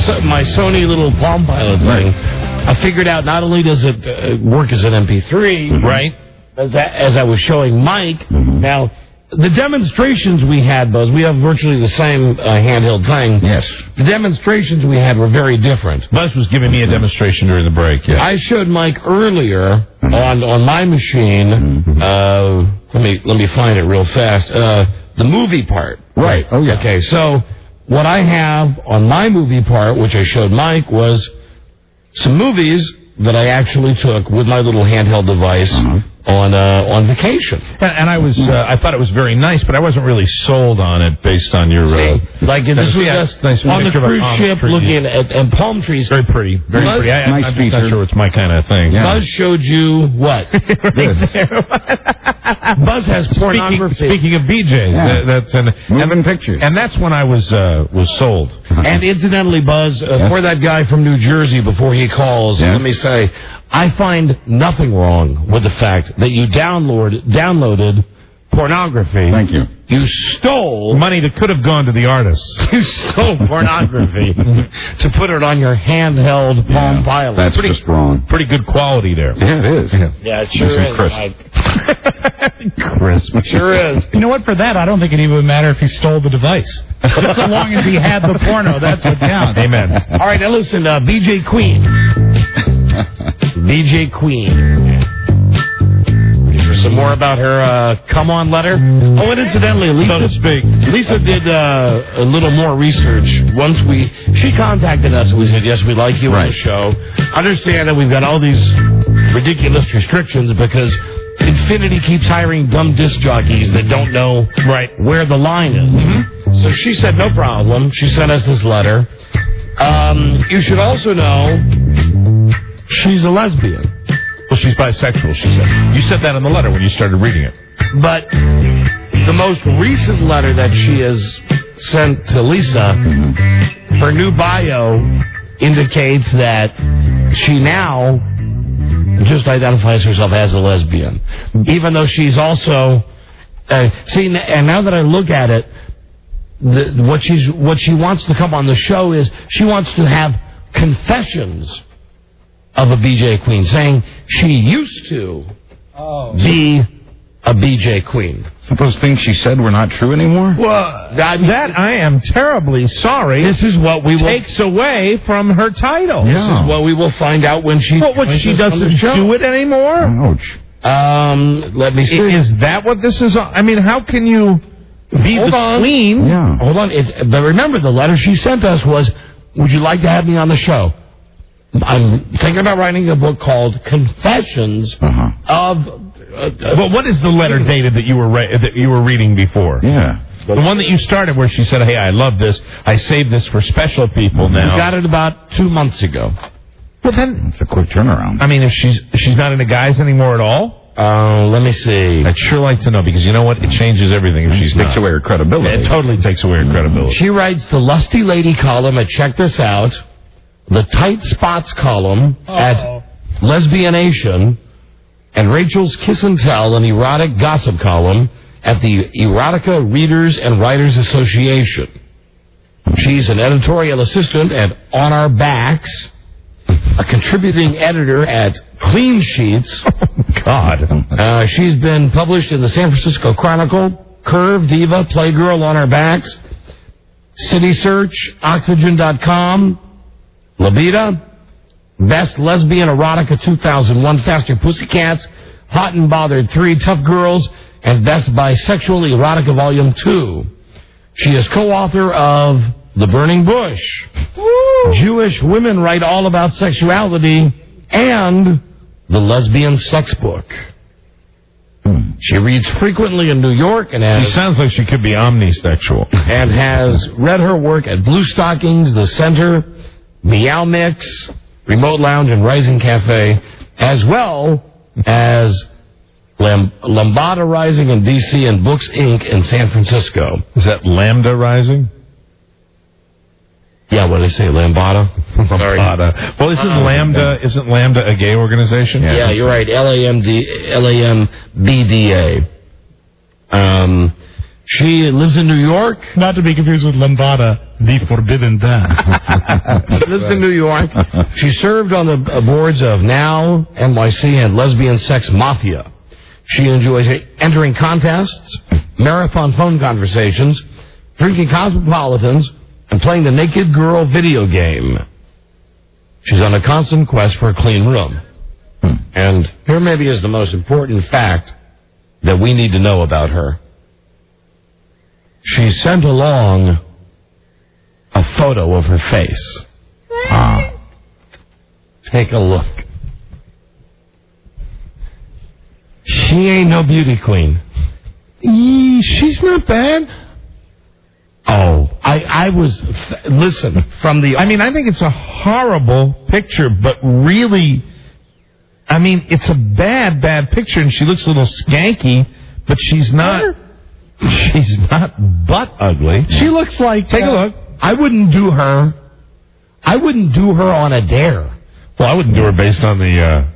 Sony little Palm Pilot thing. I figured out not only does it work as an MP3, right? As I was showing Mike. Now, the demonstrations we had, Buzz, we have virtually the same handheld thing. Yes. The demonstrations we had were very different. Buzz was giving me a demonstration during the break. Yeah. I showed Mike earlier on my machine. Let me find it real fast. The movie part. Right. Oh yeah. Okay. So what I have on my movie part, which I showed Mike, was some movies that I actually took with my little handheld device on vacation. And I was I thought it was very nice, but I wasn't really sold on it based on your like this was just on the cruise ship looking at palm trees. Very pretty, very pretty. I'm just not sure it's my kind of thing. Yeah. Buzz showed you what? Buzz has pornography. Speaking of BJ's, that's moving pictures, and that's when I was sold. And incidentally, Buzz, for that guy from New Jersey, before he calls, let me say, I find nothing wrong with the fact that you downloaded pornography. Thank you. You stole money that could have gone to the artists. You stole pornography to put it on your handheld Palm Pilot. That's just wrong. Pretty good quality there. Yeah, it is. Yeah, it sure is. Crisp. Sure is. You know what? For that, I don't think it even would matter if he stole the device. So long as he had the porno, that's what counts. Amen. All right, now listen, BJ Queen. BJ Queen. Some more about her come on letter. Oh, and incidentally, Lisa did a little more research. Once she contacted us and we said, yes, we like you on the show. Understand that we've got all these ridiculous restrictions because Infinity keeps hiring dumb disc jockeys that don't know where the line is. So she said, no problem. She sent us this letter. You should also know she's a lesbian. Well, she's bisexual, she said. You said that in the letter when you started reading it. But the most recent letter that she has sent to Lisa, her new bio indicates that she now just identifies herself as a lesbian. Even though she's also... and now that I look at it, what she wants to come on the show is she wants to have confessions of a BJ Queen, saying she used to be a BJ Queen. So those things she said were not true anymore? Well, that I am terribly sorry. This is what we will... takes away from her title. This is what we will find out when she... What she doesn't do it anymore? Ouch. Let me see. Is that what this is? I mean, how can you be the queen? Yeah. Hold on. But remember, the letter she sent us was, would you like to have me on the show? I'm thinking about writing a book called Confessions of... well, what is the letter dated that you were reading before? Yeah. The one that you started where she said, hey, I love this. I saved this for special people now. We got it about 2 months ago. Well, then... It's a quick turnaround. I mean, if she's not into guys anymore at all? Let me see. I'd sure like to know, because you know what? It changes everything if she's takes away her credibility. It totally takes away her credibility. She writes the Lusty Lady column at Check This Out, the Tight Spots column at Lesbianation, and Rachel's Kiss and Tell, an erotic gossip column at the Erotica Readers and Writers Association. She's an editorial assistant at On Our Backs, a contributing editor at Clean Sheets. God. She's been published in the San Francisco Chronicle, Curve, Diva, Playgirl, On Our Backs, City Search, Oxygen.com, Labida, Best Lesbian Erotica 2001, Faster Pussycats, Hot and Bothered 3, Tough Girls, and Best Bisexual Erotica Volume 2. She is co-author of The Burning Bush, Jewish Women Write All About Sexuality, and The Lesbian Sex Book. She reads frequently in New York and has... She sounds like she could be omnisexual. And has read her work at Blue Stockings, The Center, Meow Mix, Remote Lounge, and Rising Cafe, as well as Lambada Rising in D.C. and Books Inc. in San Francisco. Is that Lambda Rising? Yeah, what did I say, Lambada? Lambada. Well, isn't Lambda a gay organization? Yeah, you're right, LAMBDA. She lives in New York. Not to be confused with Lambada, the forbidden dance. She lives in New York. She served on the boards of Now, NYC, and Lesbian Sex Mafia. She enjoys entering contests, marathon phone conversations, drinking cosmopolitans, and playing the Naked Girl video game. She's on a constant quest for a clean room. And here maybe is the most important fact that we need to know about her. She sent along a photo of her face. Take a look. She ain't no beauty queen. She's not bad. Oh, I was... Listen, from the... I mean, I think it's a horrible picture, but really... I mean, it's a bad picture, and she looks a little skanky, but she's not... She's not butt ugly. She looks like... Take a look. I wouldn't do her on a dare. Well, I wouldn't do her based on the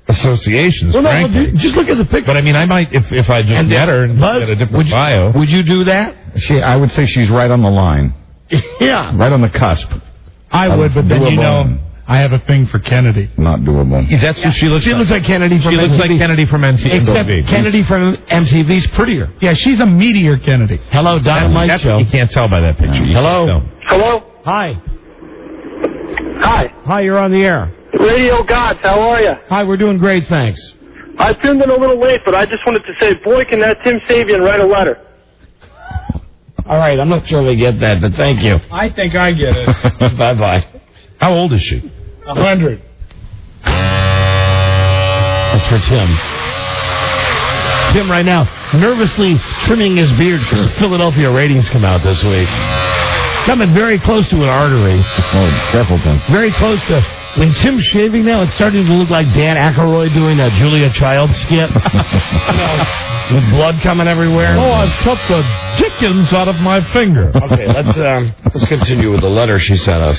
associations, frankly. Just look at the picture. But, I mean, I might, if I just get her and get a different bio. Would you do that? I would say she's right on the line. Yeah. Right on the cusp. I would, but then you know, I have a thing for Kennedy. Not doable. That's what she looks like. She looks like Kennedy from MTV. She looks like Kennedy from MTV. Except Kennedy from MTV's prettier. Yeah, she's a meteor Kennedy. Hello, Dynamite That's Show. what you can't tell by that picture. Hello. Hello? Hi. Hi. Hi, you're on the air. Radio Gods, how are you? Hi, we're doing great, thanks. I tuned in a little late, but I just wanted to say, boy, can that Tim Sabian write a letter. All right, I'm not sure they get that, but thank you. I think I get it. Bye-bye. How old is she? 100. That's for Tim. Tim right now nervously trimming his beard because Philadelphia ratings come out this week. Coming very close to an artery. Oh, careful, Tim. Very close to... When Tim's shaving now, it's starting to look like Dan Aykroyd doing a Julia Child skit. With blood coming everywhere. Oh, I've cut the dickens out of my finger. Okay, let's continue with the letter she sent us.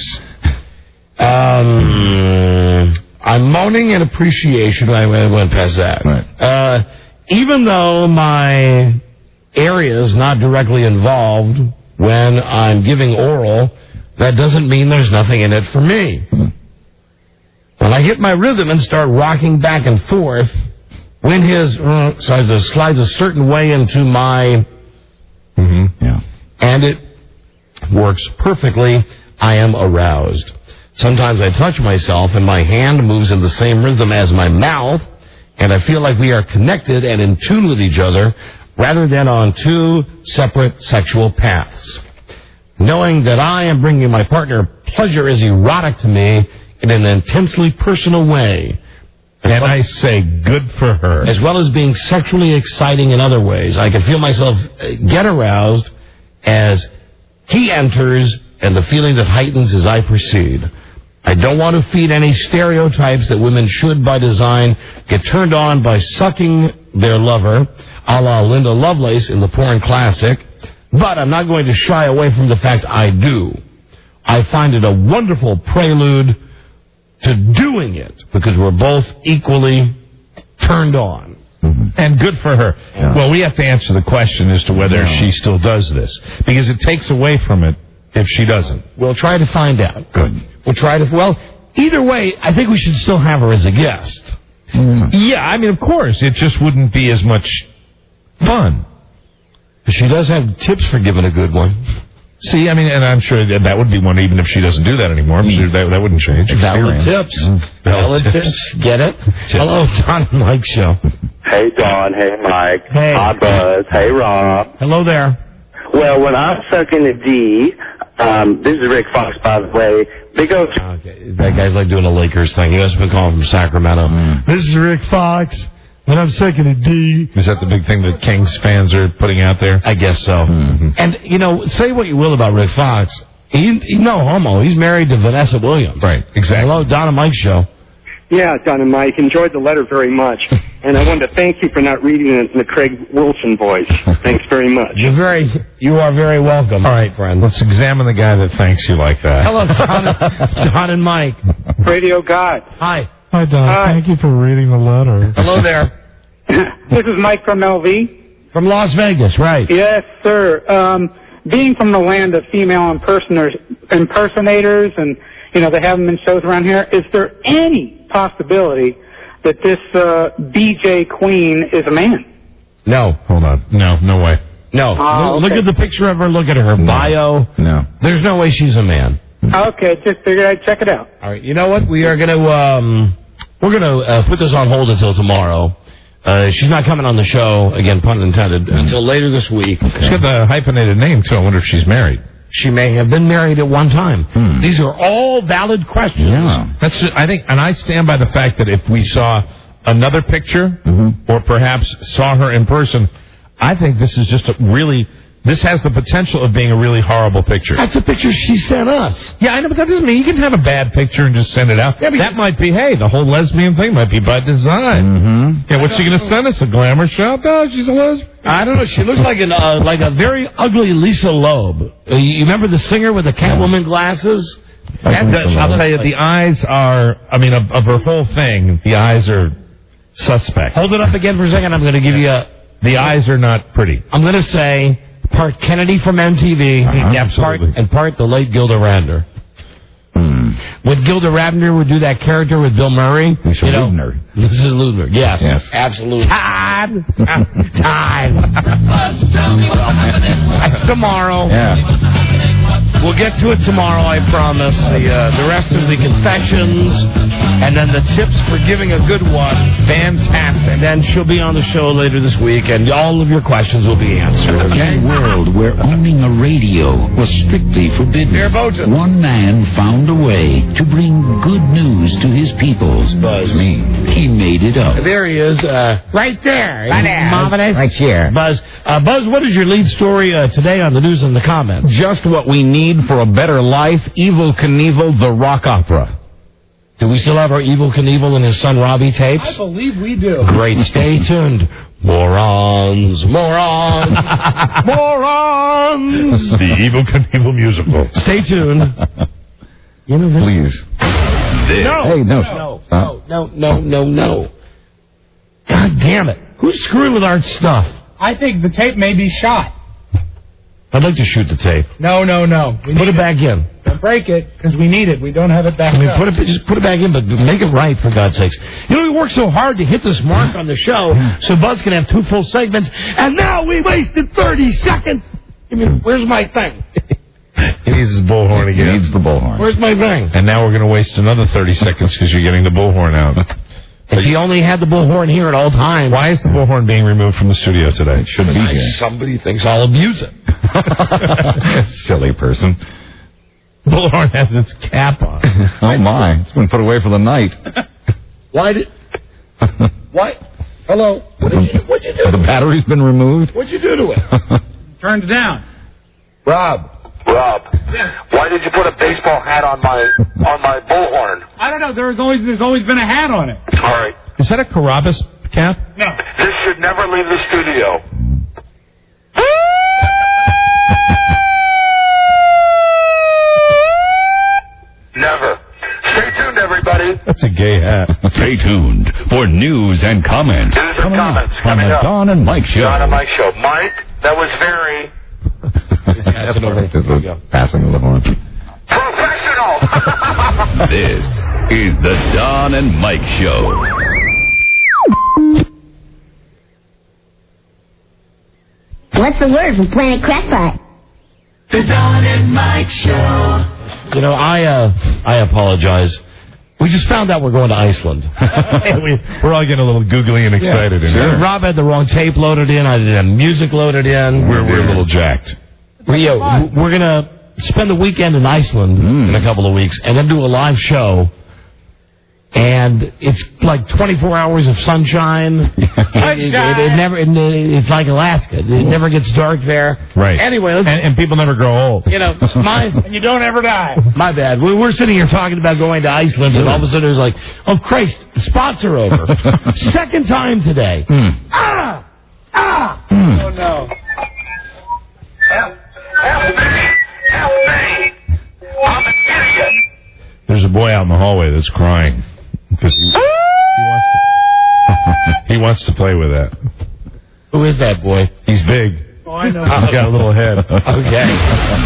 I'm moaning in appreciation. I went past that. Right. Even though my area is not directly involved when I'm giving oral, that doesn't mean there's nothing in it for me. When I hit my rhythm and start rocking back and forth, when his slides a certain way into my... Yeah. And it works perfectly, I am aroused. Sometimes I touch myself and my hand moves in the same rhythm as my mouth, and I feel like we are connected and in tune with each other rather than on two separate sexual paths. Knowing that I am bringing my partner pleasure is erotic to me in an intensely personal way. And I say good for her. As well as being sexually exciting in other ways. I can feel myself get aroused as he enters and the feeling that heightens as I proceed. I don't want to feed any stereotypes that women should, by design, get turned on by sucking their lover, a la Linda Lovelace in the porn classic, but I'm not going to shy away from the fact I do. I find it a wonderful prelude to doing it, because we're both equally turned on. And good for her. Yeah. Well, we have to answer the question as to whether she still does this, because it takes away from it if she doesn't. We'll try to find out. Good. We'll try to... Well, either way, I think we should still have her as a guest. Yeah, I mean, of course. It just wouldn't be as much fun. She does have tips for giving a good one. See, I mean, and I'm sure that would be one, even if she doesn't do that anymore. I'm sure that wouldn't change. Valid tips. Valid tips. Get it? Hello, Don and Mike Show. Hey, Don. Hey, Mike. Hey. Hi, Buzz. Hey, Rob. Hello there. Well, when I'm sucking the D, this is Rick Fox, by the way. Big O. Okay, that guy's like doing a Lakers thing. He must have been calling from Sacramento. This is Rick Fox, and I'm sucking a D. Is that the big thing that Kings fans are putting out there? I guess so. And, you know, say what you will about Rick Fox. He's no homo. He's married to Vanessa Williams. Right, exactly. Hello, Don and Mike Show. Yeah, Don and Mike, enjoyed the letter very much. And I wanted to thank you for not reading it in the Craig Wilson voice. Thanks very much. You are very welcome. All right, friend. Let's examine the guy that thanks you like that. Hello, Don and Mike. Radio God. Hi. Hi, Don. Hi. Thank you for reading the letter. Hello there. This is Mike from LV. From Las Vegas, right. Yes, sir. Being from the land of female impersonators, and, you know, they have them in shows around here, is there any possibility that this BJ Queen is a man? No. Hold on. No way. No. Oh, Look okay. at the picture of her. Look at her bio. No. There's no way she's a man. Okay, just figured I'd check it out. All right. You know what? We are going to put this on hold until tomorrow. She's not coming on the show, again, pun intended, until later this week. She's got the hyphenated name, too. I wonder if she's married. She may have been married at one time. These are all valid questions. Yeah. That's just, I think, and I stand by the fact that if we saw another picture, or perhaps saw her in person, I think this is just this has the potential of being a really horrible picture. That's a picture she sent us. Yeah, I know, but that doesn't mean you can have a bad picture and just send it out. Yeah, that might be, hey, the whole lesbian thing might be by design. Yeah, what's she going to send us? A glamour shot? No, she's a lesbian. I don't know. She looks like a very ugly Lisa Loeb. You remember the singer with the Catwoman glasses? I'll tell you, the eyes are, I mean, of her whole thing, the eyes are suspect. Hold it up again for a second. I'm going to give you the eyes are not pretty. I'm going to say part Kennedy from MTV, and part the late Gilda Radner. When Gilda Radner would do that character with Bill Murray, Ludner. This is Ludner. Yes, absolutely. Time. That's tomorrow. Yeah. We'll get to it tomorrow, I promise. The rest of the confessions, and then the tips for giving a good one. Fantastic. And then she'll be on the show later this week, and all of your questions will be answered. Okay? In a world where owning a radio was strictly forbidden, one man found a way to bring good news to his people. Buzz. He made it up. There he is, right there. Right there. Marvelous. Right here. Buzz, what is your lead story today on the news and the comments? Just what we need for a better life, Evel Knievel, the rock opera. Do we still have our Evel Knievel and his son Robbie tapes? I believe we do. Great. Stay tuned. Morons. Morons. The Evel Knievel musical. Stay tuned. You know this? Please. No. Hey, No. God damn it. Who's screwing with our stuff? I think the tape may be shot. I'd like to shoot the tape. No. Put it back in. Don't break it, because we need it. We don't have it back up. Just put it back in, but make it right, for God's sakes. You know, we worked so hard to hit this mark on the show so Buzz can have 2 full segments, and now we wasted 30 seconds. Where's my thing? He needs his bullhorn again. He needs the bullhorn. Where's my thing? And now we're going to waste another 30 seconds because you're getting the bullhorn out. If he only had the bullhorn here at all times. Why is the bullhorn being removed from the studio today? It should be here. Somebody thinks I'll abuse it. Silly person. Bullhorn has its cap on. Oh, my. It's been put away for the night. Why? Hello? What'd you do? The battery's been removed? What'd you do to it? Turned it down. Rob. Yes. Why did you put a baseball hat on my bullhorn? I don't know. There's always been a hat on it. All right. Is that a Carabas cap? No. This should never leave the studio. Never. Stay tuned, everybody. That's a gay hat. Stay tuned for news and comments. News and comments on coming the up. Don and Mike Show. Don and Mike Show. Mike, that was very That's the passing of the horn. professional. This is the Don and Mike Show. What's the word from Planet Crackpot? The Don and Mike Show. You know, I apologize. We just found out we're going to Iceland. We're all getting a little googly and excited. Sure. Rob had the wrong tape loaded in. I didn't have music loaded in. We're a little jacked. We're going to spend the weekend in Iceland in a couple of weeks and then do a live show. And it's like 24 hours of sunshine. It's like Alaska. It never gets dark there. Right. Anyway, and people never grow old. You know, And you don't ever die. my bad. We're sitting here talking about going to Iceland, and all of a sudden it's like, oh Christ, the spots are over. Second time today. Oh, no. Help me! I'm an idiot! There's a boy out in the hallway that's crying because he wants to play with that. Who is that boy? He's big. Oh, I know. He's got a little head. Okay.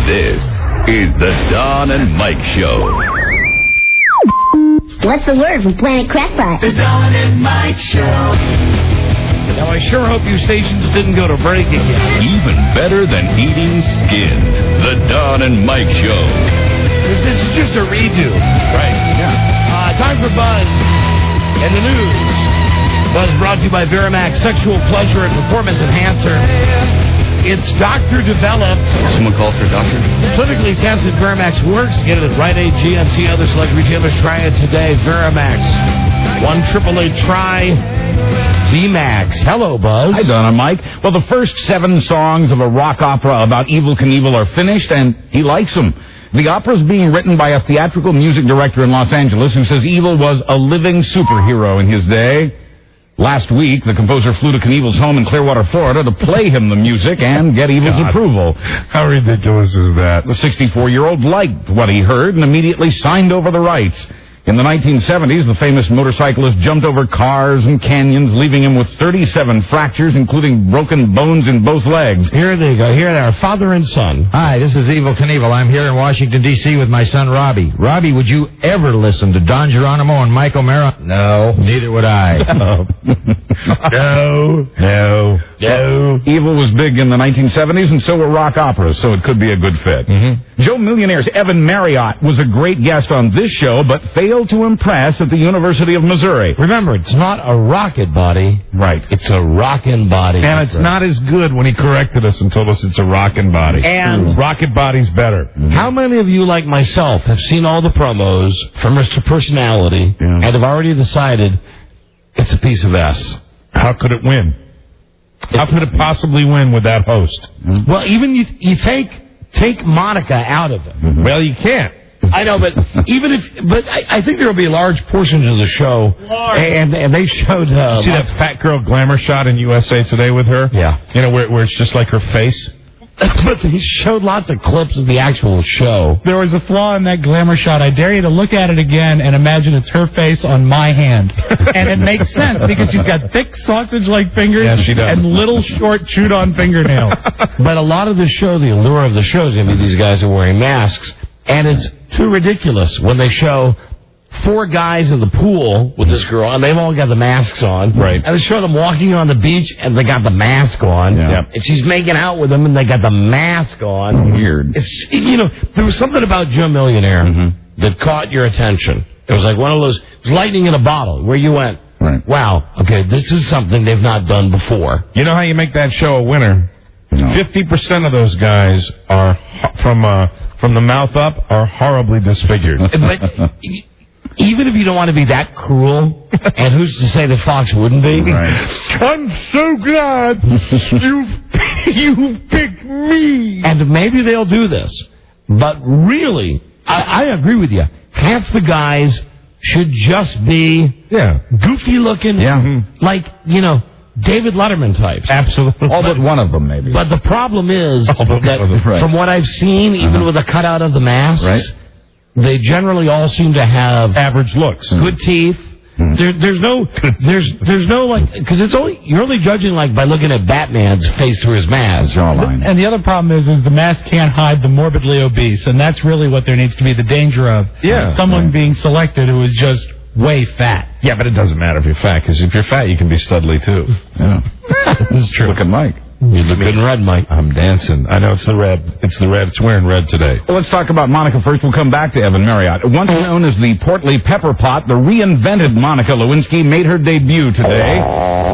This is the Don and Mike Show. What's the word from Planet Crackpot? The Don and Mike Show. Now, I sure hope you stations didn't go to break again. Even better than eating skin. The Don and Mike Show. This is just a redo. Right. Yeah. Time for Buzz and the news. Buzz brought to you by Verimax Sexual Pleasure and Performance Enhancer. It's doctor-developed. Someone called for a doctor? Clinically tested Verimax works. Get it at Rite Aid, GNC, other select retailers. Try it today. Verimax. 1-888-TRY VMAX. Hello, Buzz. Hi, Don and Mike. Well, the first 7 songs of a rock opera about Evel Knievel are finished, and he likes them. The opera is being written by a theatrical music director in Los Angeles who says Evel was a living superhero in his day. Last week, the composer flew to Knievel's home in Clearwater, Florida to play him the music and get Evel's approval. How ridiculous is that? The 64-year-old liked what he heard and immediately signed over the rights. In the 1970s, the famous motorcyclist jumped over cars and canyons, leaving him with 37 fractures, including broken bones in both legs. Here they go. Here they are, father and son. Hi, this is Evel Knievel. I'm here in Washington, D.C. with my son, Robbie. Robbie, would you ever listen to Don Geronimo and Mike O'Mara? No, neither would I. No. Evel was big in the 1970s, and so were rock operas, so it could be a good fit. Joe Millionaire's Evan Marriott was a great guest on this show, but failed to impress at the University of Missouri. Remember, it's not a rocket body. Right. It's a rockin' body. And it's not as good when he corrected us and told us it's a rockin' body. And rocket body's better. How many of you, like myself, have seen all the promos from Mr. Personality and have already decided it's a piece of S? How could it win? How could it possibly win with that host? Well, even you take Monica out of it. Well, you can't. I know, but I think there will be large portions of the show, and they showed. See that fat girl glamour shot in USA Today with her? Yeah. You know where it's just like her face. But they showed lots of clips of the actual show. There was a flaw in that glamour shot. I dare you to look at it again and imagine it's her face on my hand. And it makes sense because she's got thick sausage-like fingers and little short chewed-on fingernails. But a lot of the show, the allure of the show is going to be these guys are wearing masks. And it's too ridiculous when they show 4 guys in the pool with this girl, and they've all got the masks on. Right. And they show them walking on the beach, and they got the mask on. Yeah. And she's making out with them, and they got the mask on. Weird. There was something about Joe Millionaire that caught your attention. It was like one of those, it was lightning in a bottle, where you went, wow, okay, this is something they've not done before. You know how you make that show a winner? 50% of those guys are from the mouth up are horribly disfigured. But even if you don't want to be that cruel, and who's to say that Fox wouldn't be? Right. I'm so glad you picked me. And maybe they'll do this. But really, I agree with you. Half the guys should just be goofy looking, like, David Letterman types. Absolutely. All but one of them, maybe. But the problem is that from what I've seen, even with a cutout of the masks, they generally all seem to have average looks, good teeth. There's no because you're only judging by looking at Batman's face through his mask. And the other problem is the mask can't hide the morbidly obese, and that's really what there needs to be the danger of. Yeah. Someone being selected who is just way fat. Yeah, but it doesn't matter if you're fat, because if you're fat, you can be studly, too. Yeah. This is true. Look at Mike. You look good in red, Mike. I'm dancing. I know it's the red. It's the red. It's wearing red today. Well, let's talk about Monica first. We'll come back to Evan Marriott. Once known as the portly pepper pot, the reinvented Monica Lewinsky made her debut today.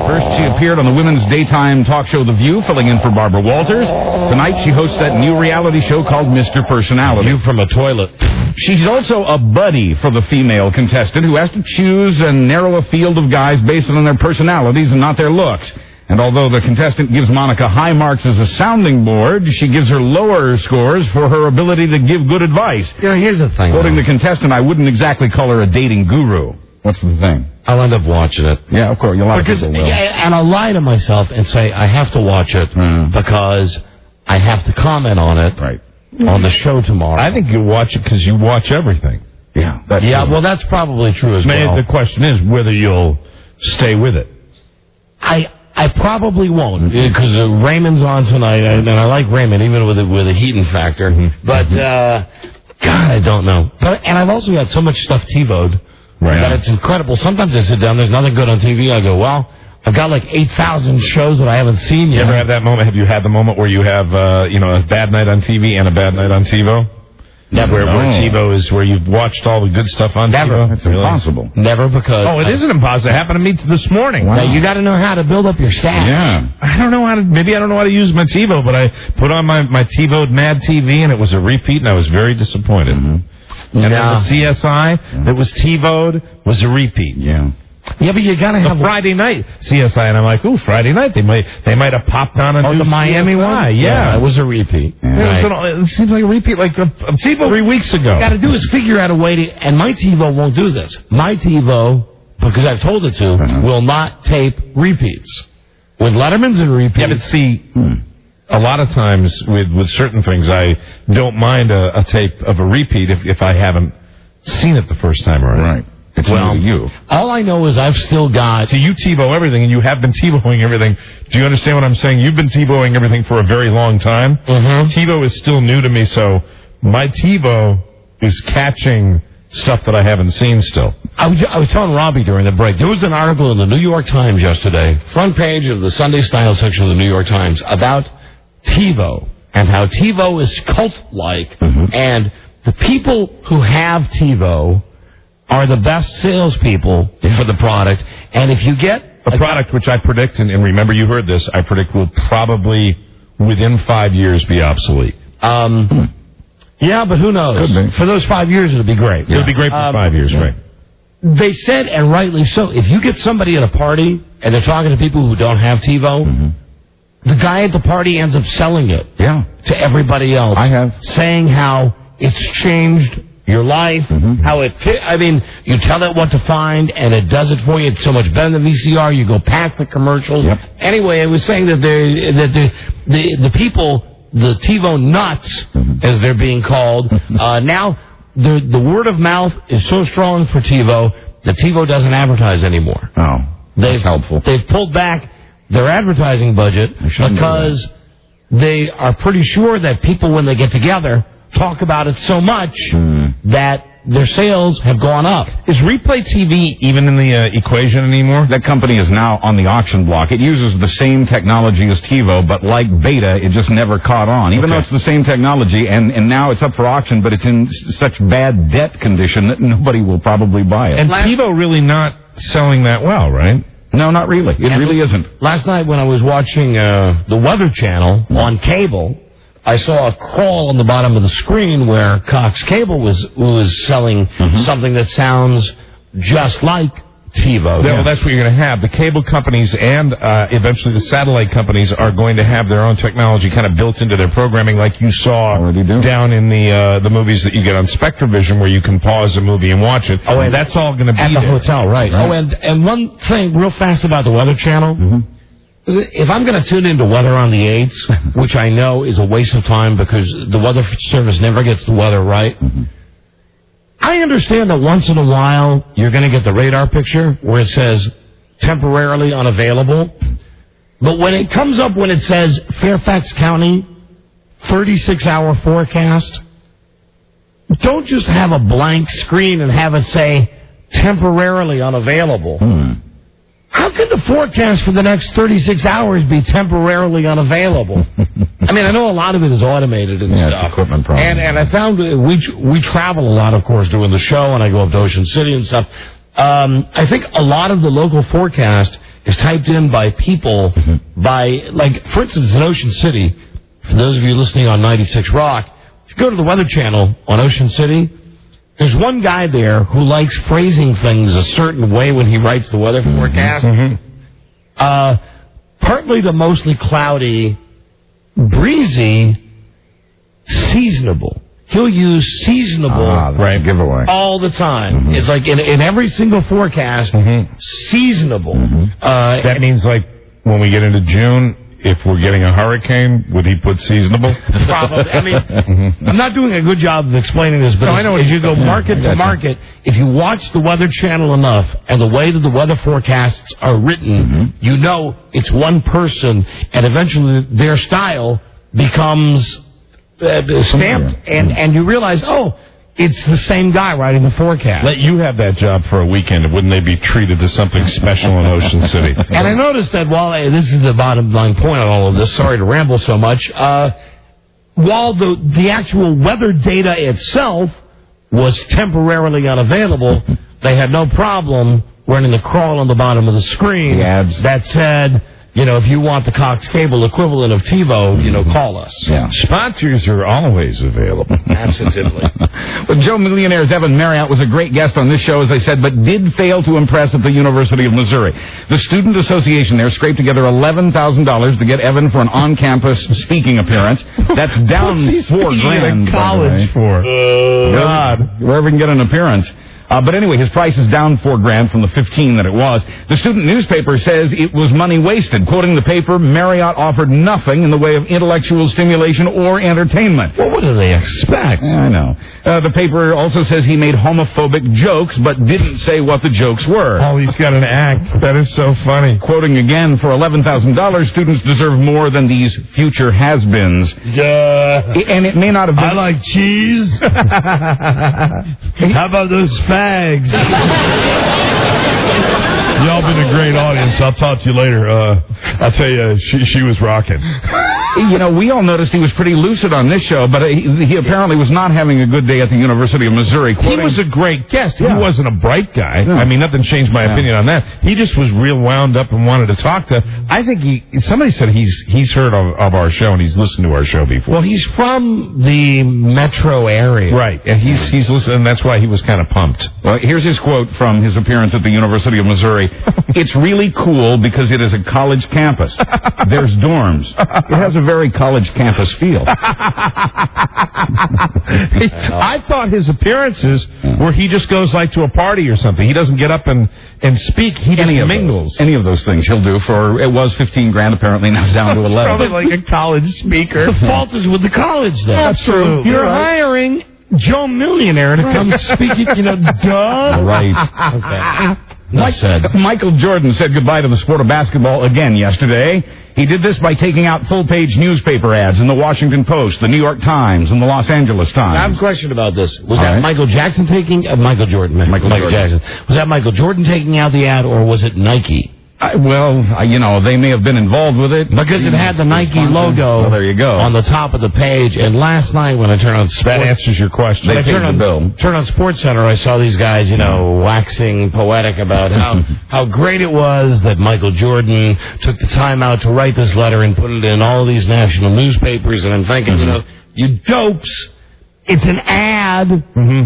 First, she appeared on the women's daytime talk show The View, filling in for Barbara Walters. Tonight, she hosts that new reality show called Mr. Personality. View from a toilet. She's also a buddy for the female contestant who has to choose and narrow a field of guys based on their personalities and not their looks. And although the contestant gives Monica high marks as a sounding board, she gives her lower scores for her ability to give good advice. You know, here's the thing. Quoting the contestant, I wouldn't exactly call her a dating guru. What's the thing? I'll end up watching it. Yeah, of course. A lot of people will. Yeah, and I'll lie to myself and say I have to watch it because I have to comment on it on the show tomorrow. I think you watch it because you watch everything. Yeah. Well, that's probably true as well. The question is whether you'll stay with it. I probably won't because Raymond's on tonight, and I like Raymond even with a heating factor. But God, I don't know. And I've also got so much stuff TiVo'd that it's incredible. Sometimes I sit down, there's nothing good on TV. I go, well, I've got like 8,000 shows that I haven't seen yet. You ever have that moment? Have you had the moment where you have a bad night on TV and a bad night on TiVo? Never. Where TiVo is where you've watched all the good stuff on TiVo? It's impossible. Never, because... Oh, it isn't impossible. It happened to me this morning. Wow. Now, you got to know how to build up your stats. Yeah. I don't know how to... Maybe I don't know how to use my TiVo, but I put on my TiVo'd Mad TV, and it was a repeat, and I was very disappointed. And then the CSI that was TiVo'd was a repeat. Yeah. Yeah, but you got to have... Friday night CSI, and I'm like, ooh, Friday night. They might have popped on the Miami CSI. one? Yeah. It was a repeat. It seems like a repeat like TiVo 3 weeks ago. What you got to do is figure out a way to... And my TiVo won't do this. My TiVo, because I've told it to, will not tape repeats. When Letterman's in repeat... Yeah, but see... A lot of times with certain things, I don't mind a tape of a repeat if I haven't seen it the first time around. Right. It's you. All I know is I've still got... So you TiVo everything, and you have been TiVoing everything. Do you understand what I'm saying? You've been TiVoing everything for a very long time. TiVo is still new to me, so my TiVo is catching stuff that I haven't seen still. I was telling Robbie during the break, there was an article in the New York Times yesterday, front page of the Sunday Style section of the New York Times, about TiVo and how TiVo is cult-like, and the people who have TiVo are the best salespeople for the product. And if you get a product which I predict, and remember you heard this, I predict will probably within 5 years be obsolete. Yeah, but who knows? For those 5 years, it'll be great. It'll be great for 5 years, right? They said, and rightly so, if you get somebody at a party and they're talking to people who don't have TiVo, the guy at the party ends up selling it to everybody else. I have. Saying how it's changed your life, how it... I mean, you tell it what to find, and it does it for you. It's so much better than VCR. You go past the commercials. Anyway, I was saying that the people, the TiVo nuts, as they're being called, now the word of mouth is so strong for TiVo that TiVo doesn't advertise anymore. Oh, that's helpful. They've pulled back their advertising budget because they are pretty sure that people, when they get together, talk about it so much that their sales have gone up. Is Replay TV even in the equation anymore? That company is now on the auction block. It uses the same technology as TiVo, but like Beta, it just never caught on. Even though it's the same technology, and now it's up for auction, but it's in such bad debt condition that nobody will probably buy it. And TiVo really not selling that well, right? No, not really. It really isn't. Last night when I was watching the Weather Channel on cable, I saw a crawl on the bottom of the screen where Cox Cable was selling something that sounds just like TiVo. Well, that's what you're going to have. The cable companies and eventually the satellite companies are going to have their own technology kind of built into their programming, like you saw down in the movies that you get on Spectravision, where you can pause a movie and watch it. Oh, and that's all going to be at the hotel, right? Oh, and one thing real fast about the Weather Channel. If I'm going to tune into Weather on the 8s, which I know is a waste of time because the Weather Service never gets the weather right, I understand that once in a while you're going to get the radar picture where it says temporarily unavailable. But when it comes up when it says Fairfax County, 36-hour forecast, don't just have a blank screen and have it say temporarily unavailable. How could the forecast for the next 36 hours be temporarily unavailable? I mean, I know a lot of it is automated and stuff. It's equipment problem. And I found we travel a lot, of course, doing the show, and I go up to Ocean City and stuff. I think a lot of the local forecast is typed in by people for instance, in Ocean City, for those of you listening on 96 Rock, if you go to the Weather Channel on Ocean City, there's one guy there who likes phrasing things a certain way when he writes the weather forecast. Partly to mostly cloudy, breezy, seasonable. He'll use seasonable giveaway all the time. It's like in every single forecast, seasonable. That means like when we get into June, if we're getting a hurricane, would he put seasonable? Probably. I mean, I'm not doing a good job of explaining this, but I know if you go market to market, if you watch the Weather Channel enough and the way that the weather forecasts are written, you know it's one person, and eventually their style becomes stamped, and you realize, oh, it's the same guy writing the forecast. Let you have that job for a weekend. Wouldn't they be treated to something special in Ocean City? And I noticed that this is the bottom line point on all of this, sorry to ramble so much, while the actual weather data itself was temporarily unavailable, they had no problem running the crawl on the bottom of the screen that said, if you want the Cox Cable equivalent of TiVo, call us. Yeah. Sponsors are always available. Absolutely. Well, Joe Millionaire's Evan Marriott was a great guest on this show, as I said, but did fail to impress at the University of Missouri. The Student Association there scraped together $11,000 to get Evan for an on-campus speaking appearance. That's down $4,000. College for? God. Wherever he can get an appearance. But anyway, his price is down $4,000 from the $15,000 that it was. The student newspaper says it was money wasted. Quoting the paper, Marriott offered nothing in the way of intellectual stimulation or entertainment. Well, what do they expect? I know. The paper also says he made homophobic jokes, but didn't say what the jokes were. Oh, he's got an act. That is so funny. Quoting again, for $11,000, students deserve more than these future has-beens. Yeah. And it may not have been... I like cheese. How about those fags? Y'all been a great audience. I'll talk to you later. I'll tell you, she was rocking. We all noticed he was pretty lucid on this show, but he apparently was not having a good day at the University of Missouri. He was a great guest. Yeah. He wasn't a bright guy. Yeah. I mean, nothing changed my opinion on that. He just was real wound up and wanted to talk to. I think somebody said he's heard of our show and he's listened to our show before. Well, he's from the metro area. Right, and he's listened, and that's why he was kind of pumped. Well, here's his quote from his appearance at the University of Missouri. It's really cool because it is a college campus. There's dorms. It has a very college campus feel. I thought his appearances where he just goes like to a party or something. He doesn't get up and speak. He just mingles. Any of those things he'll do for, it was $15,000 apparently, now down to 11. Probably like a college speaker. The fault is with the college, though. Absolutely. You're hiring Joe Millionaire to come speak it, duh. Right. Okay. Michael Jordan said goodbye to the sport of basketball again yesterday. He did this by taking out full-page newspaper ads in the Washington Post, the New York Times, and the Los Angeles Times. I have a question about this. Was that Michael Jackson taking... Michael Jordan. Jackson. Was that Michael Jordan taking out the ad, or was it Nike? They may have been involved with it. Because it had the Nike logo well, there you go. on the top of the page. And last night when I turned on Sports... That answers your question. They paid the bill. Turned on SportsCenter, I saw these guys, waxing poetic about how great it was that Michael Jordan took the time out to write this letter and put it in all of these national newspapers. And I'm thinking, you dopes... It's an ad.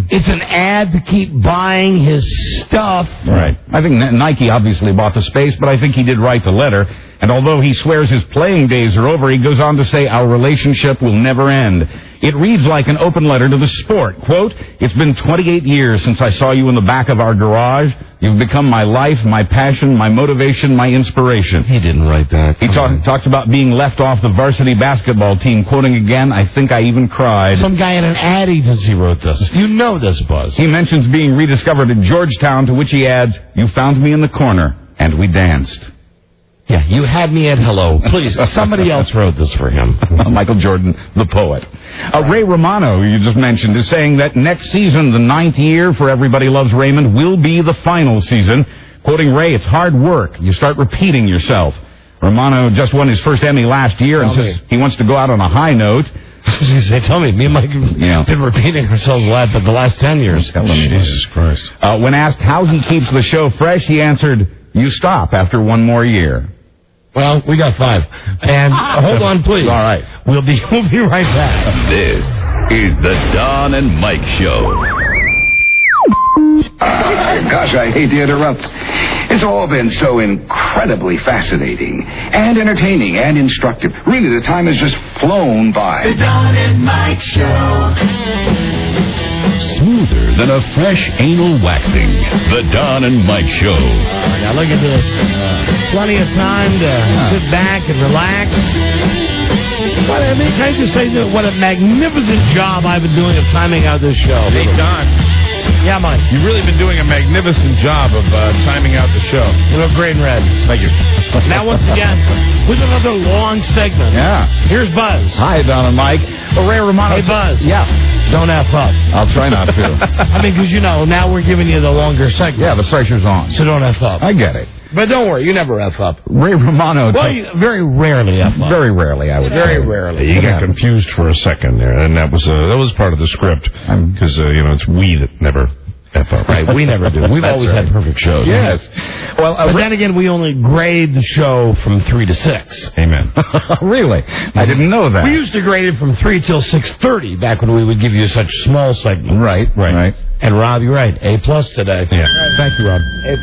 It's an ad to keep buying his stuff. Right. I think Nike obviously bought the space, but I think he did write the letter. And although he swears his playing days are over, he goes on to say our relationship will never end. It reads like an open letter to the sport. Quote, it's been 28 years since I saw you in the back of our garage. You've become my life, my passion, my motivation, my inspiration. He didn't write that. He talks about being left off the varsity basketball team. Quoting again, I think I even cried. Some guy at an ad agency wrote this. You know this, Buzz. He mentions being rediscovered in Georgetown, to which he adds, you found me in the corner, and we danced. Yeah, you had me at hello. Please, somebody else wrote this for him. Michael Jordan, the poet. Ray Romano, who you just mentioned, is saying that next season, the 9th year for Everybody Loves Raymond, will be the final season. Quoting Ray, it's hard work. You start repeating yourself. Romano just won his first Emmy last year and says he wants to go out on a high note. They tell me and Mike have been repeating ourselves a lot for the last 10 years. Jesus Christ. When asked how he keeps the show fresh, he answered, you stop after one more year. Well, we got 5. And hold on, please. All right. We'll be right back. This is the Don and Mike Show. Gosh, I hate to interrupt. It's all been so incredibly fascinating and entertaining and instructive. Really, the time has just flown by. The Don and Mike Show. Smoother than a fresh anal waxing. The Don and Mike Show. Now look at this. Plenty of time to sit back and relax. Well, I mean, can I just say that what a magnificent job I've been doing of timing out this show. Hey, Don. Yeah, Mike. You've really been doing a magnificent job of timing out the show. You look great in red. Thank you. Now, once again, with another long segment. Yeah. Here's Buzz. Hi, Don and Mike. Ray Romano. Hey, Buzz. Yeah. Don't F up. I'll try not to. I mean, because, now we're giving you the longer segment. Yeah, the pressure's on. So don't F up. I get it. But don't worry, you never F up. Ray Romano. Well, you very rarely F up. Very rarely, I would say. Very rarely. You got confused for a second there, and that was part of the script, because, it's we that never F up. Right, we never do. We've always had perfect shows. Yes. Well, but then again, we only grade the show from 3 to 6. Amen. Really? I didn't know that. We used to grade it from 3 till 6:30 back when we would give you such small segments. Right. And Rob, you're right. A+ today. Yeah. Thank you, Rob. A+.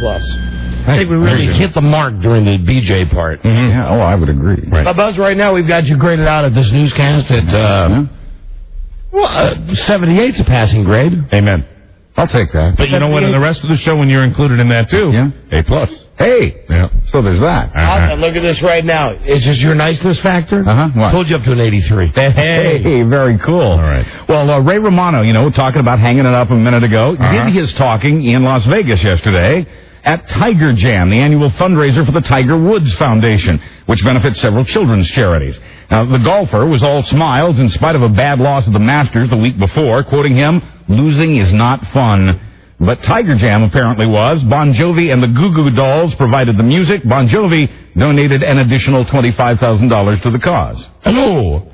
I think we really hit the mark during the BJ part. Mm-hmm. Yeah, I would agree. Right. But Buzz, right now we've got you graded out at this newscast at 78's a passing grade. Amen. I'll take that. But you know what? In the rest of the show, when you're included in that too, A+. Hey. Yeah. So there's that. And look at this right now. It's just your niceness factor. What? Pulled you up to an 83. Hey, very cool. All right. Well, Ray Romano, talking about hanging it up a minute ago, did his talking in Las Vegas yesterday at Tiger Jam, the annual fundraiser for the Tiger Woods Foundation, which benefits several children's charities. Now, the golfer was all smiles in spite of a bad loss at the Masters the week before, quoting him, "Losing is not fun." But Tiger Jam apparently was. Bon Jovi and the Goo Goo Dolls provided the music. Bon Jovi donated an additional $25,000 to the cause. Hello.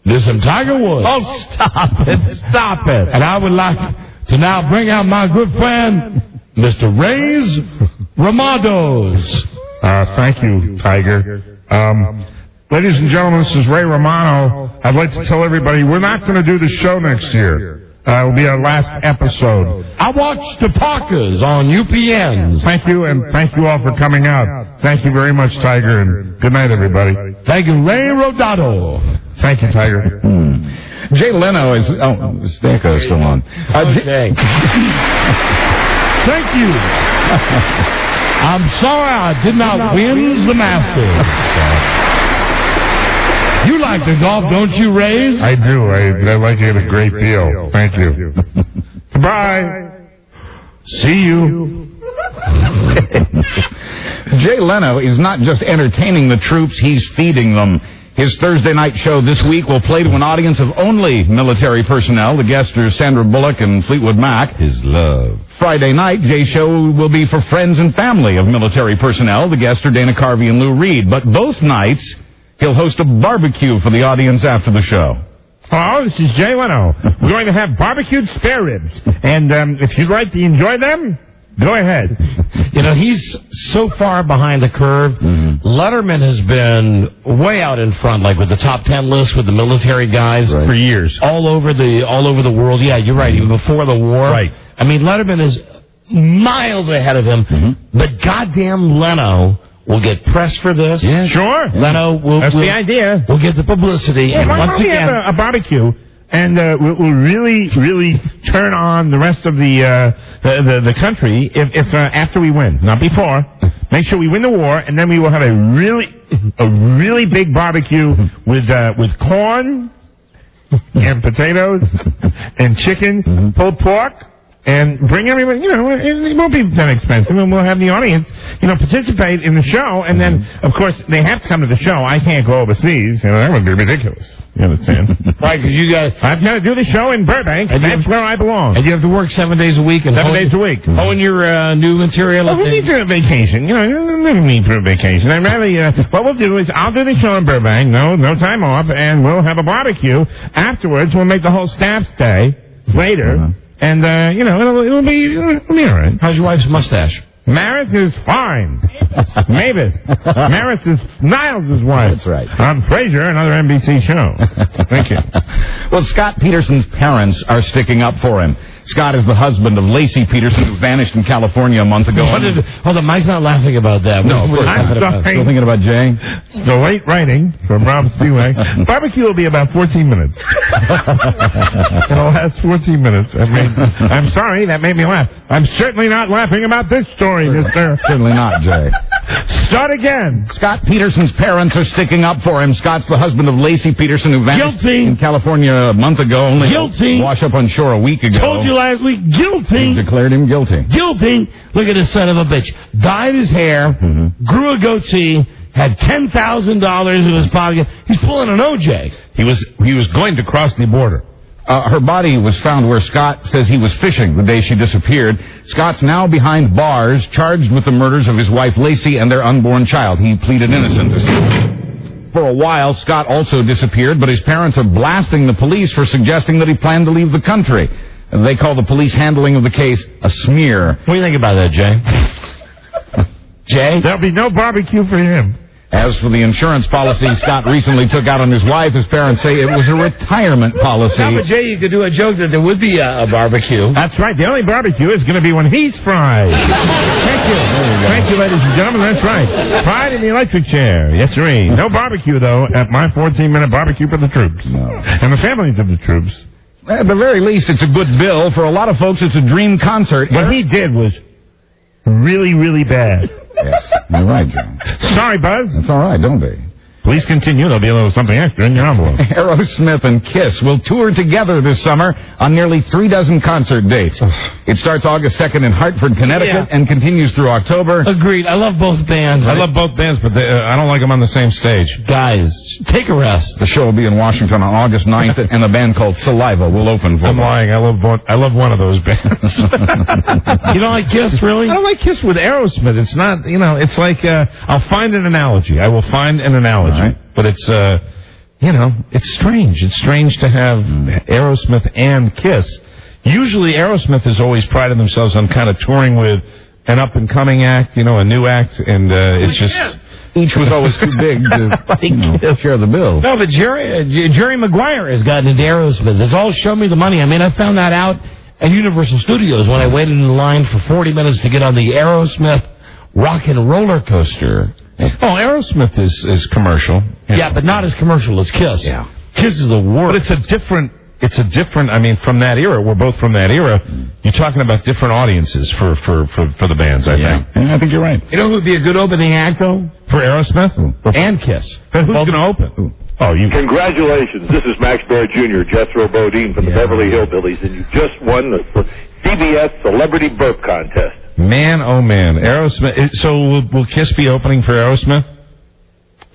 Listen, Tiger Woods. Oh, stop it. Stop it. And I would like to now bring out my good friend, Mr. Ray's Ramados. Thank you, Tiger. Ladies and gentlemen, this is Ray Romano. I'd like to tell everybody we're not going to do the show next year. It will be our last episode. I watched the Parkers on UPNs. Thank you, and thank you all for coming out. Thank you very much, Tiger, and good night, everybody. Thank you, Ray Rodado. Thank you, Tiger. Jay Leno is... Oh, Stanko is still on. Thank you. I'm sorry I did not win the Masters. You like the golf, don't you, Ray? I do. I like it a great deal. Thank you. Goodbye. See you. Jay Leno is not just entertaining the troops, he's feeding them. His Thursday night show this week will play to an audience of only military personnel. The guests are Sandra Bullock and Fleetwood Mac. His love. Friday night, Jay's show will be for friends and family of military personnel. The guests are Dana Carvey and Lou Reed. But both nights, he'll host a barbecue for the audience after the show. Hello, this is Jay Leno. We're going to have barbecued spare ribs. And if you'd like to enjoy them, go ahead. He's so far behind the curve. Letterman has been way out in front, like with the top 10 list with the military guys for years, all over the world. Yeah, you're right. Even before the war, right? I mean, Letterman is miles ahead of him. But goddamn, Leno will get pressed for this. Yeah, sure. Leno will. That's the idea. We'll get the publicity. Hey, and why once don't we again, have a barbecue? And we'll really turn on the rest of the country if after we win, not before. Make sure we win the war, and then we will have a really big barbecue with corn and potatoes and chicken, pulled pork, and bring everybody, it won't be that expensive, and we'll have the audience, participate in the show, and then, of course, they have to come to the show. I can't go overseas. That would be ridiculous. You understand? Right, because you guys... I've got to do the show in Burbank, and that's where I belong. And you have to work 7 days a week. And 7 days a week. Hone your new material. Well, we need to a vacation. You don't need for a vacation. I'd rather, what we'll do is I'll do the show in Burbank, no time off, and we'll have a barbecue. Afterwards, we'll make the whole staff stay later, and, it'll be all right. How's your wife's mustache? Maris is fine. Mavis. Maris is Niles' wife. That's right. On Frasier, another NBC show. Thank you. Well, Scott Peterson's parents are sticking up for him. Scott is the husband of Lacey Peterson, who vanished in California a month ago. Hold on, Mike's not laughing about that. No, of course I'm not. Still thinking about Jay? The late writing from Rob Stewart. Barbecue will be about 14 minutes. It'll last 14 minutes. I'm sorry, that made me laugh. I'm certainly not laughing about this story, mister. Certainly not, Jay. Start again. Scott Peterson's parents are sticking up for him. Scott's the husband of Lacey Peterson, who vanished in California a month ago, only to wash up on shore a week ago. Told you last week, guilty. Declared him guilty. Guilty. Look at this son of a bitch. Dyed his hair, grew a goatee, had $10,000 in his pocket. He's pulling an OJ. He was going to cross the border. Her body was found where Scott says he was fishing the day she disappeared. Scott's now behind bars, charged with the murders of his wife Lacey and their unborn child. He pleaded innocent. For a while, Scott also disappeared, but his parents are blasting the police for suggesting that he planned to leave the country. They call the police handling of the case a smear. What do you think about that, Jay? Jay? There'll be no barbecue for him. As for the insurance policy Scott recently took out on his wife, his parents say it was a retirement policy. Now, but Jay, you could do a joke that there would be a barbecue. That's right. The only barbecue is going to be when he's fried. Thank you. Thank you, ladies and gentlemen. That's right. Fried in the electric chair. Yes, sir. No barbecue, though, at my 14-minute barbecue for the troops. No. And the families of the troops. At the very least, it's a good bill. For a lot of folks, it's a dream concert. What he did was really, really bad. Yes, you're right, John. Sorry, Buzz. That's all right, don't be. Please continue. There'll be a little something extra in your envelope. Aerosmith and Kiss will tour together this summer on nearly 36 concert dates. It starts August 2nd in Hartford, Connecticut, and continues through October. Agreed. I love both bands. I love both bands, but I don't like them on the same stage. Guys, take a rest. The show will be in Washington on August 9th, and a band called Saliva will open for them. I'm lying. I love one of those bands. You don't like Kiss, really? I don't like Kiss with Aerosmith. It's not, it's like, I'll find an analogy. I will find an analogy. Right. But it's, it's strange. It's strange to have Aerosmith and Kiss. Usually Aerosmith has always prided themselves on kind of touring with an up-and-coming act, a new act, and it's just... Each was always too big to share the bill. No, but Jerry Maguire has gotten into Aerosmith. It's all show me the money. I mean, I found that out at Universal Studios when I waited in line for 40 minutes to get on the Aerosmith rock and roller coaster. Oh, Aerosmith is commercial. Yeah, but not as commercial as Kiss. Yeah. Kiss is the worst. But it's a different, I mean, from that era. We're both from that era. You're talking about different audiences for the bands, I think. Yeah, I think you're right. You know who would be a good opening act, though? For Aerosmith? And Kiss. But who's going to open? Oh, you. Congratulations. This is Max Baer Jr., Jethro Bodine from the Beverly Hillbillies, and you just won the CBS Celebrity Burp Contest. Man, oh man, Aerosmith. So will Kiss be opening for Aerosmith?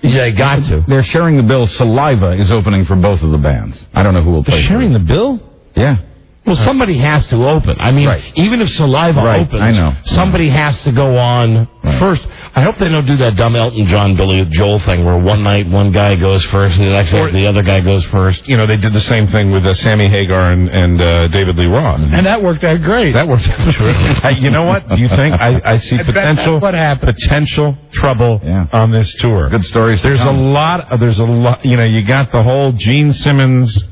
Yeah, got to. They're sharing the bill. Saliva is opening for both of the bands. I don't know who will play. They're sharing the bill? Yeah. Well, somebody has to open. I mean, even if Saliva opens, I know. Somebody has to go on first. I hope they don't do that dumb Elton John, Billy Joel thing where one night one guy goes first and the next night the other guy goes first. They did the same thing with Sammy Hagar and David Lee Roth. And that worked out great. That worked out terrific. You know what? Do you think? I see potential trouble on this tour. Good stories. There's a lot. You got the whole Gene Simmons...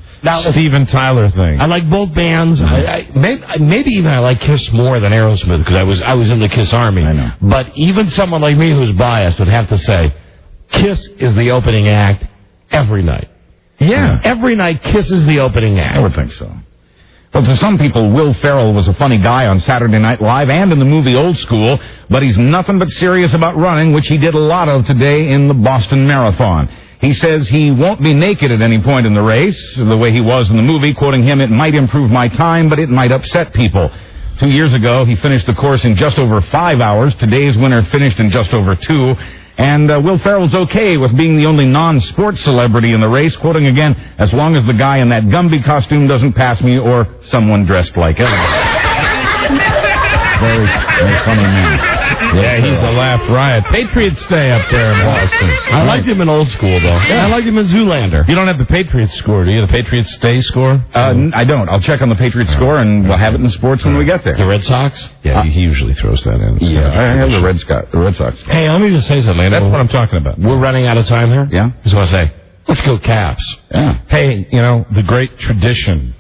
Steven Tyler thing. I like both bands. Maybe even I like Kiss more than Aerosmith because I was in the Kiss Army. I know. But even someone like me who's biased would have to say, Kiss is the opening act every night. Yeah. Every night, Kiss is the opening act. I would think so. Well, for some people, Will Ferrell was a funny guy on Saturday Night Live and in the movie Old School, but he's nothing but serious about running, which he did a lot of today in the Boston Marathon. He says he won't be naked at any point in the race, the way he was in the movie, quoting him, "It might improve my time, but it might upset people." 2 years ago, he finished the course in just over 5 hours. Today's winner finished in just over 2. And Will Ferrell's okay with being the only non-sports celebrity in the race, quoting again, "As long as the guy in that Gumby costume doesn't pass me or someone dressed like Elvis." Very, very funny man. Yeah, he's a laugh riot. Patriots stay up there in Boston. I liked him in Old School, though. Yeah. I liked him in Zoolander. You don't have the Patriots score, do you? The Patriots stay score? I don't. I'll check on the Patriots score, and we'll have it in sports when we get there. The Red Sox? Yeah, he usually throws that in. Yeah, I have the Red Sox. Hey, let me just say something. That's what I'm talking about. We're running out of time here. Yeah? Just want to say, let's go Caps. Yeah. Hey, the great tradition.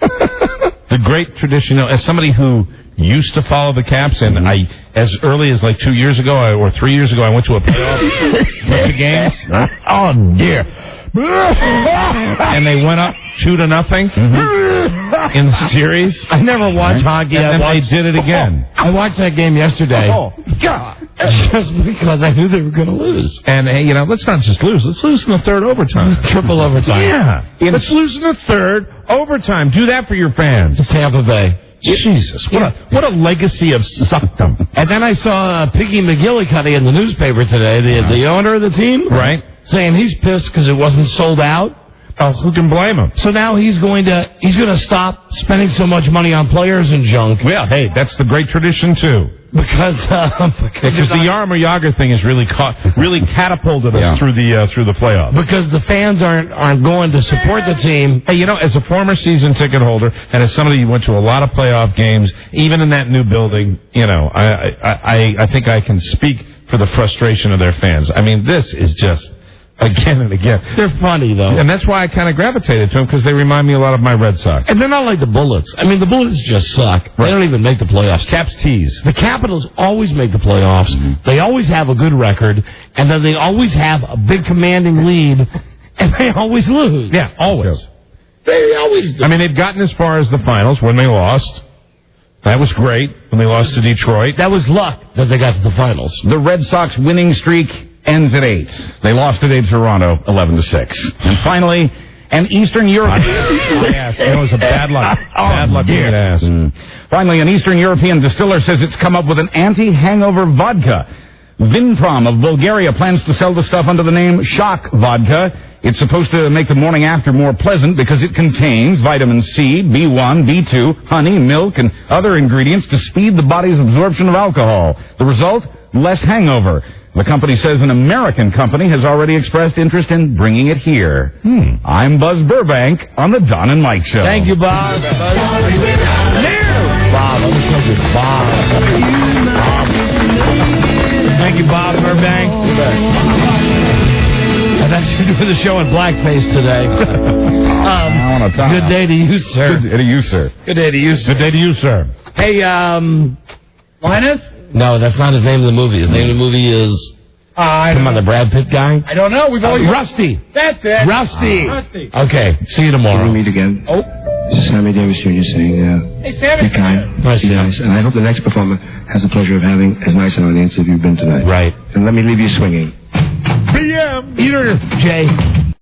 The great tradition, as somebody who used to follow the Caps, and as early as like 2 years ago or 3 years ago, I went to a playoff bunch of games. Oh, dear. And they went up 2-0 in the series. I never watched hockey. And then they did it again. I watched that game yesterday. Oh, God. Just because I knew they were going to lose. And, hey, let's not just lose. Let's lose in the third overtime. Triple overtime. Yeah. Let's lose in the third overtime. Do that for your fans. Tampa Bay. Jesus, what a legacy of suckdom. And then I saw Piggy McGillicuddy in the newspaper today, the owner of the team. Right. Saying he's pissed because it wasn't sold out. Oh, who can blame him? So now he's going to stop spending so much money on players and junk. Well, hey, that's the great tradition, too. Because the Yarmir Yager thing has really catapulted us through the playoffs. Because the fans aren't going to support the team. Hey, as a former season ticket holder and as somebody who went to a lot of playoff games, even in that new building, I think I can speak for the frustration of their fans. I mean, this is just again and again. They're funny, though. And that's why I kind of gravitated to them, because they remind me a lot of my Red Sox. And they're not like the Bullets. I mean, the Bullets just suck. Right. They don't even make the playoffs. Caps tease. The Capitals always make the playoffs. Mm-hmm. They always have a good record, and then they always have a big commanding lead, and they always lose. Yeah, always. They always do. I mean, they've gotten as far as the finals when they lost. That was great when they lost to Detroit. That was luck that they got to the finals. The Red Sox winning streak ends at 8. They lost today to Toronto 11-6. And finally, an Eastern European... Yes, it was a bad luck. Bad luck to get ass. Finally, an Eastern European distiller says it's come up with an anti-hangover vodka. Vinprom of Bulgaria plans to sell the stuff under the name Shock Vodka. It's supposed to make the morning after more pleasant because it contains vitamin C, B1, B2, honey, milk, and other ingredients to speed the body's absorption of alcohol. The result? Less hangover. The company says an American company has already expressed interest in bringing it here. I'm Buzz Burbank on the Don and Mike Show. Thank you, Bob. Bob, I'm so good. Bob. Thank you, Bob Burbank. I'm actually doing the show in blackface today. Good day to you, sir. Good day to you, sir. Good day to you, sir. Good day to you, sir. Hey, Linus? No, that's not his name of the movie. His name of the movie is... come on, the Brad Pitt guy? I don't know. We've always... Rusty. That's it. Rusty. Rusty. Okay, see you tomorrow. We'll meet again. Oh. This is Sammy Davis Jr. saying, hey, Sammy. be kind, be nice, and I hope the next performer has the pleasure of having as nice an audience as you've been tonight. Right. And let me leave you swinging. PM. Eater, Jay.